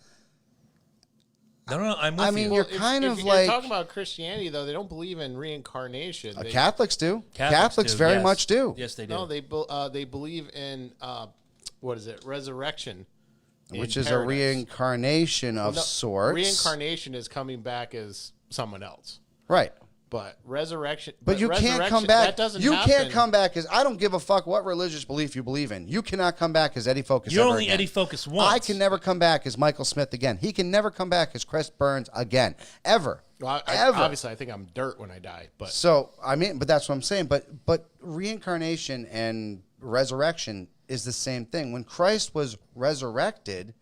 No, I'm with I you. mean, Well, you're if- kind if of you're like talking about Christianity, though. They don't believe in reincarnation. They, Catholics do. Catholics do, very yes. much do. Yes, they do. no, they believe in what is it? Resurrection, Which in is a paradise. reincarnation of No, sorts. Reincarnation is coming back as someone else, Right. but resurrection. But you can't resurrection, come back. That doesn't You happen. can't come back as I don't give a fuck what religious belief you believe in. You cannot come back as Eddie Focus. You're ever only again. Eddie Focus once. I can never come back as Michael Smith again. He can never come back as Chris Burns again, ever, Well, ever. obviously, I think I'm dirt when I die, but So I mean, but that's what I'm saying. But reincarnation and resurrection is the same thing. When Christ was resurrected,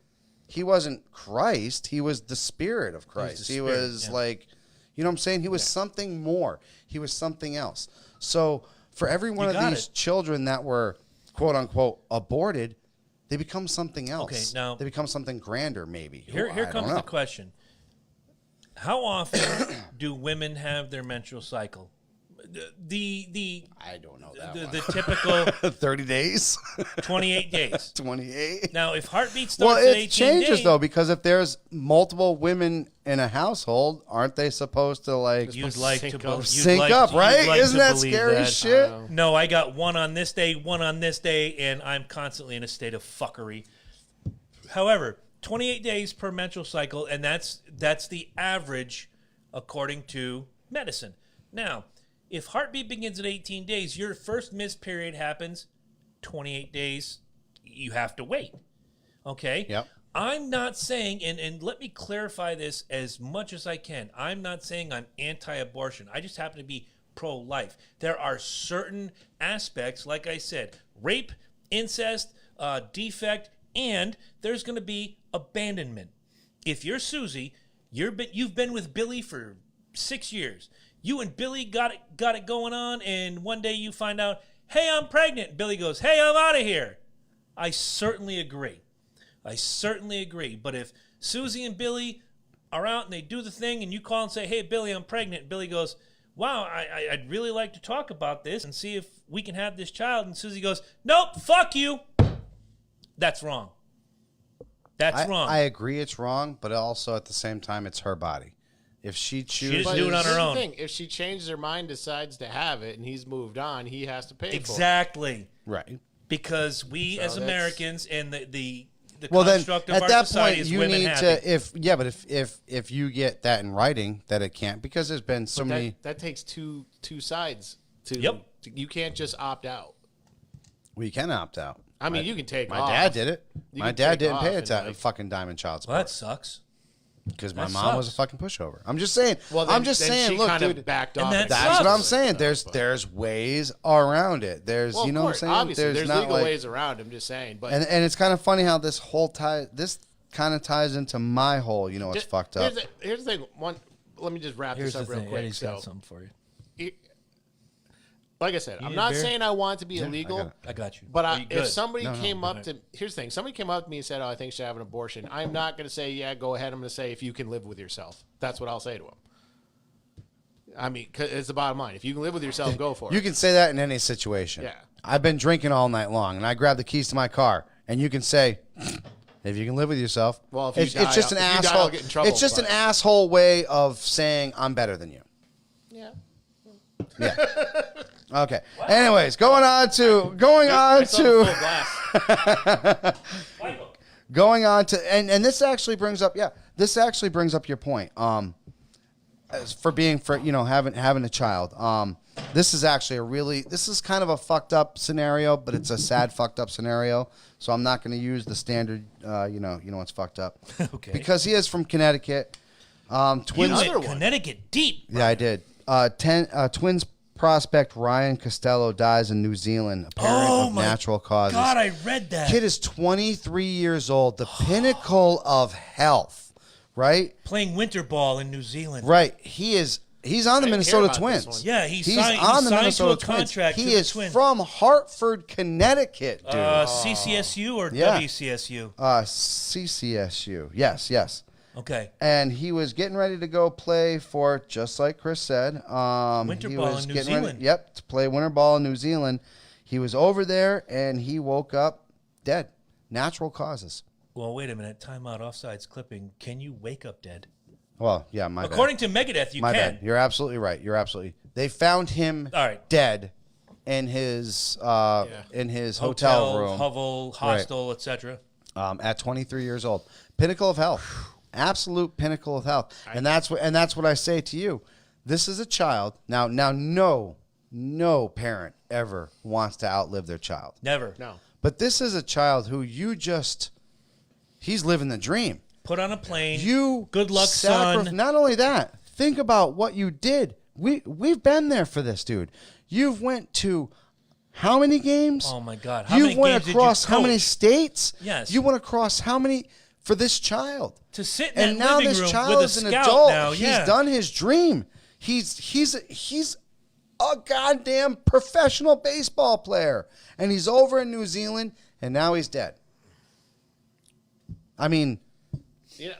he wasn't Christ. He was the Spirit of Christ. the He Spirit, was yeah. like, you know what I'm saying? He was something more. He was something else. So for every one You of got these it. children that were quote unquote aborted, they become something else. Okay, now- they become something grander, maybe. Here I don't comes know. the question. How often do women have their menstrual cycle? I don't know that the typical 30 days? 28 days. 28? Now, if heartbeat Well, starts at 18 it changes, days, though, because if there's multiple women in a household, aren't they supposed to, like, you'd like to sync up, right? Isn't that scary shit? No, I got one on this day, one on this day, and I'm constantly in a state of fuckery. However, 28 days per menstrual cycle, and that's the average according to medicine. Now, if heartbeat begins at 18 days, your first missed period happens 28 days. You have to wait. Okay? Yep. I'm not saying, and let me clarify this as much as I can. I'm not saying I'm anti-abortion. I just happen to be pro-life. There are certain aspects, like I said, rape, incest, defect, and there's going to be abandonment. If you're Susie, you've been with Billy for 6 years. You and Billy got it going on, and one day you find out, hey, I'm pregnant. Billy goes, hey, I'm out of here. I certainly agree. But if Susie and Billy are out and they do the thing, and you call and say, hey, Billy, I'm pregnant. Billy goes, wow, I'd really like to talk about this and see if we can have this child. And Susie goes, nope, fuck you. That's wrong. That's wrong. I agree it's wrong, but also at the same time, it's her body. If she chooses... She do it on her own. If she changes her mind, decides to have it, and he's moved on, he has to pay for it. Exactly. Right. Because we as Americans and the well, then construct of at our that society point is you women need happy. to if you get that in writing that it can't, because there's been so many. That takes two sides. Yep. You can't just opt out. Well, you can opt out. I mean, you can take My off. dad did it. You My can dad take didn't off pay and, a fucking dime child Well, that support sucks. because my that mom was a sucks. fucking pushover. I'm just saying. Well, then, I'm just then saying. she Look, kind of dude. backed And off. that That's sucks. what I'm saying. There's ways around it. There's Well, you know of what I'm course, saying. obviously, there's not legal like, ways around. I'm just saying, but and it's kind of funny how this kind of ties into my whole. You know, it's fucked up. Here's the thing. Let me just wrap Here's this the up real thing. quick. Eddie's got something for you. Like I said, I'm need a not beer? saying I want it to be Yeah, I illegal. got it. I got you. But Are you if good? somebody No, came go up to here's the thing, somebody came up to me and said, "Oh, I think you should have an abortion." I'm not going to say, "Yeah, go ahead." I'm going to say, "If you can live with yourself," that's what I'll say to him. I mean, 'cause it's the bottom line. If you can live with yourself, go for it. You can say that in any situation. Yeah. I've been drinking all night long, and I grab the keys to my car, and you can say, if you can live with yourself. Well, if you it's die, just an if you die, asshole. I'll get in trouble, It's just an but- asshole way of saying I'm better than you. Yeah. Yeah. Okay. Anyways, going on to and this actually brings up your point. As for having a child. This is actually this is kind of a fucked up scenario, but it's a sad fucked up scenario. So I'm not going to use the standard what's fucked up. Okay. Because he is from Connecticut. You Twins. went Connecticut deep. Yeah, I did. Twins prospect Ryan Costello dies in New Zealand, apparent of natural causes. God, I read that. Kid is 23 years old, the pinnacle of health, right? Playing winter ball in New Zealand. Right. He's on the I didn't Minnesota hear about this Twins. one. Yeah, he's on the signed Minnesota to a Twins. contract He to the is Twins. from Hartford, Connecticut, dude. CCSU or Yeah. WCSU? CCSU. Yes. Okay. And he was getting ready to go play for, just like Chris said, Winter he ball was in New getting ready- Zealand. Yep, to play winter ball in New Zealand. He was over there, and he woke up dead. Natural causes. Well, wait a minute. Timeout. Offsides clipping. Can you wake up dead? Well, yeah, my bad. According to Megadeth, you My can. bad. You're absolutely right. They found him All right. dead in his hotel room hovel, hostel, etc. at 23 years old. Pinnacle of health. Absolute pinnacle of health. And that's what I say to you. This is a child. Now no parent ever wants to outlive their child. Never. No. But this is a child who he's living the dream. Put on a plane. You Good luck, son. Not only that, think about what you did. We've been there for this, dude. You've went to how many games? Oh my God! How You many went games did you across how many coach? states? Yes. You went across how many for this child? To sit in And that now living this room child with a is an scout adult. now. Yeah. He's done his dream. He's a goddamn professional baseball player, and he's over in New Zealand, and now he's dead. I mean, Yeah.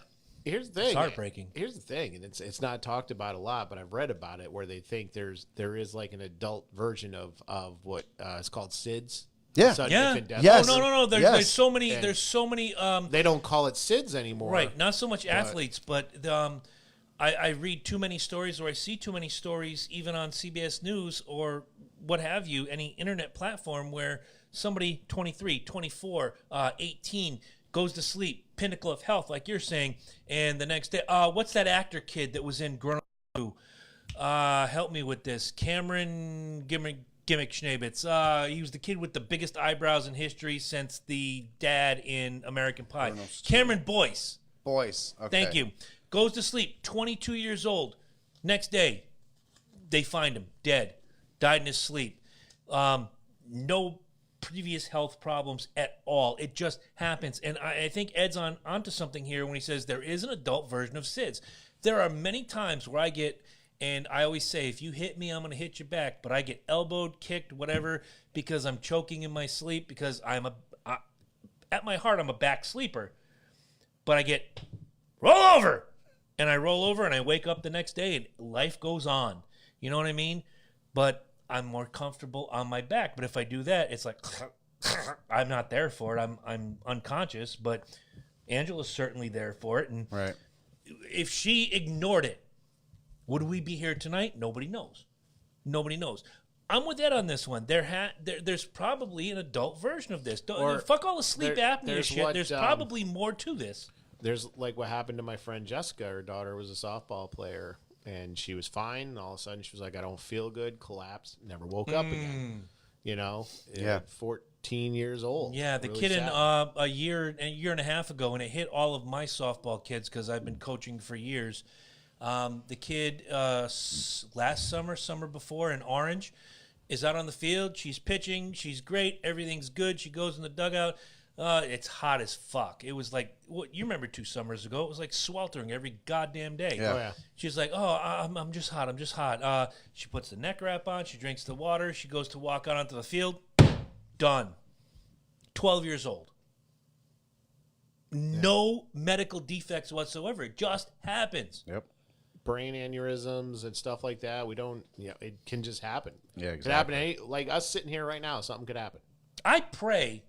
Here's the thing. It's heartbreaking. Here's the thing, and it's not talked about a lot, but I've read about it where they think there is like an adult version of what is called SIDS. Yeah. Sudden Yeah. infant death Yes. order. No. There's, Yes. there's so many. And There's so many. They don't call it SIDS anymore. Right. Not so much athletes, but I read too many stories, or I see too many stories, even on CBS News or what have you, any internet platform where somebody 23, 24, 18 goes to sleep, pinnacle of health, like you're saying, and the next day, what's that actor kid that was in Grown Up? Help me with this. Cameron Gimmick Schnabitz. He was the kid with the biggest eyebrows in history since the dad in American Pie. Cameron Boyce. Boys. Okay. Thank you. Goes to sleep, 22 years old. Next day, they find him dead, died in his sleep. No previous health problems at all. It just happens. And I think Ed's onto something here when he says there is an adult version of SIDS. There are many times where I get, and I always say, if you hit me, I'm going to hit you back. But I get elbowed, kicked, whatever, because I'm choking in my sleep, because at my heart, I'm a back sleeper. But I get, roll over! And I roll over and I wake up the next day and life goes on. You know what I mean? But I'm more comfortable on my back. But if I do that, it's like, I'm not there for it. I'm unconscious. But Angela's certainly there for it. And Right. if she ignored it, would we be here tonight? Nobody knows. Nobody knows. I'm with Ed on this one. There's probably an adult version of this. Or fuck all the sleep apnea there's shit. what, There's probably more to this. There's like what happened to my friend Jessica. Her daughter was a softball player, and she was fine. And all of a sudden, she was like, "I don't feel good." Collapsed. Never woke up again. You know, Yeah. 14 years old. Yeah, the Really kid sad. a year and a half ago, and it hit all of my softball kids because I've been coaching for years. The kid last summer before in Orange is out on the field. She's pitching. She's great. Everything's good. She goes in the dugout. It's hot as fuck. It was like, what you remember 2 summers ago? It was like sweltering every goddamn day. Yeah. Oh, yeah. She's like, I'm just hot. I'm just hot. She puts the neck wrap on. She drinks the water. She goes to walk out onto the field. Done. 12 years old. No medical defects whatsoever. It just happens. Yep. Brain aneurysms and stuff like that. We don't, it can just happen. Yeah, It could happen like us sitting here right now. Something could happen. I pray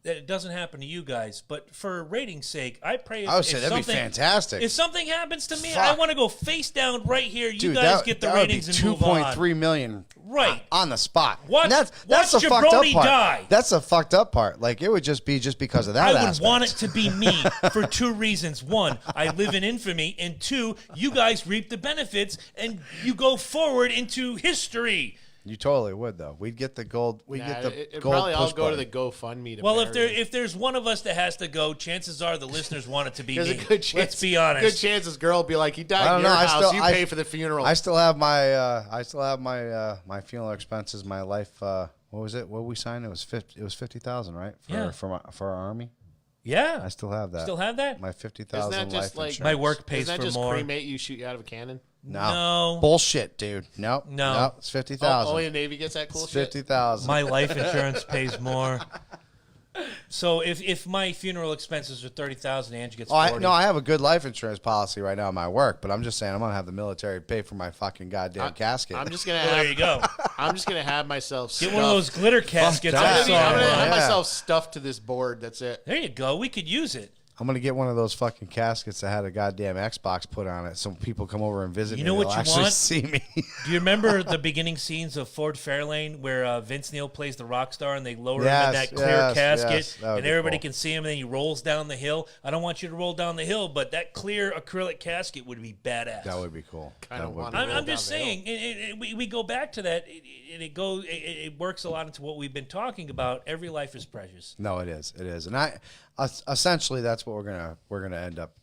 that it doesn't happen to you guys, but for ratings' sake, I pray. I would say that'd be fantastic. If something happens to me, Fuck. I want to go face down right here. You Dude, guys that, get the that would ratings be and move on. 2.3 million Right. on the spot. Watch- And that's watch the fucked up Jabroni part. die. That's the fucked up part. Like, it would just be because of that I would aspect. want it to be me for 2 reasons. 1, I live in infamy, and 2, you guys reap the benefits and you go forward into history. You totally would, though. We'd get the gold. We'd get the It gold probably all push go to button. the GoFundMe. To Well, bury if there's one of us that has to go, chances are the listeners want it to be There's me. a good chance. Let's be honest. Good chance this girl will be like, he I died don't in know. your I house. still- You I- pay for the funeral. I still have my funeral expenses, my life. What was it? What we signed? It was 50,000, right? Yeah. For our army. Yeah. I still have that. Still have that? My Isn't 50,000 that life just like insurance. My work pays Isn't that for just more. cremate you, shoot you out of a cannon? No. Bullshit, dude. Nope. No. Nope. It's 50,000. Only the Navy gets that cool It's shit. 50,000. My life insurance pays more. So if my funeral expenses are 30,000, Angie gets 40. I have a good life insurance policy right now at my work, but I'm just saying I'm gonna have the military pay for my fucking goddamn casket. I'm just gonna Well, have. there you go. I'm just gonna have myself. Get Stuffed. one of those glitter caskets that. I I'm saw. gonna have Yeah. myself stuffed to this board. That's it. There you go. We could use it. I'm gonna get one of those fucking caskets that had a goddamn Xbox put on it, so people come over and visit You me. know what they'll you actually want? see me. Do you remember the beginning scenes of Ford Fairlane where Vince Neil plays the rock star and they lower him in Yes, that clear yes, casket yes. That would and be everybody cool. can see him and then he rolls down the hill? I don't want you to roll down the hill, but that clear acrylic casket would be badass. That would be cool. Kinda That would want be it. cool. I'm just down the saying, we go back to that, and it works a lot into what we've been talking about. Every life is precious. No, it is. It is, and essentially that's what we're gonna end up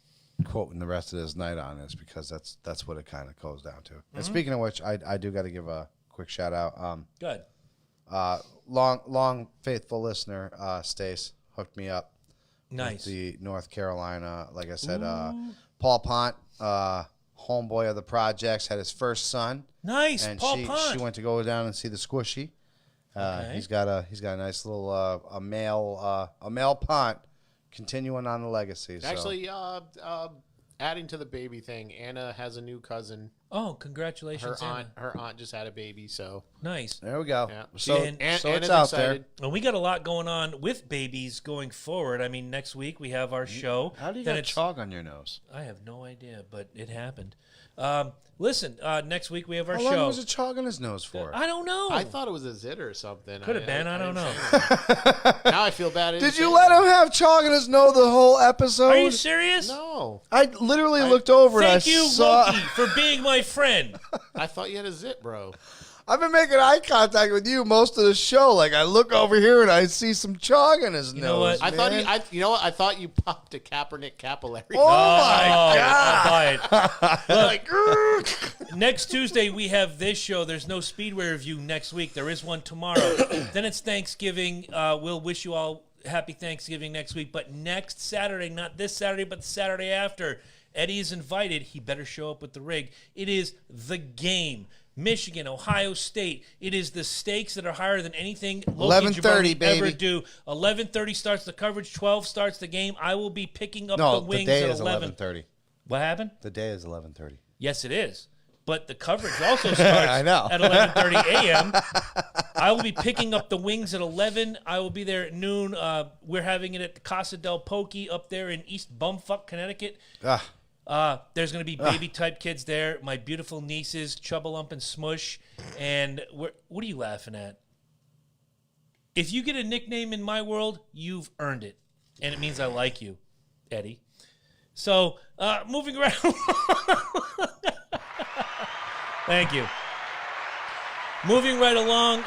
quoting the rest of this night on, is because that's what it kind of goes down to. And speaking of which, I do got to give a quick shout out. Good. Long faithful listener, Stace hooked me up. Nice. The North Carolina, like I said, Paul Pont, homeboy of the projects, had his first son, Nice, and Paul she Pont. went to go down and see the Squishy. Okay. He's got a nice little a male Pont continuing on the legacy. So. Actually, adding to the baby thing, Anna has a new cousin. Oh, congratulations, Anna. Her aunt just had a baby, so Nice. There we go. yeah. So, And so Anna's it's out excited. there. And we got a lot going on with babies going forward. I mean, next week we have our show. How do you Then got it's- chalk on your nose? I have no idea, but it happened. Listen, next week we have our How show. long was it chalk on his nose for? I don't know. I thought it was a zit or something. Could have been. I don't know. Now I feel bad. Did you let him have chalk on his nose the whole episode? Are you serious? No, I literally looked over and I Thank you, saw. Loki, for being my friend. I thought you had a zit, bro. I've been making eye contact with you most of the show. Like I look over here and I see some chalk on his know nose. what? I thought man. you know what? I thought you popped a Kaepernick capillary. Oh my I'll god! buy it. Look, next Tuesday we have this show. There's no Speedway review next week. There is one tomorrow. Then it's Thanksgiving. We'll wish you all happy Thanksgiving next week. But next Saturday, not this Saturday, but the Saturday after, Eddie is invited. He better show up with the rig. It is The Game. Michigan, Ohio State. It is the stakes that are higher than anything Loki 11:30, Jabroni ever baby. do. 11:30 starts the coverage. 12 starts the game. I will be picking up No, the the wings day at is 11. 11:30. What happened? The day is 11:30. Yes, it is. But the coverage also starts I know. at 11:30 a.m. I will be picking up the wings at 11. I will be there at noon. We're having it at the Casa del Poke up there in East Bumfuck, Connecticut. There's going to be baby-type kids there. My beautiful nieces, Chubbalump and Smush. And what are you laughing at? If you get a nickname in my world, you've earned it. And it means I like you, Eddie. So, moving right along. Thank you. Moving right along,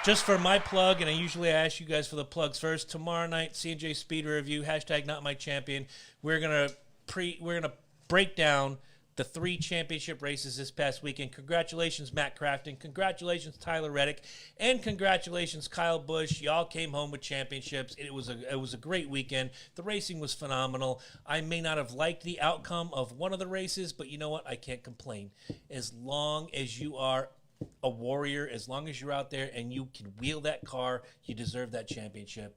just for my plug, and I usually ask you guys for the plugs first. Tomorrow night, C&J Speed Review, #NotMyChampion. We're gonna break down the 3 championship races this past weekend. Congratulations, Matt Crafton. Congratulations, Tyler Reddick. And congratulations, Kyle Busch. Y'all came home with championships. It was a great weekend. The racing was phenomenal. I may not have liked the outcome of one of the races, but you know what? I can't complain. As long as you are a warrior, as long as you're out there and you can wheel that car, you deserve that championship.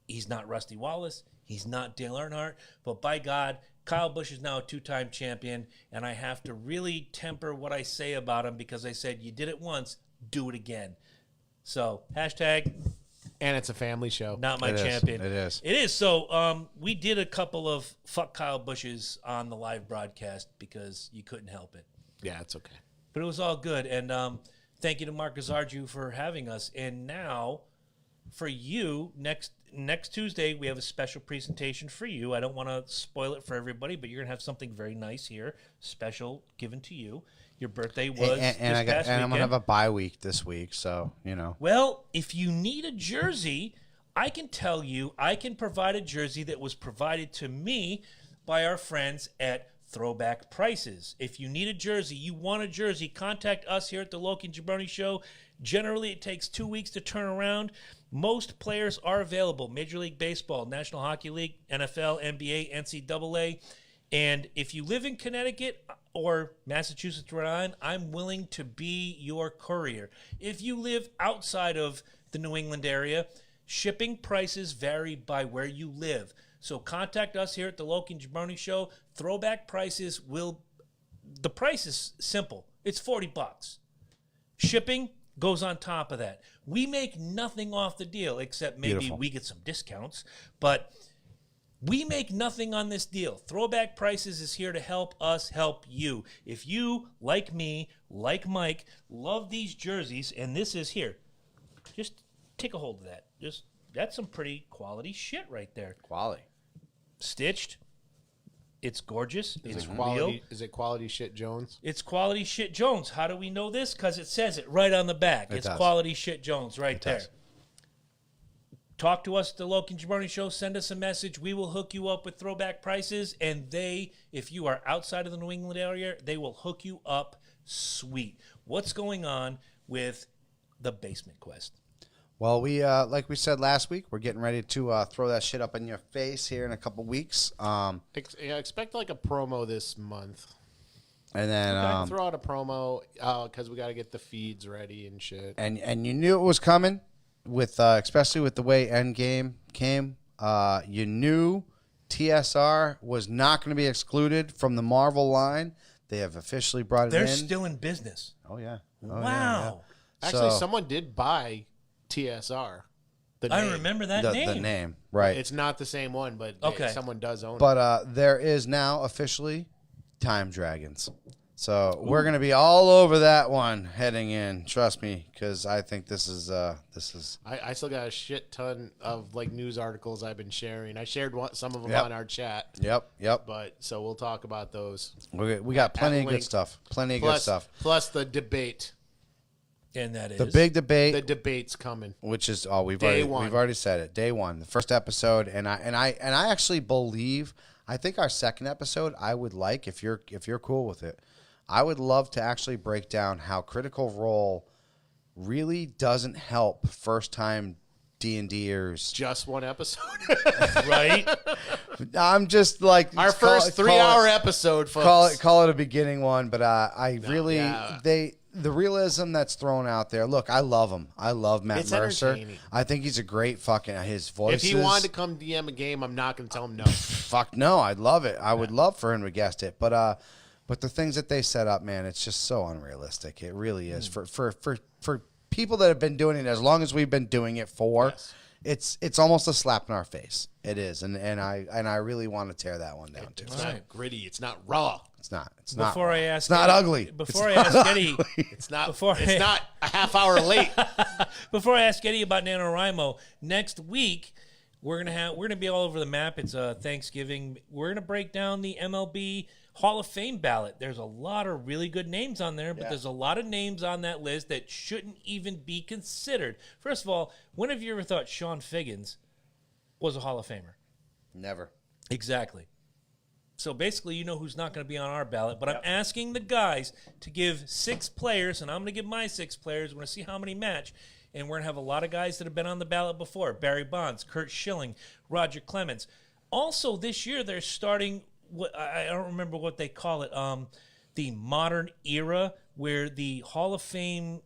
He's not Rusty Wallace. He's not Dale Earnhardt. But by God, Kyle Busch is now a 2-time champion, and I have to really temper what I say about him because I said, you did it once, do it again. So, #, And it's a family show. not my It is. champion. It is. It is. So, we did a couple of fuck Kyle Bushes on the live broadcast because you couldn't help it. Yeah, it's okay. But it was all good. And thank you to Mark Gazarju for having us. And now, for you, next Tuesday, we have a special presentation for you. I don't want to spoil it for everybody, but you're going to have something very nice here, special given to you. Your birthday was And this past I'm weekend. gonna have a bye week this week, so you know. Well, if you need a jersey, I can tell you I can provide a jersey that was provided to me by our friends at Throwback Prices. If you need a jersey, you want a jersey, contact us here at the Loki and Jabroni Show. Generally, it takes 2 weeks to turn around. Most players are available. Major League Baseball, National Hockey League, NFL, NBA, NCAA. And if you live in Connecticut or Massachusetts, Rhode Island, I'm willing to be your courier. If you live outside of the New England area, shipping prices vary by where you live. So contact us here at the Loki and Jabroni Show. Throwback Prices the price is simple. It's $40. Shipping goes on top of that. We make nothing off the deal except maybe Beautiful. we get some discounts, but we make nothing on this deal. Throwback Prices is here to help us help you. If you, like me, like Mike, love these jerseys, and this is here, just take a hold of that. That's some pretty quality shit right there. Quality. Stitched. It's gorgeous. It's Quality, real. is it quality shit, Jones? It's Quality Shit Jones. How do we know this? Because it says it right on the back. It It's does. Quality Shit Jones right there. does. Talk to us at the Loki and Jabroni Show. Send us a message. We will hook you up with Throwback Prices. And if you are outside of the New England area, they will hook you up sweet. What's going on with the Basement Quest? Well, we like we said last week, we're getting ready to throw that shit up in your face here in a couple weeks. Expect like a promo this month. And then Throw out a promo because we got to get the feeds ready and shit. and you knew it was coming with especially with the way Endgame came. You knew TSR was not going to be excluded from the Marvel line. They have officially brought it They're in. still in business. Oh, yeah. Wow. Actually, So- someone did buy TSR. The I name. remember that The name. name, right. It's not the same one, but Okay. someone does own it. But there is now officially Time Dragons. So we're going to be all over that one heading in. Trust me, because I think this is I still got a shit ton of like news articles I've been sharing. I shared some of them Yep. on our chat. Yep. But so we'll talk about those. We got plenty of good link. stuff. Plenty of good stuff. Plus the debate. And that is The big debate, The debate's coming. which is we've Day one. already said it. Day one, the first episode, and I actually believe I think our second episode I would like if you're cool with it. I would love to actually break down how Critical Role really doesn't help first time D&Ders. Just one episode. right. I'm just like Our first 3-hour episode, folks. Call it a beginning one, but I really yeah. the realism that's thrown out there. Look, I love him. I love Matt It's Mercer. entertaining. I think he's a great fucking his voice. If he wanted to come DM a game, I'm not going to tell him no. fuck no, I'd love it. I would love for him to guest it, but the things that they set up, man, it's just so unrealistic. It really is for people that have been doing it as long as we've been doing it for. Yes. It's almost a slap in our face. It is, and I really want to tear that one down too. It's not gritty. It's not raw. It's not. It's not. Before I ask It's not Eddie- ugly. Before It's I not ask Eddie, ugly. It's not. Before- It's not a half hour late. before I ask Eddie about NaNoWriMo, next week we're gonna be all over the map. It's Thanksgiving. We're gonna break down the MLB Hall of Fame ballot. There's a lot of really good names on there, but there's a lot of names on that list that shouldn't even be considered. First of all, when have you ever thought Sean Figgins was a Hall of Famer? Never. Exactly. So basically, you know who's not going to be on our ballot, but I'm asking the guys to give 6 players, and I'm going to give my 6 players. We're going to see how many match, and we're going to have a lot of guys that have been on the ballot before. Barry Bonds, Kurt Schilling, Roger Clemens. Also, this year, they're starting, I don't remember what they call it, the modern era, where the Hall of Fame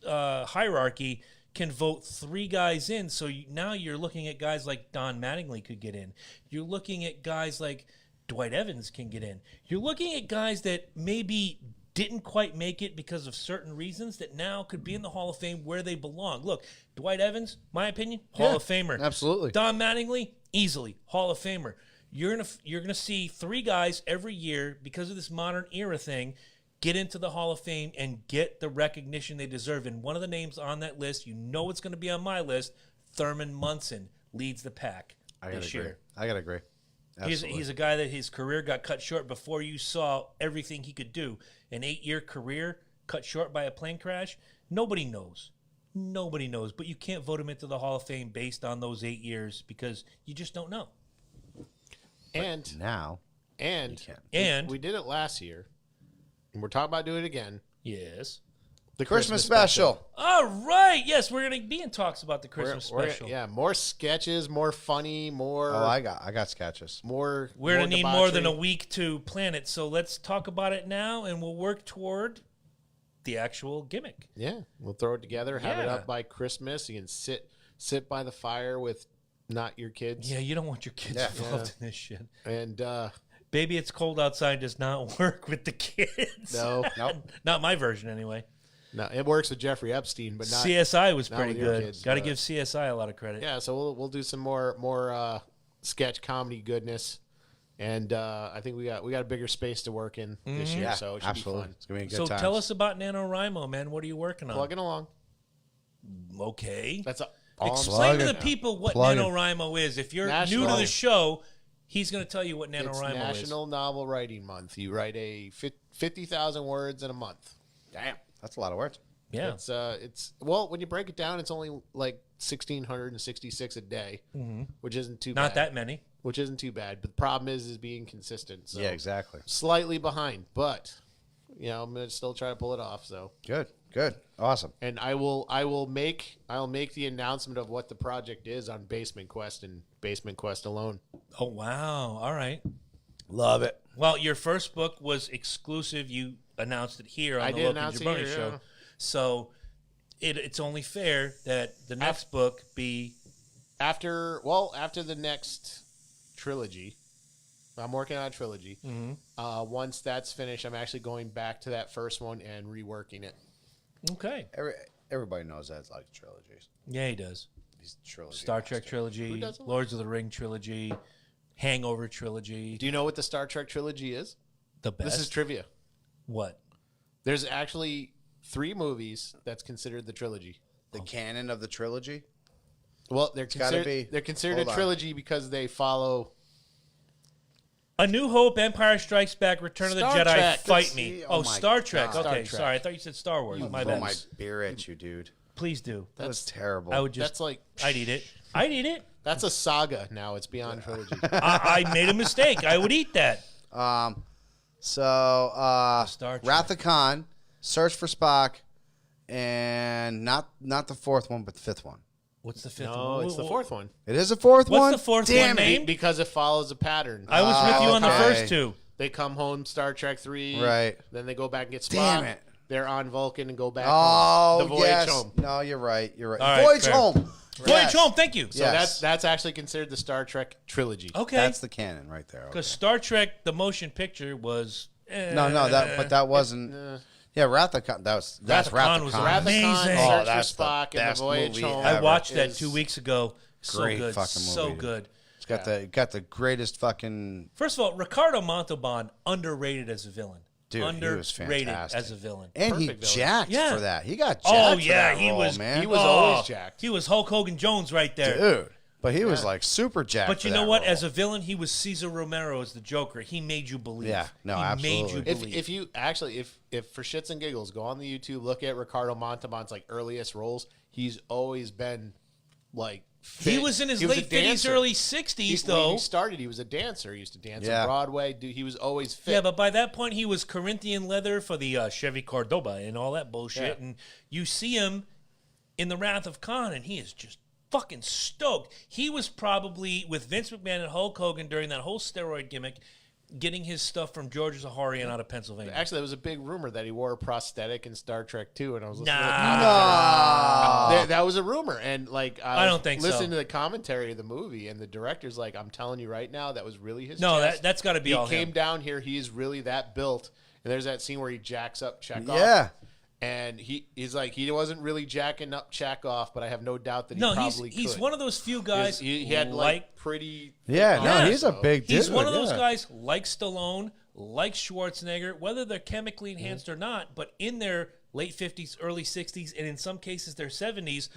hierarchy can vote 3 guys in. So now you're looking at guys like Don Mattingly could get in. You're looking at guys like Dwight Evans can get in. You're looking at guys that maybe didn't quite make it because of certain reasons that now could be in the Hall of Fame where they belong. Look, Dwight Evans, my opinion, Hall of Famer. Absolutely. Don Mattingly, easily Hall of Famer. You're gonna see 3 guys every year because of this modern era thing get into the Hall of Fame and get the recognition they deserve. And one of the names on that list, you know it's going to be on my list, Thurman Munson leads the pack this year. I gotta agree. He's a guy that his career got cut short before you saw everything he could do. An 8-year career cut short by a plane crash. Nobody knows. Nobody knows. But you can't vote him into the Hall of Fame based on those 8 years because you just don't know. And Now, and can. And we did it last year, and we're talking about doing it again. yes. The Christmas special. All right. Yes, we're going to be in talks about the Christmas We're- special. yeah, more sketches, more funny, more. Oh, I got sketches. more. We're going to need more debauchery. than a week to plan it. So let's talk about it now, and we'll work toward the actual gimmick. Yeah, we'll throw it together, have it Yeah. up by Christmas. You can sit by the fire with not your kids. Yeah, you don't want your kids involved in this shit. And Baby, It's Cold Outside does not work with the kids. no, Not my version, anyway. no, it works with Jeffrey Epstein, but not. CSI was not pretty with your good. kids, Got to but- give CSI a lot of credit. Yeah, so we'll do some more sketch comedy goodness, and I think we got a bigger space to work in this year, Yeah, so it should absolutely. be fun. It's gonna be a good So time. tell us about NaNoWriMo, man. What are you working on? Plugging along. Okay. That's all. Explain to Plug the it. people what Plug it. NaNoWriMo is. If you're National- new to the show, he's going to tell you what It's NaNoWriMo is. National Novel Writing Month. You write 50,000 words in a month. Damn, that's a lot of words. Yeah. It's well, when you break it down, it's only like 1,666 a day, which isn't too Not bad. that many. Which isn't too bad. But the problem is being consistent. So Yeah, exactly. slightly behind, but I'm gonna still try to pull it off. So, Good, awesome. and I'll make the announcement of what the project is on Basement Quest and Basement Quest alone. Oh, wow. All right. Love it. Well, your first book was exclusive. You announced it here on I the did Logan announce it Jabroni here, show. yeah. So it's only fair that the next book be After the next trilogy. I'm working on a trilogy. Mm-hmm. Once that's finished, I'm actually going back to that first one and reworking it. Okay. Everybody knows that like trilogies. Yeah, he does. These trilogies. Star Trek Who trilogy, doesn't? Lords of the Ring trilogy, Hangover trilogy. Do you know what the Star Trek trilogy is? The best. This is trivia. What? There's actually 3 movies that's considered the trilogy. The canon of the trilogy. Well, they're gotta be. considered Hold a on. trilogy because they follow. A New Hope, Empire Strikes Back, Return of the Star Jedi, Trek. Fight Me. See? Oh, Oh my Star Trek. God. Okay, Star Trek. sorry. I thought you said Star Wars. My Throw bad. my beer at you, dude. Please do. That was terrible. I would just. That's like I'd eat it. I'd eat it. that's a saga now. It's beyond trilogy. I made a mistake. I would eat that. So Star Trek. Wrath of Khan, Search for Spock, and not the 4th one, but the 5th one. What's the 5th No, one? it's the 4th one It is a 4th one. What's the 4th Damn one it. named? because it follows a pattern. I was with you on the okay. first 2. They come home Star Trek 3. Right. Then they go back and get Spock. Damn it. They're on Vulcan and go back Oh, home. The Voyage yes. home. No, you're right. You're right. All right, Voyage fair. home. Voyage Yes. Home. Thank you. So Yes. that's actually considered the Star Trek trilogy. Okay. That's the canon right there. Okay. Because Star Trek, the motion picture, was. No, that wasn't. Yeah, Wrath of Khan. That's Wrath of Khan was Wrath of Khan, Amazing. Oh, Search that's for the Spock, and the best Voyage movie home. I ever. watched that is 2 weeks ago. So Great good. fucking So movie. good. It's got the greatest fucking First of all, Ricardo Montalban, underrated as a villain. dude. He was Underrated fantastic as a villain. and he Perfect villain. jacked Yeah. for that. He got jacked. Oh, for yeah, that he role, was- man. He was always jacked. He was Hulk Hogan Jones right there. dude. But he was like super jacked. But you for know that what? role. As a villain, he was Cesar Romero as the Joker. He made you believe. Yeah, no, he made absolutely. you If believe. if you actually if for shits and giggles go on the YouTube, look at Ricardo Montalban's like earliest roles, he's always been like fit. he was in his He was a late 50s, dancer. early He- 60s, when though. he started, he was a dancer. He used to dance Yeah. on Broadway. Dude, he was always fit. Yeah, but by that point, he was Corinthian leather for the Chevy Cordoba and all that bullshit. Yeah. And you see him in the Wrath of Khan, and he is just fucking stoked. He was probably with Vince McMahon and Hulk Hogan during that whole steroid gimmick, getting his stuff from George Zaharian out of Pennsylvania. Actually, there was a big rumor that he wore a prosthetic in Star Trek 2, and I was listening to the Nah. commentary. That was a rumor, and like I don't think so. Listening to the commentary of the movie, and the director's like, "I'm telling you right now, that was really his." No, chest. that's got to be He all came him. down here. He is really that built. And there's that scene where he jacks up Chekhov. Yeah. And he's like, he wasn't really jacking up Chekhov, but I have no doubt that he No, probably he's could. one of those few guys. He had like pretty. Yeah, no, Yeah. he's a big dude. He's one of those yeah. guys like Stallone, like Schwarzenegger, whether they're chemically enhanced or not, but in their late 50s, early 60s, and in some cases their 70s,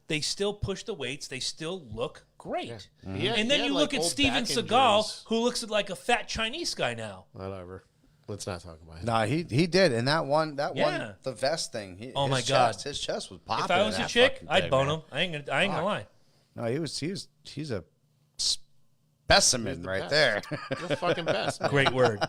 they still push the weights. They still look great. He had- And he then had, you like, look at old Steven back Seagal, injuries. who looks like a fat Chinese guy now. Whatever. Let's not talk about it. No, he did, and that one, Yeah. the vest thing. Oh, his my God. his chest was popping. If I was in a that chick, fucking I'd thing, bone man. him. I ain't gonna lie. No, he's a specimen right there. You're the fucking best. Man. Great word.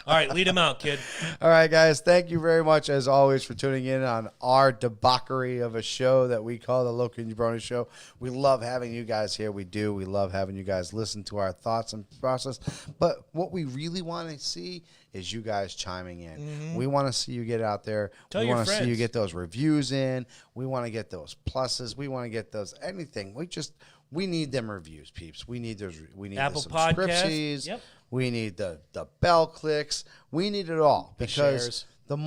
All right, lead him out, kid. All right, guys. Thank you very much, as always, for tuning in on our debauchery of a show that we call the Local Jabroni Show. We love having you guys here. We do. We love having you guys listen to our thoughts and process. But what we really want to see is you guys chiming in. We want to see you get out there. Tell we your want to see you friends. get those reviews in. We want to get those pluses. We want to get those anything. We need them reviews, peeps. We need those. We need Apple the Podcast. subscriptions. Yep. We need the bell clicks. We need it all because shares. the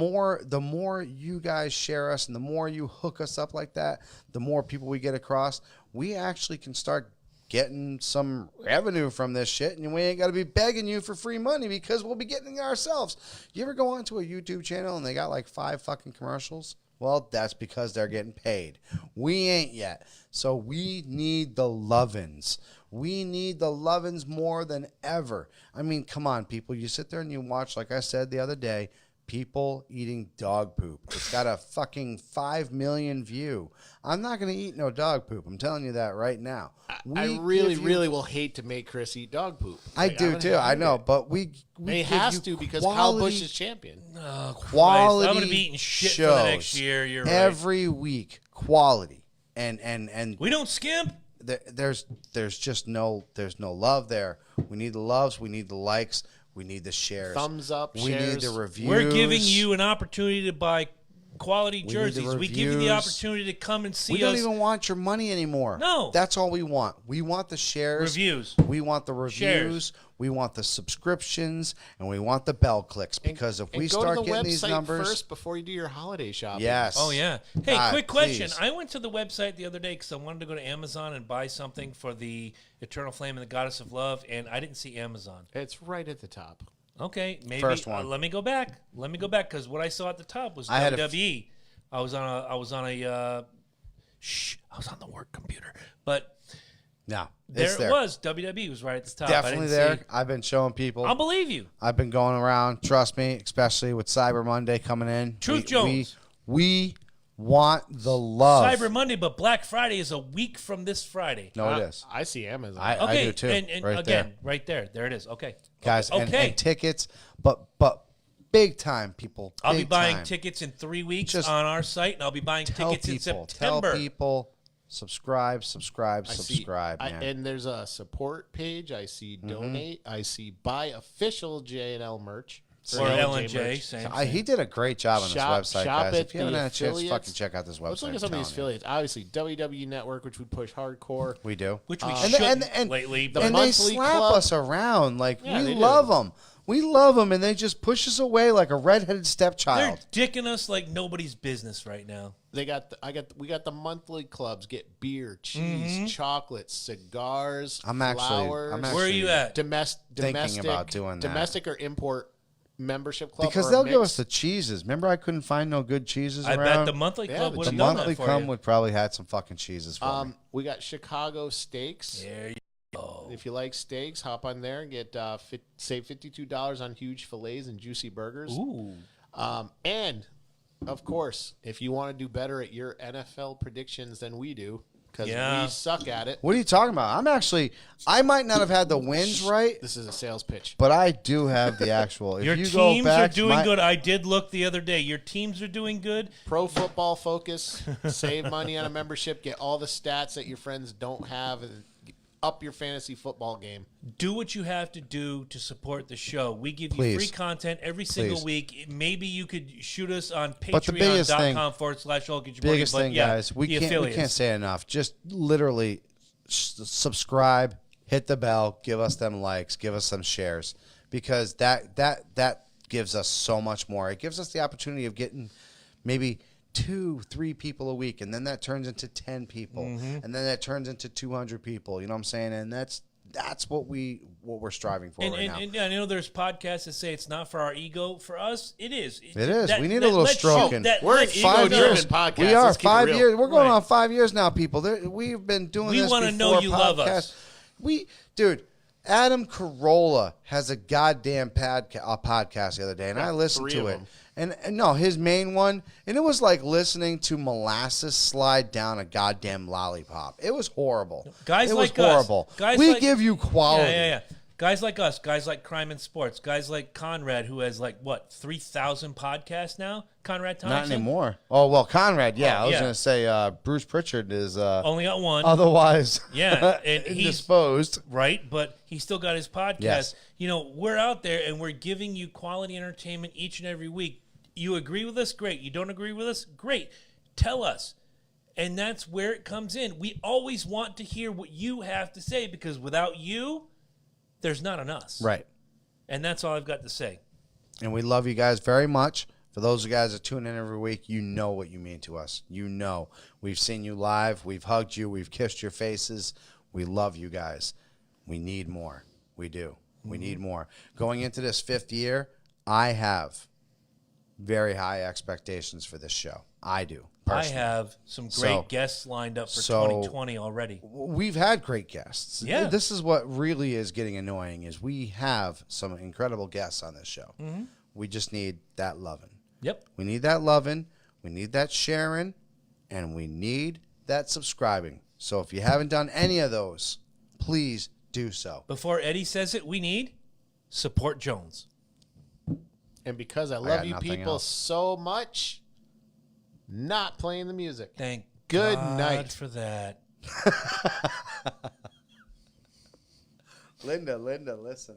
more you guys share us and the more you hook us up like that, the more people we get across, we actually can start getting some revenue from this shit, and we ain't got to be begging you for free money because we'll be getting it ourselves. You ever go onto a YouTube channel and they got like 5 fucking commercials? Well, that's because they're getting paid. We ain't yet. So we need the lovin's. We need the lovin's more than ever. I mean, come on, people. You sit there and you watch, like I said the other day, people eating dog poop. It's got a fucking 5 million view. I'm not going to eat no dog poop. I'm telling you that right now. I really will hate to make Chris eat dog poop. I Like, do would too. hate I know, it. but we And he give has you to because Kyle Busch quality- is champion. Oh, quality. Christ. I'm gonna be eating shit for the shows next year. You're right. every week. Quality and We don't skimp. there's just no love there. We need the loves. We need the likes. We need the shares. Thumbs up, We need shares. the reviews. We're giving you an opportunity to buy quality need the jerseys. We give you the reviews. opportunity to come and see We don't us. even want your money anymore. No. That's all we want. We want the shares. Reviews. We want the reviews. Shares. We want the subscriptions. And we want the bell clicks. Because if we start getting these numbers. first before you do your holiday shopping. Yes. Oh, yeah. Hey, God, quick question. please. I went to the website the other day because I wanted to go to Amazon and buy something for the Eternal Flame and the Goddess of Love, and I didn't see Amazon. It's right at the top. Okay, maybe. First one. Let me go back. Because what I saw at the top was I had a WWE. I was on the work computer. But No. there It's it was. WWE was right at the top. I Definitely didn't there. see- I've been showing people. I'll believe you. I've been going around. Trust me, especially with Cyber Monday coming in. Truth Jones. We want the love. Cyber Monday, but Black Friday is a week from this Friday. No, it is. I see Amazon. I do too. And right again, there. right there. There it is. Okay. Guys, Okay. and tickets, but big time, people. I'll be Big buying time. tickets in 3 weeks Just on our site, and I'll be buying Tell tickets people. in September. Tell people. Subscribe, I see- subscribe, man. and there's a support page. I see donate. I see buy official J&L merch. Or LJ L&J, merch. same. He did a great job on Shop- this website, shop guys. at If you haven't the had a chance, affiliates. fucking check out this website. Let's look at I'm some of these telling you. affiliates. Obviously, WWE Network, which we push hardcore. We do. Which we And, shouldn't and lately. The But and they monthly slap club- us around like Yeah, we they do. love them. We love them, and they just push us away like a redheaded they're stepchild. dicking us like nobody's business right now. We got the monthly clubs. Get beer, cheese, chocolates, cigars, I'm actually- flowers. I'm Where are you at? Domestic about doing that. domestic or import membership club Because or a they'll give mix. us the cheeses. Remember, I couldn't find no good cheeses I around. bet the monthly Yeah, club the would The have done monthly that for come you. would probably had some fucking cheeses for me. We got Chicago steaks. There you go. If you like steaks, hop on there and get save $52 on huge fillets and juicy burgers. Ooh. And of course, if you want to do better at your NFL predictions than we do, because Yeah. we suck at it. What are you talking about? I might not have had the wins right, This is a sales pitch. but I do have the actual. If Your you go teams back are to doing my- good. I did look the other day. Your teams are doing good. Pro Football Focus, save money on a membership, get all the stats that your friends don't have, and up your fantasy football game. Do what you have to do to support the show. We give you Please. free content every single Please. week. Maybe you could shoot us on But the biggest thing- patreon.com/allgetyourmoney. biggest but thing, yeah, guys. We the can't affiliates. say enough. Just literally subscribe, hit the bell, give us them likes, give us some shares, because that gives us so much more. It gives us the opportunity of getting maybe 2-3 people a week, and then that turns into 10 people, and then that turns into 200 people. You know what I'm saying? And that's what we're striving for And, right and, now. and I know there's podcasts that say it's not for our ego. For us, it is. It is. We need a little let's stroking. shoot that- We're let at ego 5 do years. it. Podcast. We are Let's keep it 5 real. years. We're going Right. on 5 years now, people. We've been doing We this. wanna before know you love us. Dude, Adam Carolla has a goddamn podcast the other day, and I listened 3 to of it. them. And no, his main one, and it was like listening to molasses slide down a goddamn lollipop. It was horrible. Guys it like was us. horrible. Guys we like- give you quality. Yeah. Guys like us, guys like Crime and Sports, guys like Conrad, who has 3,000 podcasts now. Conrad Thompson. Not anymore. Oh well, Conrad. Yeah, Oh, I was yeah. gonna say Bruce Pritchard is Only got one. otherwise Yeah, and he's- indisposed. Right, but he still got his podcast. Yes. You know, we're out there and we're giving you quality entertainment each and every week. You agree with us? Great. You don't agree with us? Great. Tell us. And that's where it comes in. We always want to hear what you have to say, because without you, there's not an us. Right. And that's all I've got to say. And we love you guys very much. For those of you guys that tune in every week, you know what you mean to us. You know. We've seen you live. We've hugged you. We've kissed your faces. We love you guys. We need more. We do. We need more. Going into this 5th year, I have very high expectations for this show. I do. Personally. I have some great So- guests lined up for so- 2020 already. We've had great guests. Yeah. This is what really is getting annoying is we have some incredible guests on this show. We just need that loving. Yep. We need that loving. We need that sharing. And we need that subscribing. So if you haven't done any of those, please do so. Before Eddie says it, we need support Jones. And because I love got you nothing people else. so much, not playing the music. Thank Good God night. for that. Linda, listen.